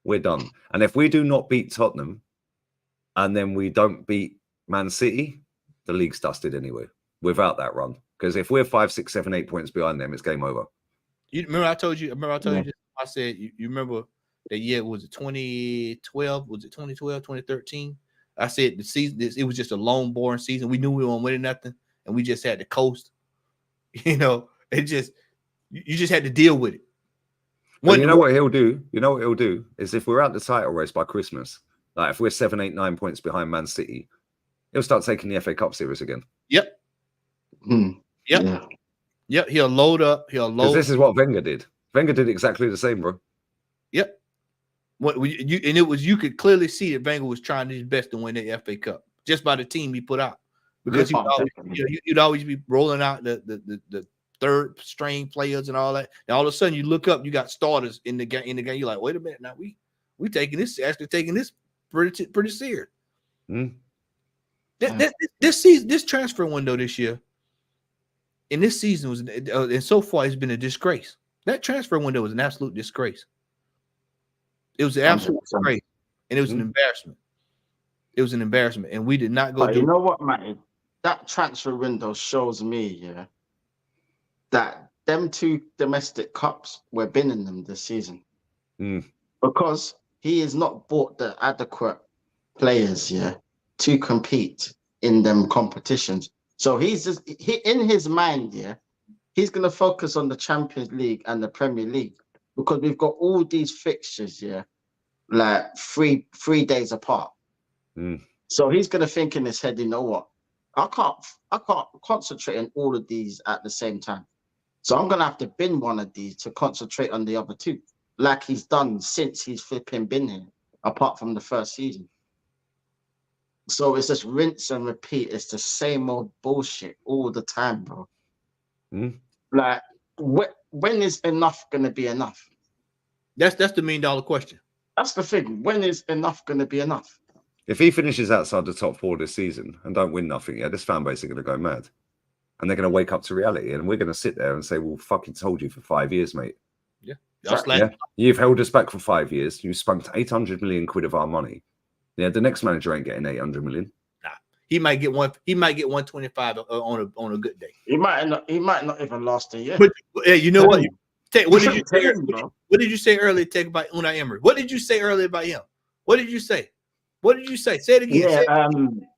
We're done. And if we do not beat Tottenham and then we don't beat Man City, the league's dusted anyway, without that run. Because if we're 5, 6, 7, 8 points behind them, it's game over. You remember I told you this? I said you remember that year, was it 2012? Was it 2012, 2013? I said the season, it was just a long, boring season. We knew we weren't winning nothing, and we just had to coast. You know, it just you just had to deal with it. Well, you know what he'll do? You know what he'll do is if we're out the title race by Christmas, like if we're 7, 8, 9 points behind Man City, he'll start taking the FA Cup series again. Yep. Mm. Yep. Yeah. Yep. He'll load up. He'll load. Because this is what Wenger did. Wenger did exactly the same, bro. Yep. You could clearly see that Wenger was trying his best to win the FA Cup just by the team he put out, because you'd always be rolling out the third string players and all that. And all of a sudden you look up, you got starters in the game. You're like, wait a minute, now we taking this pretty serious. Mm. This season, this transfer window this year, and this season was, and so far it's been a disgrace. That transfer window was an absolute disgrace. It was an absolute disgrace, and it was an embarrassment. It was an embarrassment, and we did not go. But you know what, man? That transfer window shows me, yeah, that them 2 domestic cups, we're binning them this season, because he has not bought the adequate players, yeah, to compete in them competitions. So he's in his mind, yeah, he's gonna focus on the Champions League and the Premier League, because we've got all these fixtures, yeah, like three days apart. So he's gonna think in his head, you know what? I can't concentrate on all of these at the same time. So I'm gonna have to bin one of these to concentrate on the other 2, like he's done since he's flipping been here, apart from the first season. So it's just rinse and repeat. It's the same old bullshit all the time, bro. Like, when is enough gonna be enough? That's the $1 million question. That's the thing. When is enough gonna be enough? If he finishes outside the top 4 this season and don't win nothing, yeah, this fan base are going to go mad. And they're going to wake up to reality. And we're going to sit there and say, well, fucking told you for 5 years, mate. Yeah. Yeah. You've held us back for 5 years. You spunked 800 million quid of our money. Yeah, the next manager ain't getting 800 million. Nah. He might get 125 on a good day. He might not even last a year. But you know what? What did you say? What did you say earlier, Tech, about Unai Emery? What did you say earlier about him? What did you say? What did you say? Say it again. Yeah,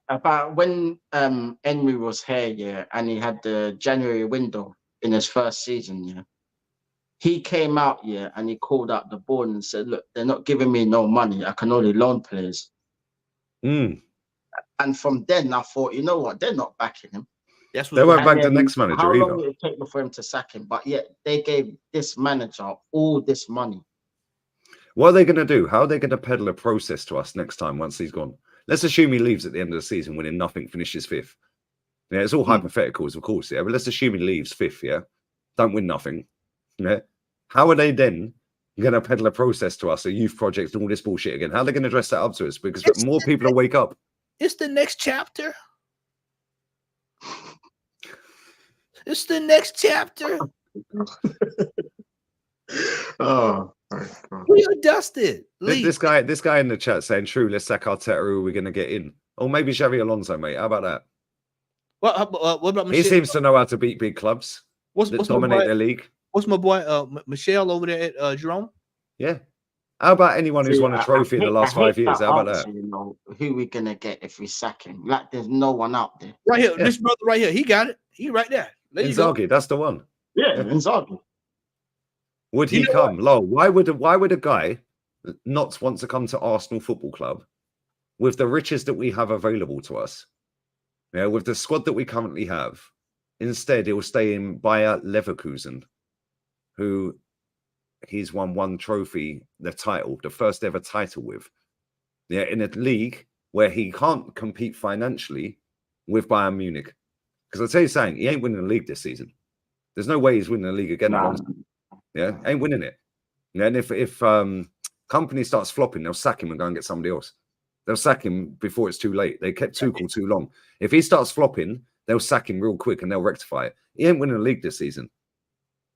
about when Emery was here, yeah, and he had the January window in his first season, yeah. He came out, yeah, and he called out the board and said, look, they're not giving me no money. I can only loan players. And from then I thought, you know what? They're not backing him. They won't back the next manager how either. How long will it take for him to sack him? But yet they gave this manager all this money. What are they going to do? How are they going to peddle a process to us next time once he's gone? Let's assume he leaves at the end of the season, winning nothing, finishes 5th. Yeah, it's all hypotheticals, of course. Yeah, but let's assume he leaves 5th. Yeah, don't win nothing. Yeah, how are they then going to peddle a process to us, a youth project, and all this bullshit again? How are they going to dress that up to us? Because more people will wake up. It's the next chapter. It's the next chapter. Oh. We are dusted. This guy in the chat saying, "True, let's sack Arteta. Who are we going to get in? Or maybe Xavi Alonso, mate. How about that? What about Michelle? He seems to know how to beat big clubs. What's dominate their league? What's my boy Michelle over there at Jerome? Yeah. How about anyone who's won a trophy in the last 5 years? How about that? You know, who we gonna get if we sack him? Like, there's no one out there. Right here, this brother right here. He got it. He right there. Inzaghi, that's the one. Yeah, Inzaghi. Would he come? Lol. Why would a guy not want to come to Arsenal Football Club with the riches that we have available to us? Yeah, with the squad that we currently have. Instead, he'll stay in Bayer Leverkusen, who he's won 1 trophy, the title, the first ever title with. Yeah, in a league where he can't compete financially with Bayern Munich. Because I'll tell you something, he ain't winning the league this season. There's no way he's winning the league again. Yeah, ain't winning it. Yeah, and if Company starts flopping, they'll sack him and go and get somebody else. They'll sack him before it's too late. They kept Tuchel too long. If he starts flopping, they'll sack him real quick and they'll rectify it. He ain't winning the league this season.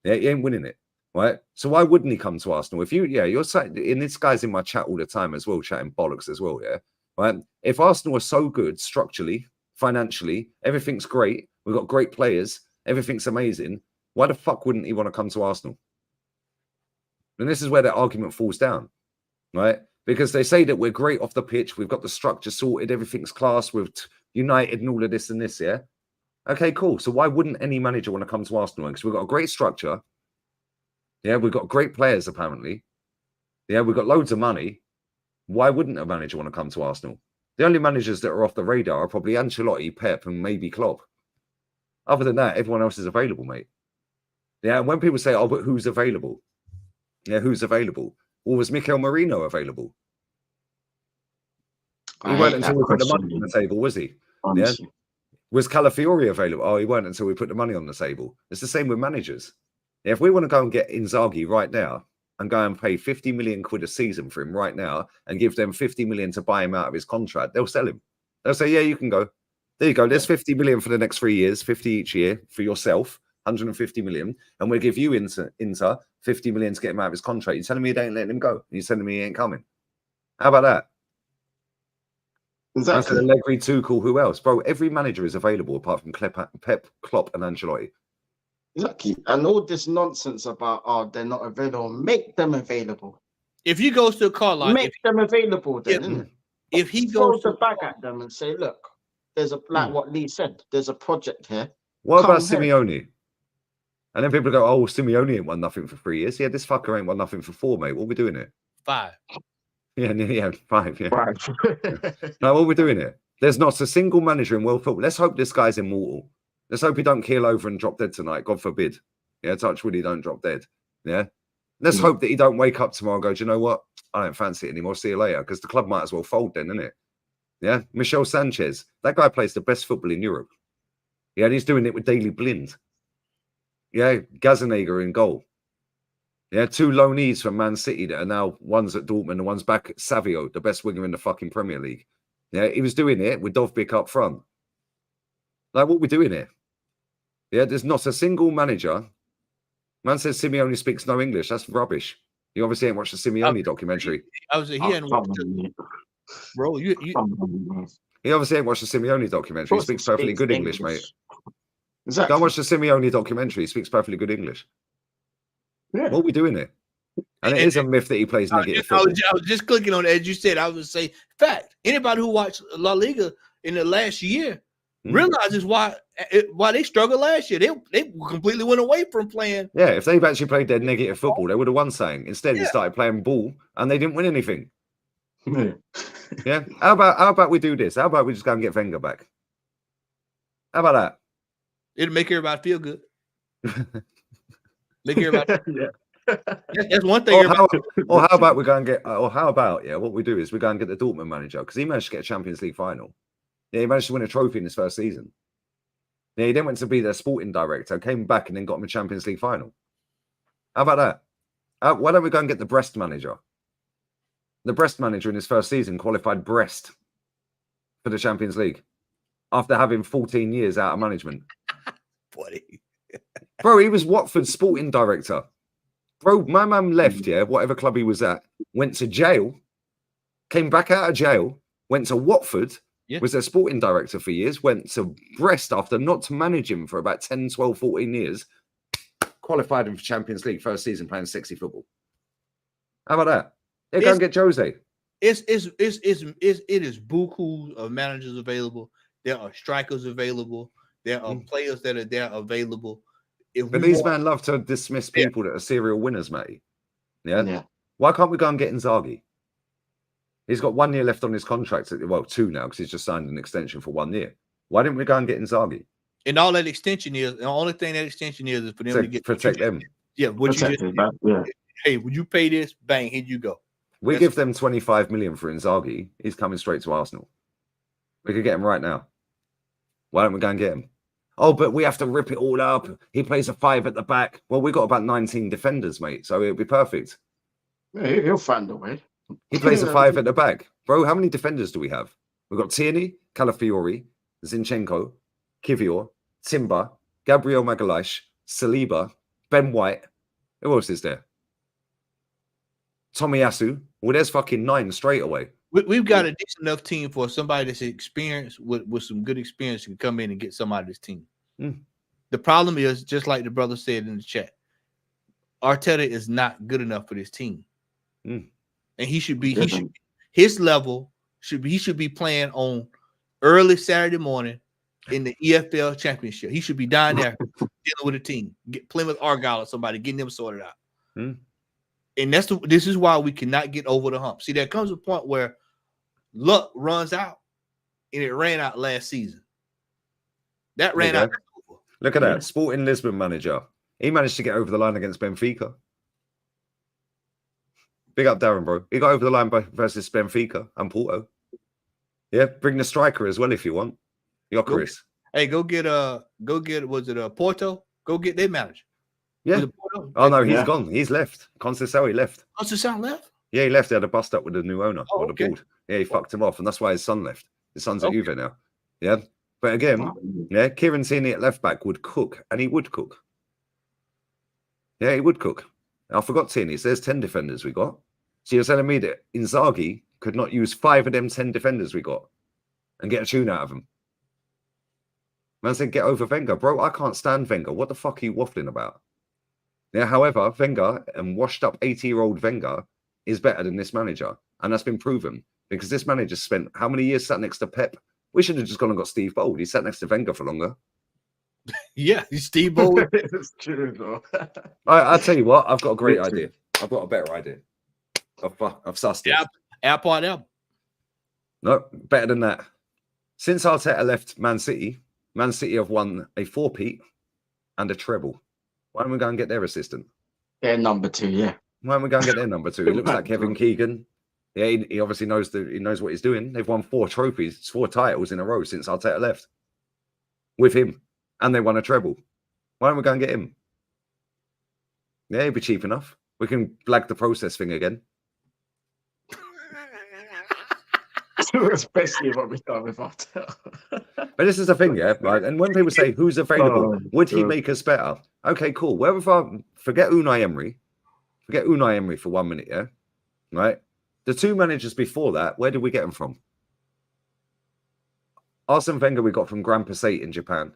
Yeah, he ain't winning it. Right? So why wouldn't he come to Arsenal? If you, you're saying, and this guy's in my chat all the time as well, chatting bollocks as well, yeah? Right? If Arsenal are so good structurally, financially, everything's great, we've got great players, everything's amazing, why the fuck wouldn't he want to come to Arsenal? And this is where that argument falls down, right? Because they say that we're great off the pitch, we've got the structure sorted, everything's class, we're united and all of this and this, yeah? Okay, cool. So why wouldn't any manager want to come to Arsenal? Because we've got a great structure. Yeah, we've got great players, apparently. Yeah, we've got loads of money. Why wouldn't a manager want to come to Arsenal? The only managers that are off the radar are probably Ancelotti, Pep, and maybe Klopp. Other than that, everyone else is available, mate. Yeah, and when people say, oh, but who's available? Yeah, who's available? Or was Mikel Merino available? He weren't until we put the money on the table, was he? Honestly. Yeah. Was Calafiori available? Oh, he weren't until we put the money on the table. It's the same with managers. If we want to go and get Inzaghi right now and go and pay 50 million quid a season for him right now and give them 50 million to buy him out of his contract, they'll sell him. They'll say, yeah, you can go. There you go. There's 50 million for the next 3 years, 50 each year for yourself, 150 million. And we'll give you Inter 50 million to get him out of his contract. You're telling me you ain't letting him go. You're telling me he ain't coming. How about that? Exactly. That's Allegri, Tuchel, who else? Bro, every manager is available apart from Pep, Klopp, and Ancelotti. Exactly. And all this nonsense about, oh, they're not available. Make them available. If he goes to a car lot, Make them available then, Yeah. innit? if he Throw goes the to bag at them and say, look, there's a, like what Lee said, there's a project here. What about Come Simeone? And then people go, oh, Simeone ain't won nothing for 3 years. Yeah, this fucker ain't won nothing for 4, mate. What are we doing here? 5. Yeah, 5, yeah. Right. No, what are we doing here? There's not a single manager in world football. Let's hope this guy's immortal. Let's hope he don't keel over and drop dead tonight. God forbid. Yeah, touch wood, he don't drop dead. Yeah. Let's hope that he don't wake up tomorrow and go, do you know what? I don't fancy it anymore. See you later. Because the club might as well fold then, isn't it? Yeah. Michel Sanchez. That guy plays the best football in Europe. Yeah, and he's doing it with Daley Blind. Yeah, Gazzaniga in goal. Yeah, 2 loanees from Man City that are now one's at Dortmund and one's back at Savio, the best winger in the fucking Premier League. Yeah, he was doing it with Dovbyk up front. Like, what are we doing here? Yeah, there's not a single manager. Man says Simeone speaks no English. That's rubbish. You obviously ain't watched the Simeone documentary. I was he hadn't watched it. Bro, you He obviously ain't watched the Simeone documentary. He speaks perfectly good English, mate. Exactly. Go watch the Simeone documentary. He speaks perfectly good English. Yeah. What are we doing here? And it is a myth that he plays negative I football. was just clicking on it as you said. I would say, fact. Anybody who watched La Liga in the last year realizes why they struggled last year. They completely went away from playing. Yeah, if they've actually played their negative football, they would have won something. Instead, they started playing ball and they didn't win anything. Yeah. How about we do this? How about we just go and get Wenger back? How about that? It'll make everybody feel good. Make everybody. That's one thing. Or how about we go and get? Or how about what we do is we go and get the Dortmund manager because he managed to get a Champions League final. Yeah, he managed to win a trophy in his first season. Yeah, he then went to be their sporting director, came back and then got him a Champions League final. How about that? Why don't we go and get the Brest manager? The Brest manager in his first season qualified Brest for the Champions League after having 14 years out of management. Bro, he was Watford's sporting director. Bro, my man left, whatever club he was at, went to jail, came back out of jail, went to Watford, was their sporting director for years, went to Brest after not managing for about 10, 12, 14 years, qualified him for Champions League, first season playing sexy football. How about that? Yeah, go and get Jose. It is buku of managers available. There are strikers available. There are players that are there available. But these men love to dismiss people that are serial winners, mate. Yeah? Why can't we go and get Inzaghi? He's got 1 year left on his contract. Well, 2 now because he's just signed an extension for 1 year. Why didn't we go and get Inzaghi? And all that extension is, the only thing that extension is for them to get protect them. Yeah, what you just hey, would you pay this? Bang, here you go. We give them 25 million for Inzaghi. He's coming straight to Arsenal. We could get him right now. Why don't we go and get him? Oh, but we have to rip it all up. He plays a 5 at the back. Well, we've got about 19 defenders, mate. So it'll be perfect. He'll find a way. He plays a 5 at the back. Bro, how many defenders do we have? We've got Tierney, Calafiori, Zinchenko, Kivior, Timber, Gabriel Magalhaes, Saliba, Ben White. Who else is there? Tomiyasu. Well, there's fucking 9 straight away. We've got a decent enough team for somebody that's experienced with some good experience can come in and get some out of this team. The problem is, just like the brother said in the chat, Arteta is not good enough for this team. And he should be, his level he should be playing on early Saturday morning in the EFL Championship. He should be down there dealing with a team, Plymouth Argyle or somebody, getting them sorted out. And this is why we cannot get over the hump. See, there comes a point where luck runs out, and it ran out last season. That ran out. Look at that. Sporting Lisbon manager. He managed to get over the line against Benfica. Big up Darren, bro. He got over the line versus Benfica and Porto. Yeah, bring the striker as well if you want. You're Chris. Hey, go get was it Porto? Go get their manager. Yeah. Oh no, he's gone. He's left. Conceição left. Conceição left? Yeah, he left. He had a bust up with the new owner or the okay. board. Yeah, he fucked him off, and that's why his son left. His son's at Juve now. Yeah. But again, yeah, Kieran Tierney at left back would cook, and he would cook. Yeah, he would cook. I forgot Tierney. So there's 10 defenders we got. So you're telling me that Inzaghi could not use 5 of them 10 defenders we got and get a tune out of them? Man said, get over Wenger. Bro, I can't stand Wenger. What the fuck are you waffling about? Yeah, however, Wenger and washed up 80-year-old Wenger is better than this manager. And that's been proven because this manager spent how many years sat next to Pep? We should have just gone and got Steve Bold. He sat next to Wenger for longer. Yeah, Steve Bold. It's true, though. I'll tell you what, I've got a great idea. I've got a better idea. I've sussed it. Apple. No, better than that. Since Arteta left Man City have won a 4-peat and a treble. Why don't we go and get their assistant? They're number 2, yeah. Why don't we go and get their number 2? He looks like Kevin Keegan. Yeah, he obviously knows what he's doing. They've won 4 trophies, 4 titles in a row since Arteta left. With him. And they won a treble. Why don't we go and get him? Yeah, he'd be cheap enough. We can blag the process thing again. Especially what we've done with Arteta. But this is the thing, yeah? Right? And when people say, who's available? Would he make us better? Okay, cool. Where if I forget Unai Emery? Forget Unai Emery for 1 minute, yeah? Right? The 2 managers before that, where did we get them from? Arsene Wenger we got from Grand Passate in Japan.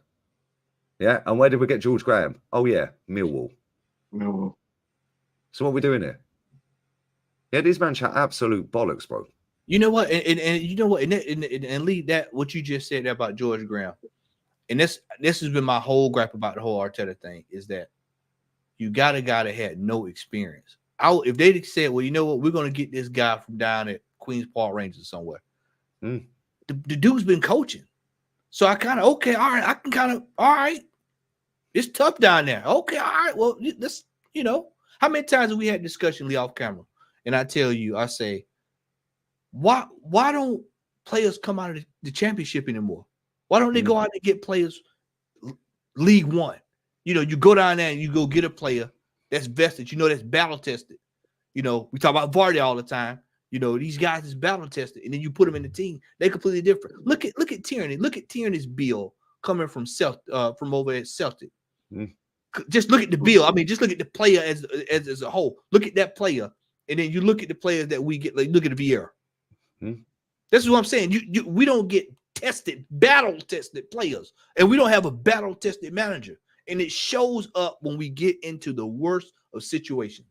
Yeah? And where did we get George Graham? Oh, yeah, Millwall. So what are we doing here? Yeah, these men chat absolute bollocks, bro. You know what? And you know what? And lead that what you just said about George Graham. And this has been my whole gripe about the whole Arteta thing is that you got a guy that had no experience. If they'd said, well, you know what, we're going to get this guy from down at Queens Park Rangers somewhere. The dude's been coaching. So I kind of, okay, all right, I can kind of, all right. It's tough down there. Okay, all right. Well, this, you know, how many times have we had discussion, Lee, off camera? And I tell you, I say, why don't players come out of the championship anymore? Why don't they go out and get players League One? You know, you go down there and you go get a player that's vested, you know, that's battle tested. You know, we talk about Vardy all the time. You know, these guys is battle tested, and then you put them in the team. They're completely different. Look at Tierney. Look at Tierney's bill coming from from over at Celtic. Just look at the bill. I mean, just look at the player as a whole. Look at that player, and then you look at the players that we get. Like, look at the Vieira. This is what I'm saying. We don't get battle tested players, and we don't have a battle tested manager, and it shows up when we get into the worst of situations.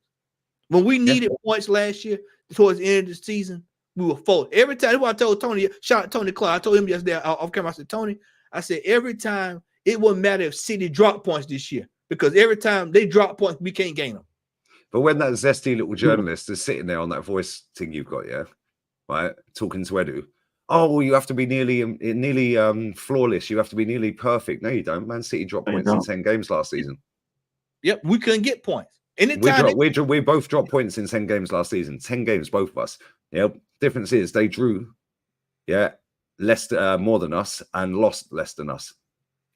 When we needed points last year, towards the end of the season, we were fold. Every time, that's what I told Tony, shout out Tony Clark. I told him yesterday off camera, I said, Tony, I said, every time, it wouldn't matter if City dropped points this year, because every time they drop points, we can't gain them. But when that zesty little journalist is sitting there on that voice thing you've got, yeah, right, talking to Edu, oh, well, you have to be nearly flawless. You have to be nearly perfect. No, you don't. Man City dropped points in 10 games last season. Yep, we couldn't get points. We both dropped points in 10 games last season. 10 games, both of us. Yeah. Difference is they drew, less more than us and lost less than us.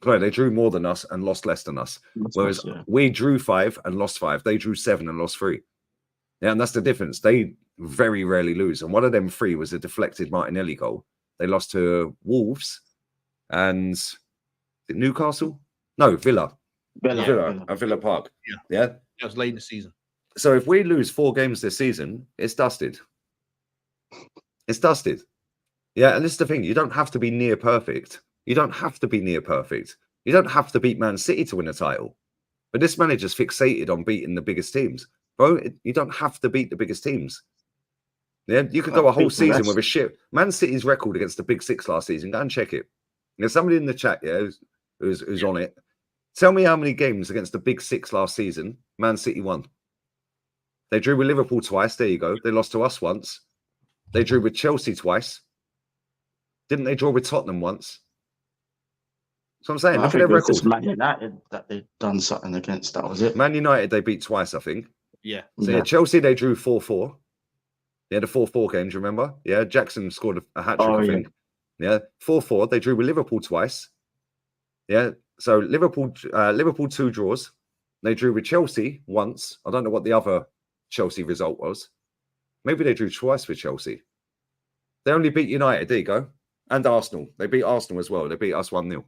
Sorry, they drew more than us and lost less than us. Whereas we drew 5 and lost 5. They drew 7 and lost 3. Yeah, and that's the difference. They very rarely lose. And one of them three was a deflected Martinelli goal. They lost to Wolves and Newcastle? No, Villa. Villa. At Villa Park. Yeah. Yeah. That was late in the season. So if we lose 4 games this season, it's dusted. It's dusted. Yeah, and this is the thing. You don't have to be near perfect. You don't have to be near perfect. You don't have to beat Man City to win a title. But this manager's fixated on beating the biggest teams. Bro, you don't have to beat the biggest teams. Yeah, you could go a whole season with a shit. Man City's record against the Big Six last season. Go and check it. There's somebody in the chat, yeah, who's on it. Tell me how many games against the Big Six last season Man City won. They drew with Liverpool twice. There you go. They lost to us once. They drew with Chelsea twice. Didn't they draw with Tottenham once? So I'm saying, I look at think their it was record. just Man United that they've done something against. That was it. Man United, they beat twice, I think. Yeah. So yeah, Chelsea, they drew 4-4. They had a 4-4 game, do you remember? Yeah, Jackson scored a hat-trick, I think. Yeah, 4-4. They drew with Liverpool twice. Yeah, so Liverpool 2 draws. They drew with Chelsea once. I don't know what the other Chelsea result was. Maybe they drew twice with Chelsea. They only beat United. There you go. And Arsenal. They beat Arsenal as well. They beat us 1-0.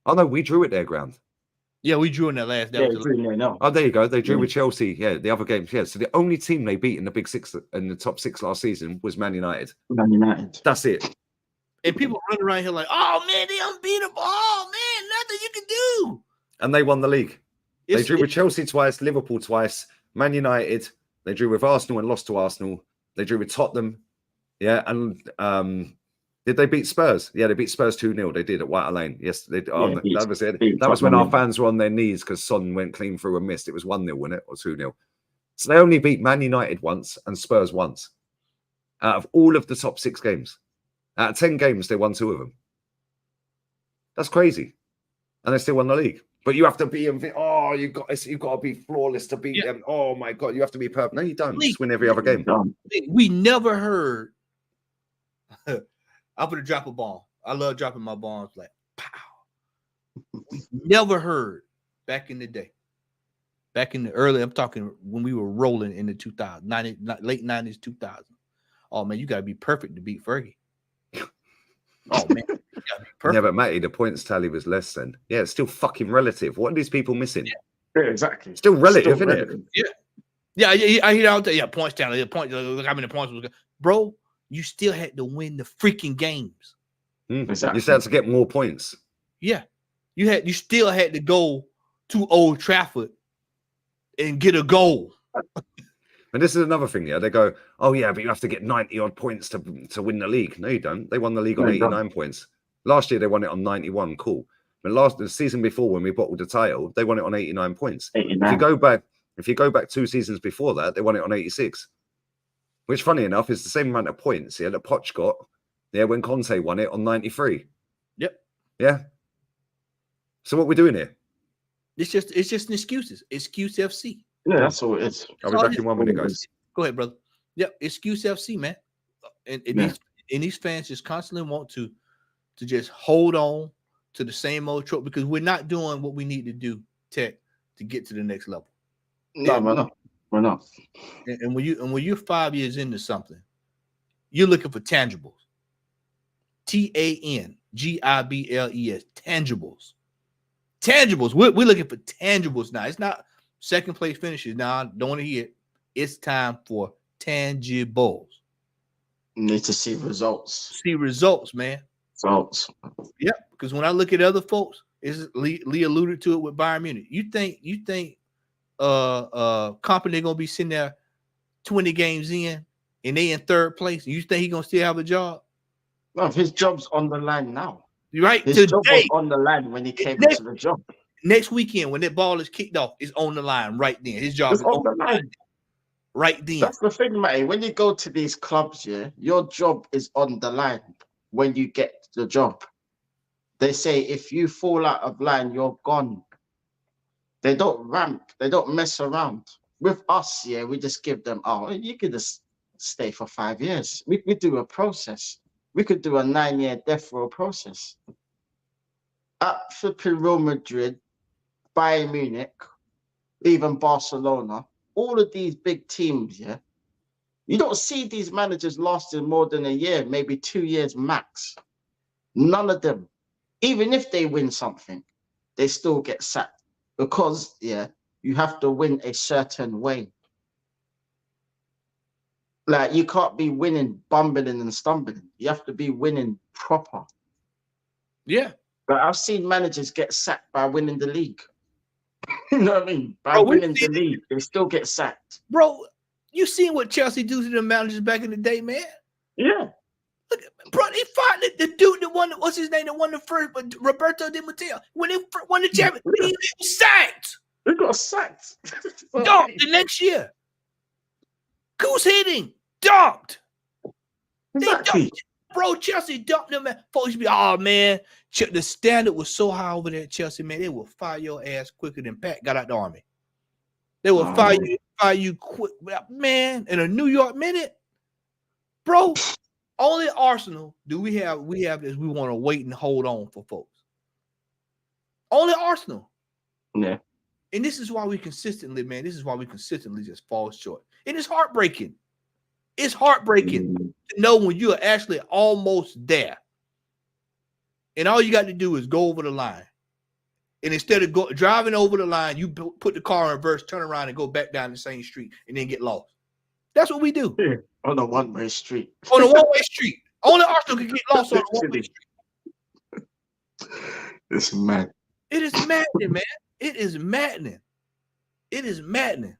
Oh, no, we drew at their ground. Yeah, we drew in that last. Yeah, no. Oh, there you go. They drew with Chelsea. Yeah, the other games. Yeah, so the only team they beat in the Big Six, in the top 6 last season, was Man United. Man United. That's it. And people run around here like, oh, man, they unbeatable. Oh, man, nothing you can do. And they won the league. They It's- drew with Chelsea twice, Liverpool twice, Man United. They drew with Arsenal and lost to Arsenal. They drew with Tottenham. Yeah, and did they beat Spurs? Yeah, they beat Spurs 2-0. They did at White Lane. Yes, they did. That was it. That was when our fans were on their knees because Son went clean through and missed. It was 1-0, wasn't it? Or 2-0. So they only beat Man United once and Spurs once. Out of all of the top 6 games. Out of 10 games, they won 2 of them. That's crazy. And they still won the league. But you have to be, oh, you've got to be flawless to beat them. Oh my God, you have to be perfect. No, you don't. Just win every other game. We never heard. I'm gonna drop a bomb. I love dropping my bombs like pow. We never heard back in the day. Back in the early, I'm talking when we were rolling in the 2000s, late 90s, 2000. Oh man, you gotta be perfect to beat Fergie. Oh man, you gotta be perfect. Yeah, but Matty, the points tally was less than. Yeah, it's still fucking relative. What are these people missing? Yeah, exactly. Still relative, isn't it? Yeah, I hear out there. Yeah, points tally. Yeah, points. Look how many points was, bro. You still had to win the freaking games. Exactly. You still had to get more points. Yeah, you still had to go to Old Trafford and get a goal. And this is another thing, yeah. They go, oh yeah, but you have to get 90 odd points to win the league. No, you don't. They won the league on 89 points. Last year they won it on 91. Cool. But the season before, when we bottled the title, they won it on 89 points. 89. If you go back 2 seasons before that, they won it on 86. Which, funny enough, is the same amount of points, yeah, that Poch got, yeah, when Conte won it on 93. Yep. Yeah. So what we're doing here? It's just an excuses. Excuse FC. Yeah, that's all it is. I'll be back in 1 minute, guys. Go ahead, brother. Yep, excuse FC, man. And these fans just constantly want to just hold on to the same old trope because we're not doing what we need to do, Tech, to get to the next level. No, we're not. And when you're 5 years into something, you're looking for tangibles. TANGIBLES, tangibles. Tangibles. We're looking for tangibles now. It's not second place finishes. Now, I don't want to hear it. It's time for tangibles. You need to see results. See results, man. Results. Yep. Because when I look at other folks, Lee alluded to it with Bayern Munich. You think company gonna be sitting there 20 games in and they in 3rd place? You think he gonna still have a job? No, his job's on the line now. You're right. His job was on the line when he came into the job. Next weekend, when that ball is kicked off, it's on the line right then. His job is on the line right then. That's the thing, Matty. When you go to these clubs, yeah, your job is on the line when you get the job. They say if you fall out of line, you're gone. They don't ramp. They don't mess around. With us, yeah, we just give them, oh, you could just stay for 5 years. We do a process. We could do a 9-year death row process. At flipping Real Madrid, Bayern Munich, even Barcelona, all of these big teams, yeah, you don't see these managers lasting more than a year, maybe 2 years max. None of them, even if they win something, they still get sacked because, yeah, you have to win a certain way. Like, you can't be winning, bumbling and stumbling. You have to be winning proper. Yeah. But I've seen managers get sacked by winning the league. You know what I mean? By Bro, we winning the see- league, they still get sacked. Bro, you seen what Chelsea do to the managers back in the day, man? Yeah. Look, bro, they fired the dude that won. What's his name? That won the first, but Roberto Di Matteo. When they won the championship, he was sacked. They got sacked. Dumped the next year. Goose hitting. Dumped. They Exactly. dumped. Bro, Chelsea dumped them. Man. Folks be, oh man, the standard was so high over there at Chelsea, man. They will fire your ass quicker than Pat got out the army. They will fire you quick, man. In a New York minute, bro. Only Arsenal do we have this. We want to wait and hold on for folks. Only Arsenal. Yeah. And this is why we consistently, man. This is why we consistently just fall short. And it's heartbreaking. It's heartbreaking to know when you are actually almost there. And all you got to do is go over the line. And instead of driving over the line, you put the car in reverse, turn around, and go back down the same street and then get lost. That's what we do. Yeah. On a one-way street. On a one-way street. Only Arsenal can get lost on a one-way street. It's mad. It is maddening, man. It is maddening. It is maddening.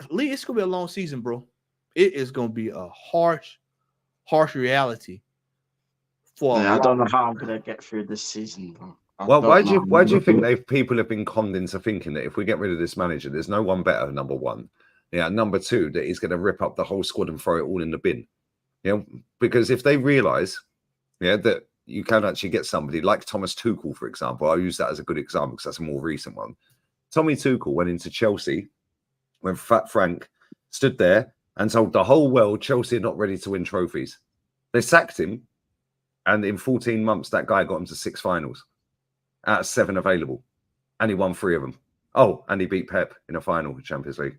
Lee, it's going to be a long season, bro. It is going to be a harsh reality. I don't know how I'm going to get through this season, bro. Well, why do you think people have been conned into thinking that if we get rid of this manager, there's no one better, number one. Yeah, number two, that he's going to rip up the whole squad and throw it all in the bin. You know, because if they realise, that you can actually get somebody like Thomas Tuchel, for example. I'll use that as a good example because that's a more recent one. Tommy Tuchel went into Chelsea when Fat Frank stood there and told the whole world Chelsea are not ready to win trophies. They sacked him, and in 14 months, that guy got him to 6 finals out of 7 available, and he won 3 of them. Oh, and he beat Pep in a final of Champions League.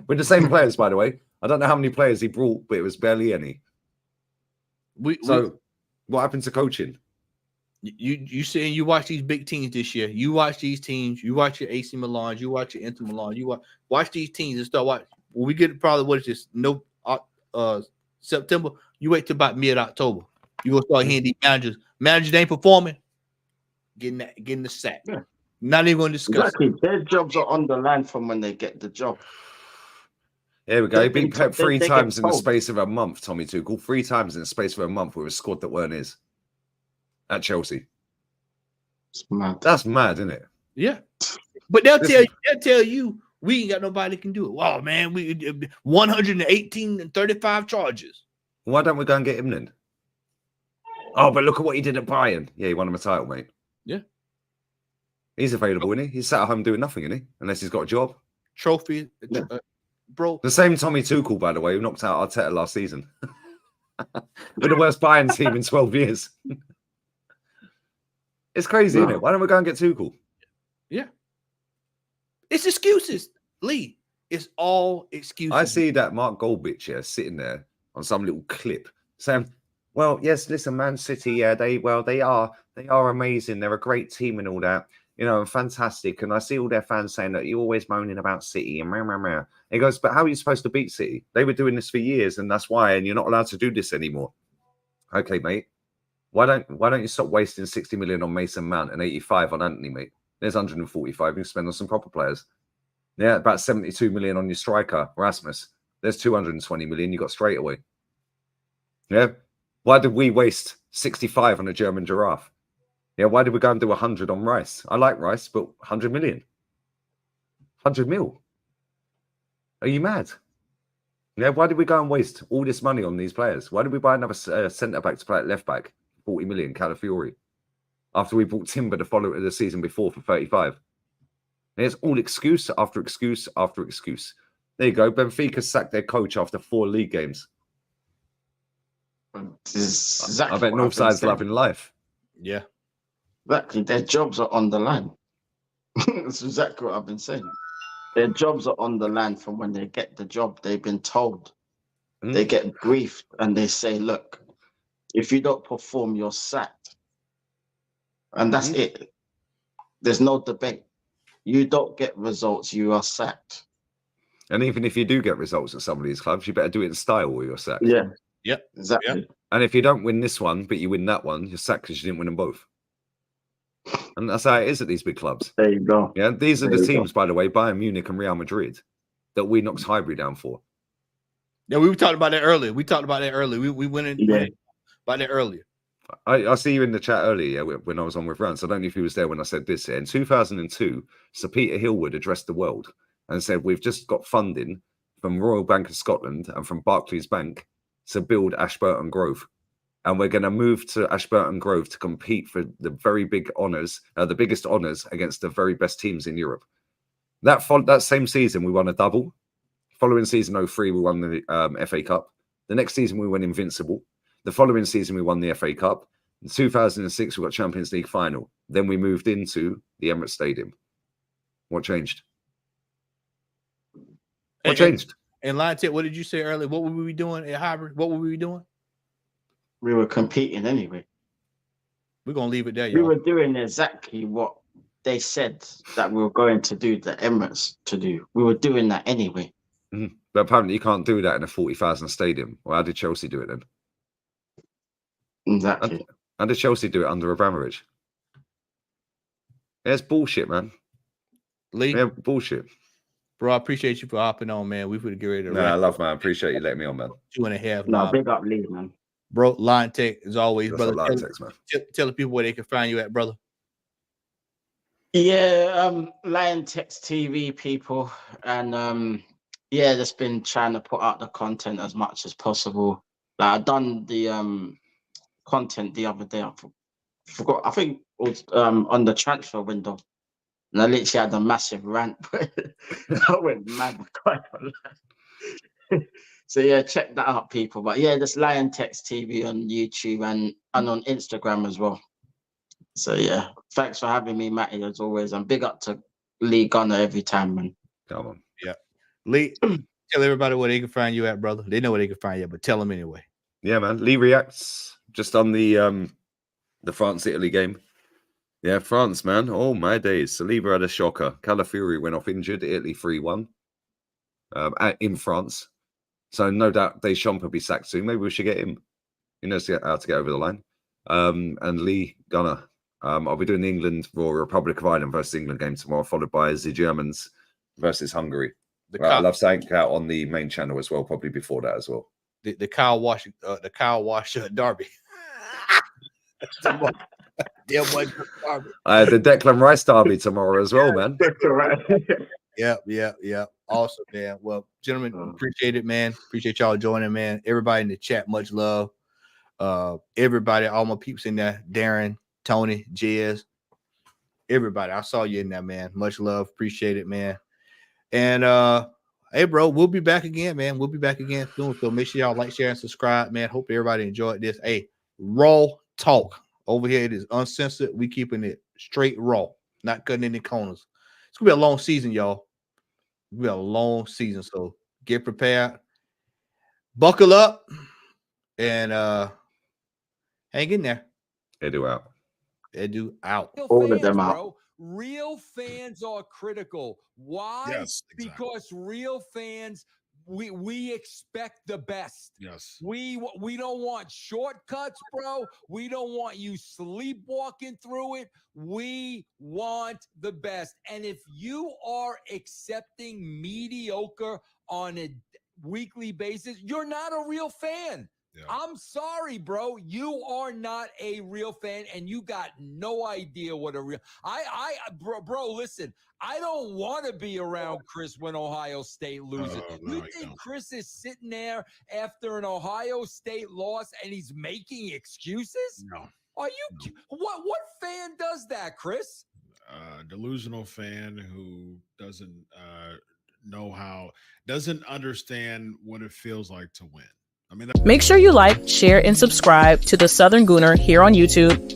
With the same players, by the way. I don't know how many players he brought, but it was barely any. What happened to coaching? You saying you watch these big teams this year. You watch these teams. You watch your AC Milan. You watch your Inter Milan. You watch these teams and start watching. When we get probably what is this? September. You wait till about mid-October. You gonna start hearing these managers ain't performing, getting the sack. Yeah. Not even gonna discuss. Exactly. Their jobs are on the line from when they get the job. Here we go. He They beat Pep 3 get times in the told. space of a month, Tommy Tuchel. 3 times in the space of a month with a squad that weren't his at Chelsea. It's mad. That's mad, isn't it? Yeah, but they'll tell you we ain't got nobody that can do it. Wow, man, we 118 and 35 charges. Why don't we go and get him then? Oh, but look at what he did at Bayern. Yeah, he won him a title, mate. Yeah. He's available, isn't he? He's sat at home doing nothing, isn't he? Unless he's got a job. Trophy, bro. The same Tommy Tuchel, by the way, who knocked out Arteta last season. We're the worst Bayern team in 12 years. It's crazy, isn't it? Why don't we go and get Tuchel? Yeah. It's excuses, Lee. It's all excuses. I see that Mark Goldbitch sitting there on some little clip saying, well, yes, listen, Man City, they are amazing. They're a great team and all that, and fantastic. And I see all their fans saying that you're always moaning about City and rah. He goes, but how are you supposed to beat City? They were doing this for years, and that's why, and you're not allowed to do this anymore. Okay, mate. Why don't you stop wasting 60 million on Mason Mount and 85 on Anthony, mate? There's 145 you can spend on some proper players. Yeah, about 72 million on your striker, Rasmus. There's 220 million you got straight away. Yeah. Why did we waste 65 on a German giraffe? Yeah, why did we go and do 100 on Rice? I like Rice, but 100 million. 100 mil. Are you mad? Yeah, why did we go and waste all this money on these players? Why did we buy another centre-back to play at left-back? 40 million, Calafiori. After we bought Timber the season before for 35. There's all excuse after excuse after excuse. There you go. Benfica sacked their coach after 4 league games. Exactly I bet what I've been Northside's saying. loving life. Yeah. Exactly. Their jobs are on the line. That's exactly what I've been saying. Their jobs are on the line from when they get the job. They've been told. Mm. They get briefed and they say, look, if you don't perform, you're sacked. And that's it. There's no debate. You don't get results, you are sacked. And even if you do get results at some of these clubs, you better do it in style or you're sacked. Yeah. Yep. Exactly. Yep. And if you don't win this one, but you win that one, you're sacked because you didn't win them both. And that's how it is at these big clubs. There you go. Yeah, these are There the you go. teams, by the way, Bayern Munich and Real Madrid, that we knocked Highbury down for. Yeah, we were talking about that earlier. We went in about that earlier. I see you in the chat earlier when I was on with Rance. I don't know if he was there when I said this. In 2002, Sir Peter Hillwood addressed the world and said, we've just got funding from Royal Bank of Scotland and from Barclays Bank to build Ashburton Grove. And we're going to move to Ashburton Grove to compete for the very big honours, the biggest honours against the very best teams in Europe. That same season, we won a double. Following season 03, we won the FA Cup. The next season, we went invincible. The following season, we won the FA Cup. In 2006, we got Champions League final. Then we moved into the Emirates Stadium. What changed? What changed? And Lion Tech, what did you say earlier? What were we doing at Highbury? What were we doing? We were competing anyway. We're going to leave it there, We y'all. were doing exactly what they said that we were going to do, the Emirates to do. We were doing that anyway. Mm-hmm. But apparently you can't do that in a 40,000 stadium. Well, how did Chelsea do it then? Exactly. How did Chelsea do it under Abramovich? Yeah, it's bullshit, man. Lee, Yeah, bullshit. bro, I appreciate you for hopping on, man. We would get ready to No, I love, man. Appreciate you letting me on, man. 2.5. No, big up Lee, man. Bro, Lion Tech, as always, That's brother. a lot of text, man. Tell the people where they can find you at, brother. Yeah, Lion Text TV people, and yeah, just been trying to put out the content as much as possible. Like I done the content the other day. I forgot. I think it was on the transfer window, and I literally had a massive rant. I went mad. So yeah, check that out, people. But yeah, just Lion Text TV on YouTube and on Instagram as well. So yeah, thanks for having me, Matty, as always. And big up to Lee Gunner every time, man. Come on. Yeah. Lee, tell everybody where they can find you at, brother. They know where they can find you, but tell them anyway. Yeah, man. Lee reacts just on the France-Italy game. Yeah, France, man. Oh, my days. Saliba had a shocker. Calafiori went off injured. Italy 3-1 in France. So no doubt Deschamps will be sacked soon. Maybe we should get him. He knows how to get over the line. And Lee Gunner. I'll be doing the England Royal Republic of Ireland versus England game tomorrow, followed by the Germans versus Hungary. I love saying out on the main channel as well, probably before that as well. The Kyle Wash derby. The Declan Rice derby tomorrow as well, man. Yeah. Awesome, man. Well, gentlemen, appreciate it, man. Appreciate y'all joining, man. Everybody in the chat, much love. Everybody, all my peeps in there, Darren, Tony, Jez, everybody. I saw you in there, man. Much love. Appreciate it, man. And hey, bro, we'll be back again, man. We'll be back again soon. So make sure y'all like, share, and subscribe, man. Hope everybody enjoyed this. Hey, raw talk over here. It is uncensored. We keeping it straight raw, not cutting any corners. It's gonna be a long season, y'all. It's gonna be a long season. So get prepared, buckle up, and hang in there. Edu out. Edu out. All of them out. Bro. Real fans are critical. Why? Yes, exactly. Because real fans, we expect the best. Yes. We don't want shortcuts, bro. We don't want you sleepwalking through it. We want the best. And if you are accepting mediocre on a weekly basis, you're not a real fan. Yeah. I'm sorry, bro. You are not a real fan, and you got no idea what a real. Bro, listen. I don't want to be around Chris when Ohio State loses. No, you think Chris is sitting there after an Ohio State loss and he's making excuses? No. Are you? What fan does that, Chris? Delusional fan who doesn't doesn't understand what it feels like to win. I mean, make sure you like, share, and subscribe to The Southern Gooner here on YouTube